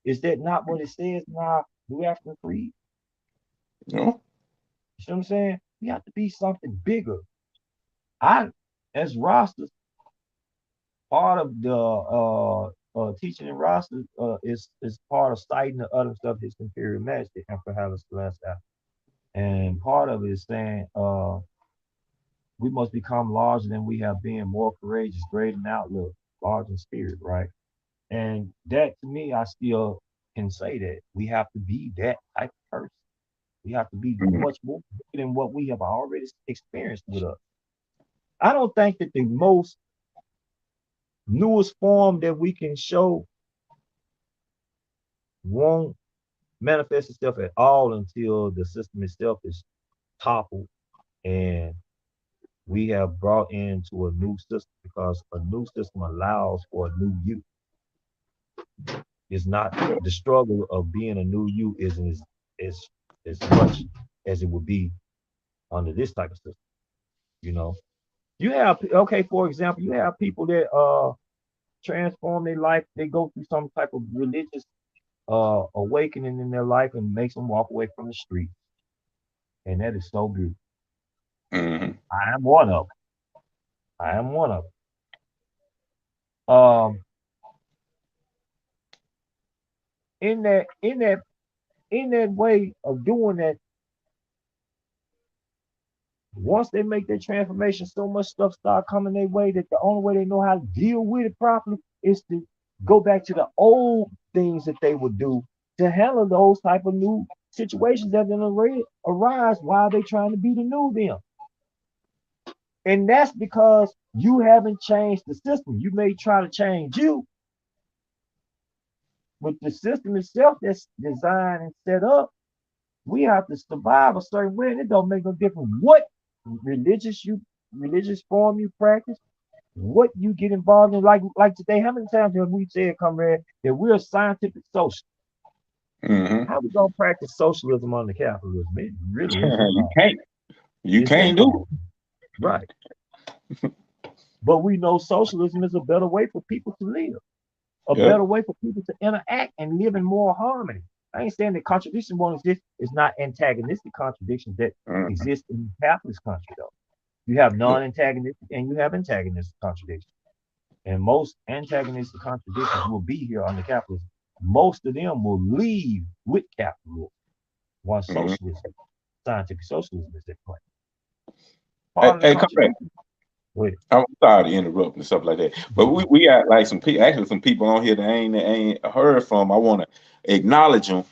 Is that not what it says in our New African Creed? No. You see what I'm saying? We have to be something bigger. I, as Rastas, part of the teaching in Rasta is part of citing the utterance of His Imperial Majesty, Emperor Haile Selassie. And part of it is saying we must become larger than we have been, more courageous, greater in outlook, large in spirit, right? And that to me, I still can say that we have to be that type of person. We have to be Mhm. much more than what we have already experienced with us. I don't think that the most newest form that we can show won't manifest itself at all until the system itself is toppled and we have brought into a new system, because a new system allows for a new you. It's not the struggle of being a new you isn't as as much as it would be under this type of system. You know, you have, okay, for example, you have people that transform their life. They go through some type of religious awakening in their life and makes them walk away from the street, and that is so beautiful. Mhm. I am one of them. I am one of them. In that way of doing that, once they make their transformation, so much stuff start coming their way that the only way they know how to deal with it properly is to go back to the old things that they would do to handle those type of new situations that then arise while they trying to be the new them. And that's because you haven't changed the system. You may try to change you, but the system itself that's designed and set up, we have to survive a certain way, and it don't make no difference what religious you religious form you practice, what you get involved in. Like today, how many times have we said, comrade, that we're scientific social? Mhm. How we gonna practice socialism under capitalism? It really isn't You hard. can't. You It can't ain't do hard, right? But we know socialism is a better way for people to live, a it. Yep. better way for people to interact and live in more harmony. I ain't saying that contradiction won't exist. It's not antagonistic contradictions that Mhm. exist in the capitalist country, though. You have Yep. non-antagonistic and you have antagonistic contradictions. And most antagonistic contradictions will be here under capitalism. Most of them will leave with capitalism once Mhm. socialism, scientific socialism is at play. Hey, Part of the hey, come back. contradiction. Wait, I'm sorry to interrupt and stuff like that, but we got like some people, actually some people on here that ain't heard from. I want to acknowledge them.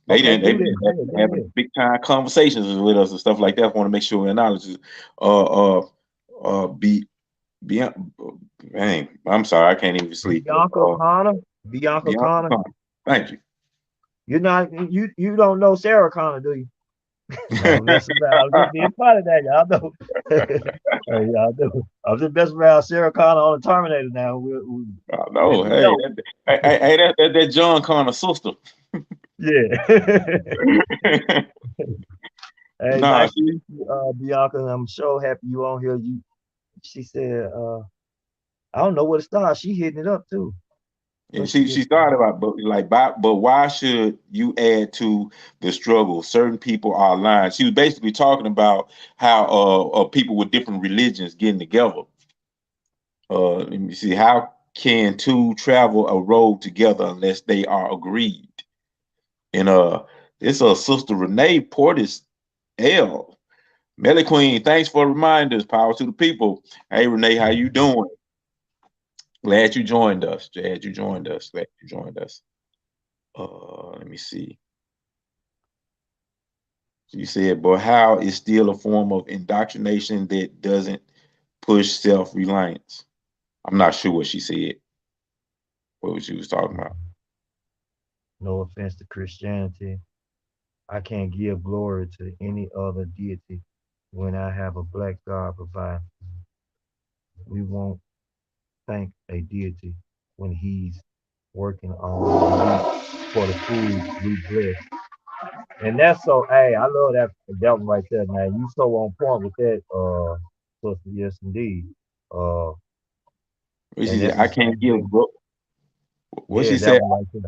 They okay, didn't. They've do been that. Go having ahead. big time conversations with us and stuff like that. I want to make sure we acknowledge it. Uh, be dang. I'm sorry, I can't even sleep. Bianca Connor. Bianca Bianca Connor. Connor. Thank you. You're not you don't know Sarah Connor, do you? No, I'm messing around. I'm just being funny that y'all know. Hey, y'all know. I'm just messing around Sarah Connor on the Terminator now. I Let know. me Hey, know. that John Connor sister. Yeah. Hey, Nah, nice to meet you, Bianca. I'm so happy you on here. She said, I don't know where to start. She hitting it up too. and Where she she just started about but why should you add to the struggle? Certain people are aligned. She was basically talking about how people with different religions getting together. Let me see, how can two travel a road together unless they are agreed? And it's a sister Renee Portis L. Melly Queen, thanks for reminders. Power to the people. Hey Renee, how you doing? Glad you joined us. Glad you joined us. Glad you joined us. Let me see. You said, but how is still a form of indoctrination that doesn't push self-reliance? I'm not sure what she said, what she was talking about. no offense to Christianity. I can't give glory to any other deity when I have a black God provide. We won't thank a deity when he's working on for the food we bless. And that's so hey, I love that one right there, man. You so on point with that, sister, yes indeed. Uh What and she said, that's the I can't same give thing. what she Yeah, that said, one right there.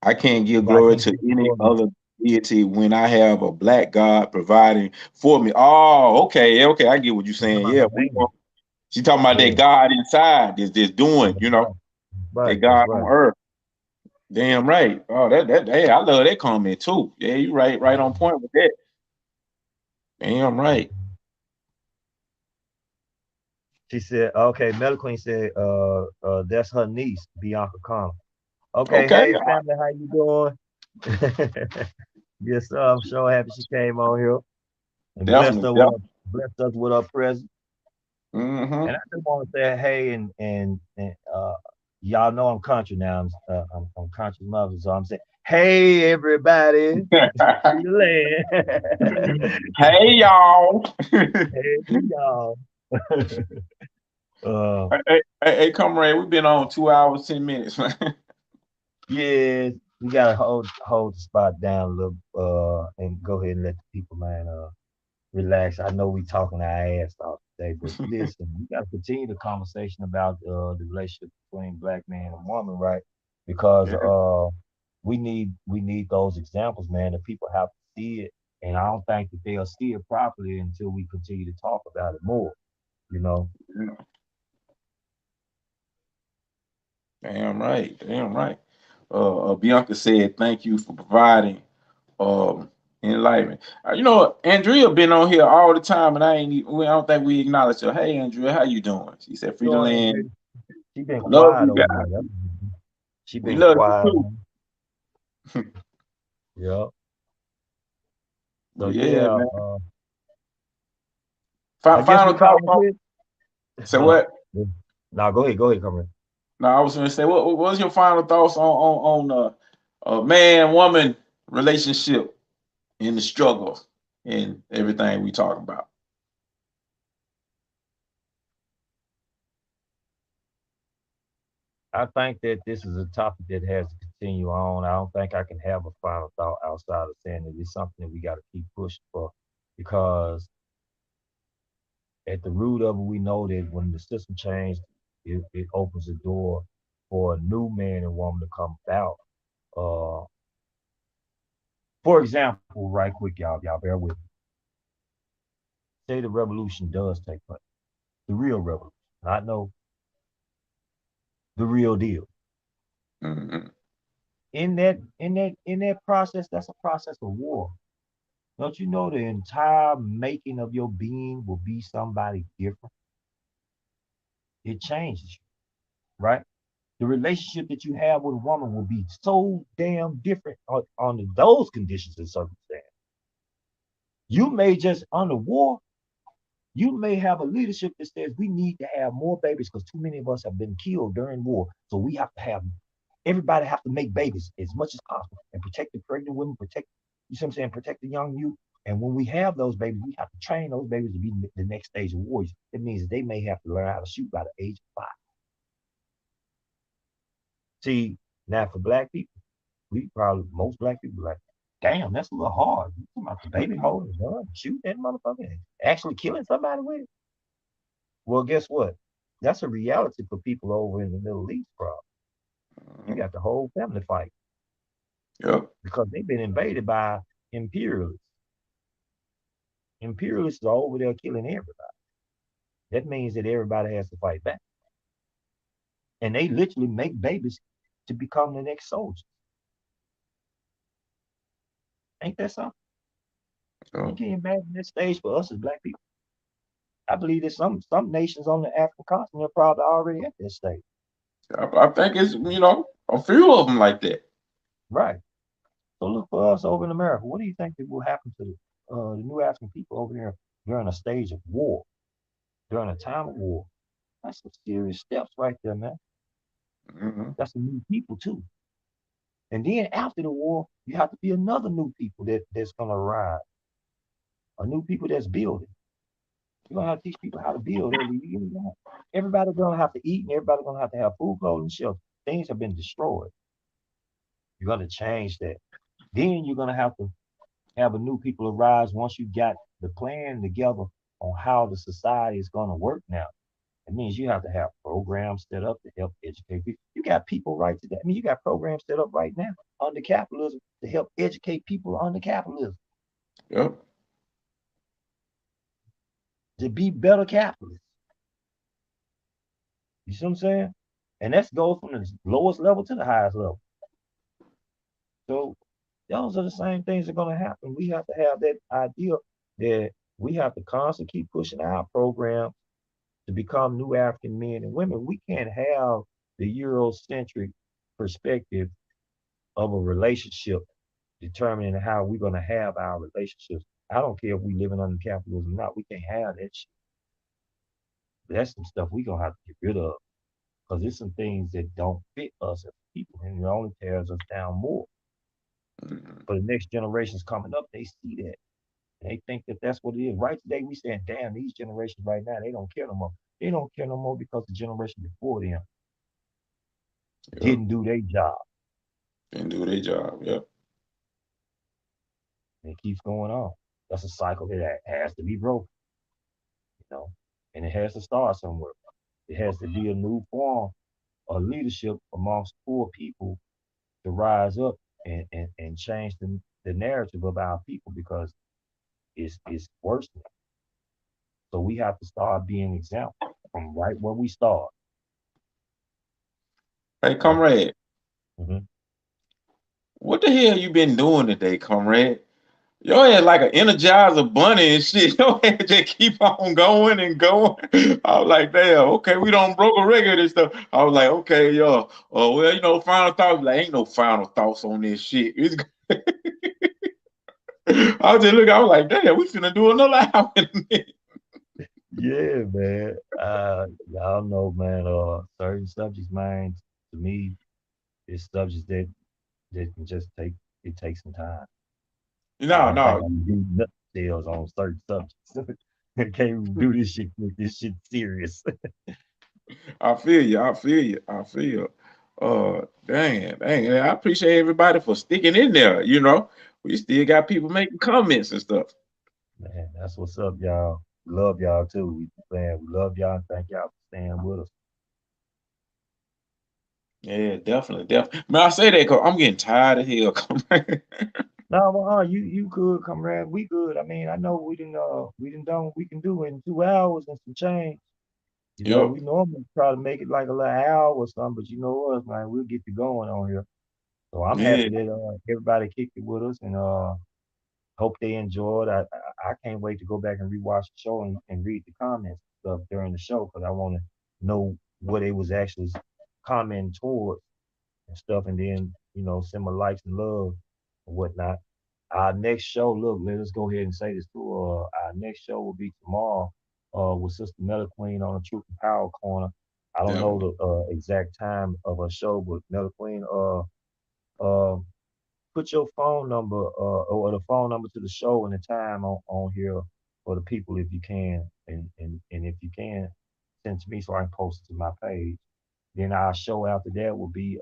I can't give But I glory can't to give you any glory. other deity when I have a black God providing for me. Oh, okay, okay, I get what you're I'm talking saying. about Yeah, her man. she talking about that Yeah, God inside is doing, that's you know, right. that That's God on right. earth. Damn right. Oh, that hey, I love that comment too. Yeah, you right on point with that. Damn right. She said, okay, Melody Queen said, that's her niece, Bianca Connor. Okay, Okay, hey family, how you doing? Yes, sir. I'm so happy she came on here and definitely, definitely. blessed us with her presence. Mm-hmm. And I just want to say, hey, y'all know I'm country now. I'm country mother, so I'm saying, hey everybody, it's free to land. Hey y'all. Hey y'all. uh, Hey, comrade, we've been on 2 hours, 10 minutes, man. yeah, we gotta hold the spot down a little, and go ahead and let the people, man, relax. I know we talking our ass off today, but listen, we got to continue the conversation about the relationship between black man and woman, right? Because Yeah. we need those examples, man. The people have to see it, and I don't think that they'll see it properly until we continue to talk about it more. You know, Damn right, damn right. Bianca said, "Thank you for providing enlightenment." You know, what? Andrea been on here all the time, and I don't think we acknowledge her. Hey, Andrea, how you doing? She said, "Free to doing land. Andrea, she been Love quiet you over guys. there. She We been love you quiet. too." Yeah. So But yeah, yeah, man. I guess Final we call thoughts it on. quits. Say what? Now go ahead, come in. No, I was going to say, what was your final thoughts man woman relationship and the struggle and everything we talking about? I think that this is a topic that has to continue on. I don't think I can have a final thought outside of saying that it's something that we got to keep pushing for because at the root of it, we know that when the system changed, it opens the door for a new man and woman to come about. Uh, for example, right quick, y'all bear with me. Say the revolution does take place, the real revolution, not no, the real deal. Mm-hmm. In that process, that's a process of war. Don't you know the entire making of your being will be somebody different? It changes you, right? The relationship that you have with a woman will be so damn different under those conditions and circumstances. You may just under war, you may have a leadership that says we need to have more babies because too many of us have been killed during war. So we have to have everybody have to make babies as much as possible and protect the pregnant women, protect you see what I'm saying, protect the young youth. And when we have those babies, we have to train those babies to be the next stage of warriors. It means that they may have to learn how to shoot by the age of 5. See, now for black people, we probably most black people are like, damn, that's a little hard. You talking about the baby holding a gun, shoot that motherfucker, and actually killing somebody with it. Well, guess what? That's a reality for people over in the Middle East, bro. You got the whole family fight Yep. because they've been invaded by imperialists. Imperialists are over there killing everybody. That means that everybody has to fight back. And they literally make babies to become the next soldier. Ain't that something? You Yep. can imagine this stage for us as black people. I believe that some nations on the African continent are probably already at this stage. I think it's a few of them like that. Right. So look for us over in America. What do you think that will happen to the new African people over there during a stage of war, during a time of war? That's some serious steps right there, man. Mm-hmm. That's some new people too. And then after the war, you have to be another new people that's gonna arrive, a new people that's building. You're gonna have to teach people how to build. Everybody's gonna have to eat, and everybody's gonna have to have food, clothes, and shelter. things have been destroyed. You're gonna change that. Then you're gonna have to have a new people arise once you got the plan together on how the society is gonna work now. It means you have to have programs set up to help educate people. You got people right today. I mean, you got programs set up right now under capitalism to help educate people under capitalism Yep. to be better capitalists. You see what I'm saying? And that goes from the lowest level to the highest level. So those are the same things that are going to happen. We have to have that idea that we have to constantly keep pushing our program to become new African men and women. We can't have the Eurocentric perspective of a relationship determining how we're going to have our relationships. I don't care if we living under capitalism or not. We can't have that shit. That's some stuff we going to have to get rid of because there's some things that don't fit us as people and it only tears us down more. Mhm. For the next generations coming up, they see that. They think that that's what it is. Right today, we saying, damn, these generations right now, they don't care no more. They don't care no more because the generation before them Yep. didn't do their job. Didn't do their job. Yep. And it keeps going on. That's a cycle that has to be broken, you know, and it has to start somewhere. It has to be a new form of leadership amongst poor people to rise up and change the narrative of our people because it's worse now. So we have to start being example from right where we start. Hey, That's, comrade, mhm. what the hell you been doing today, comrade? Your ass like an energizer bunny and shit. Your ass just keep on going and going. I was like, damn, okay, we don't broke a record and stuff. I was like, okay, yo, oh well, final thoughts. Like, ain't no final thoughts on this shit. I was just looking, I was like, damn, we finna do another hour in a minute. Yeah, man. Y'all know, man. Certain subjects, man. To me, it's subjects that can just take it takes some time. I No, don't think no, I can do nut sales on certain subjects. I can't do this shit. Make this shit serious. I feel you. I feel you. I feel you. Dang. I appreciate everybody for sticking in there. We still got people making comments and stuff. Man, that's what's up, y'all. Love y'all too. We love y'all and thank y'all for staying with us. Yeah, definitely, definitely. Man, I say that because I'm getting tired of hell. No, you good, comrade. We good. I mean, I know we didn't done what we can do in 2 hours and some change. Yep. We normally try to make it like a little hour or something, but you know us, man, we'll get you going on here. So I'm Yeah. happy that everybody kicked it with us and hope they enjoyed. I can't wait to go back and rewatch the show and read the comments and stuff during the show because I want to know what it was actually commenting towards and stuff, and then send my likes and love and whatnot. Our next show, look, let us go ahead and say this too. Our next show will be tomorrow with Sister Mella Queen on the Truth and Power Corner. I don't know Definitely. the exact time of her show, but Mella Queen, uh, put your phone number or the phone number to the show and the time on here for the people if you can, and if you can, send to me so I can post it to my page. Then our show after that will be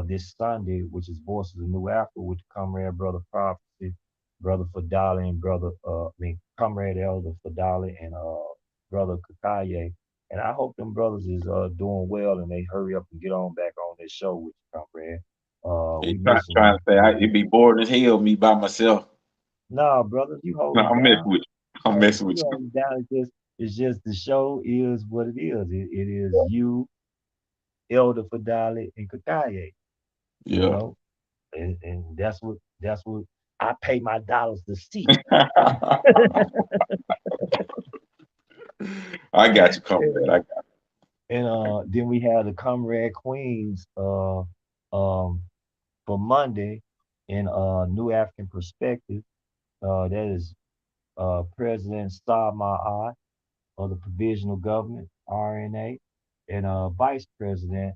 this Sunday, which is Voices of New Africa with the Comrade Brother Prophecy, Brother Fadali, and Comrade Elder Fadali and Brother Kakaye. And I hope them brothers is doing well and they hurry up and get on back on this show with you, Comrade. He We missing trying you. to say it'd be bored as hell me by myself. Nah, brother, you No, holding it I'm messing down. with you. I'm messing with You you. holding it down. It's just the show is what it is. It is you, Elder Fadali, and Kakaye. You Yeah. know, and that's what I pay my dollars to see. I got you, comrade. I got And then we have the Comrade Queens um for Monday in New African Perspective. That is President Star of the Provisional Government, RNA, and Vice President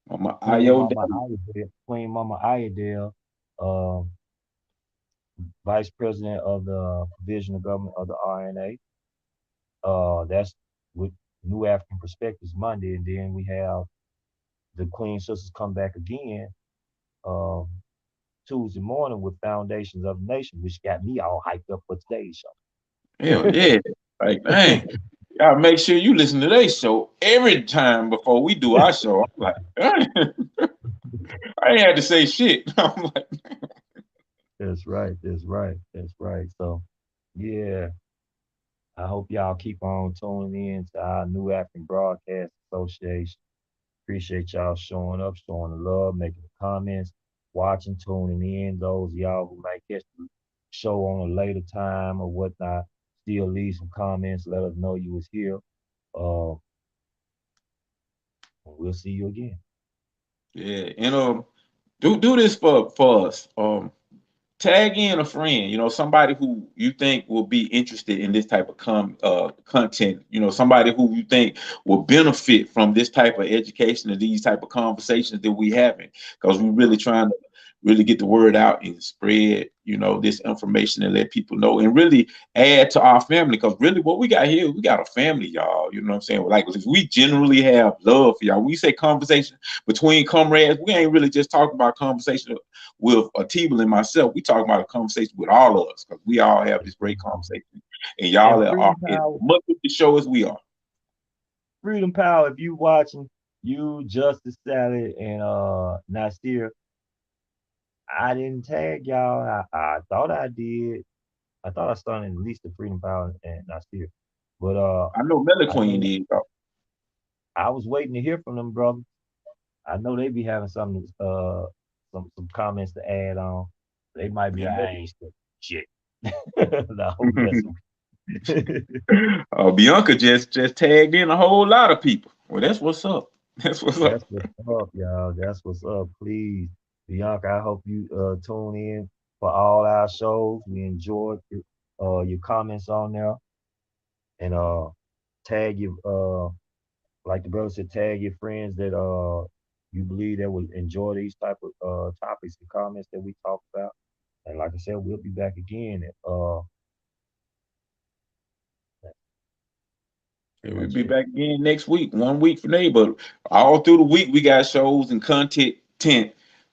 Mama Ayo Day. Queen Mama Ayadele, uh, Vice President of the Provisional Government of the RNA. That's with New African Perspectives Monday, and then we have the Queen Sisters come back again Tuesday morning with Foundations of the Nation, which got me all hyped up for today's show. Hell yeah. Like, dang. Gotta make sure you listen to their show every time before we do our show. I'm like, I ain't had to say shit. I'm like, That's right. So, yeah, I hope y'all keep on tuning in to our New African Broadcast Association. Appreciate y'all showing up, showing the love, making the comments, watching, tuning in. Those of y'all who might catch the show on a later time or whatnot, still leave some comments. Let us know you was here. We'll see you again. yeah, and do this for us. Tag in a friend, you know, somebody who you think will be interested in this type of content, you know, somebody who you think will benefit from this type of education and these type of conversations that we having, because we're really trying to really get the word out and spread, you know, this information and let people know and really add to our family. Because really what we got here, we got a family, y'all. You know what I'm saying? Like, we generally have love for y'all. We say conversation between comrades, we ain't really just talking about conversation with Tibble and myself. We talking about a conversation with all of us, because we all have this great conversation. And y'all are as much of the show as we are. Freedom Power, if you watching, you, Justice Sally, and Nasir, I didn't tag y'all. I thought I did. I thought I started at least the Freedom Power and Nasir. But I know Melly Queen did. I was waiting to hear from them, brother. I know they be having some comments to add on. They might be I ain't shit. No, Bianca just tagged in a whole lot of people. Well, that's what's up. That's what's up. That's what's up, y'all. That's what's up. Please, Bianca, I hope you tune in for all our shows. We enjoyed your comments on there, and tag your like the brother said, tag your friends that you believe that will enjoy these type of topics and comments that we talk about. And like I said, we'll be back again. We'll be back again next week, 1 week from today. But all through the week, we got shows and content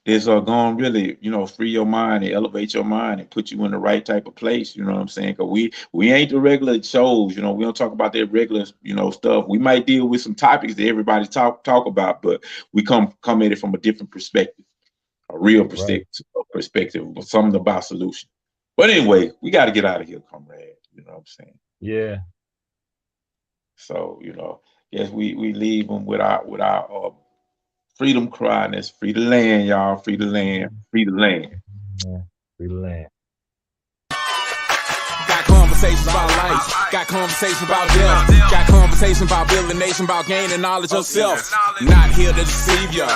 that's going to really, you know, free your mind and elevate your mind and put you in the right type of place. You know what I'm saying? Because we ain't the regular shows. You know, we don't talk about that regular, you know, stuff. We might deal with some topics that everybody talk about, but we come at it from a different perspective, a real perspective, something about solution. But anyway, we got to get out of here, comrade. You know what I'm saying? Yeah. So, you know, yes, we leave them with our freedom cry, and that's free the land, y'all. Free the land. Free the land. Yeah, free the land. Got conversations about life. Got conversations about death. Got conversations about building a nation, about gaining knowledge of self. Not here to deceive ya.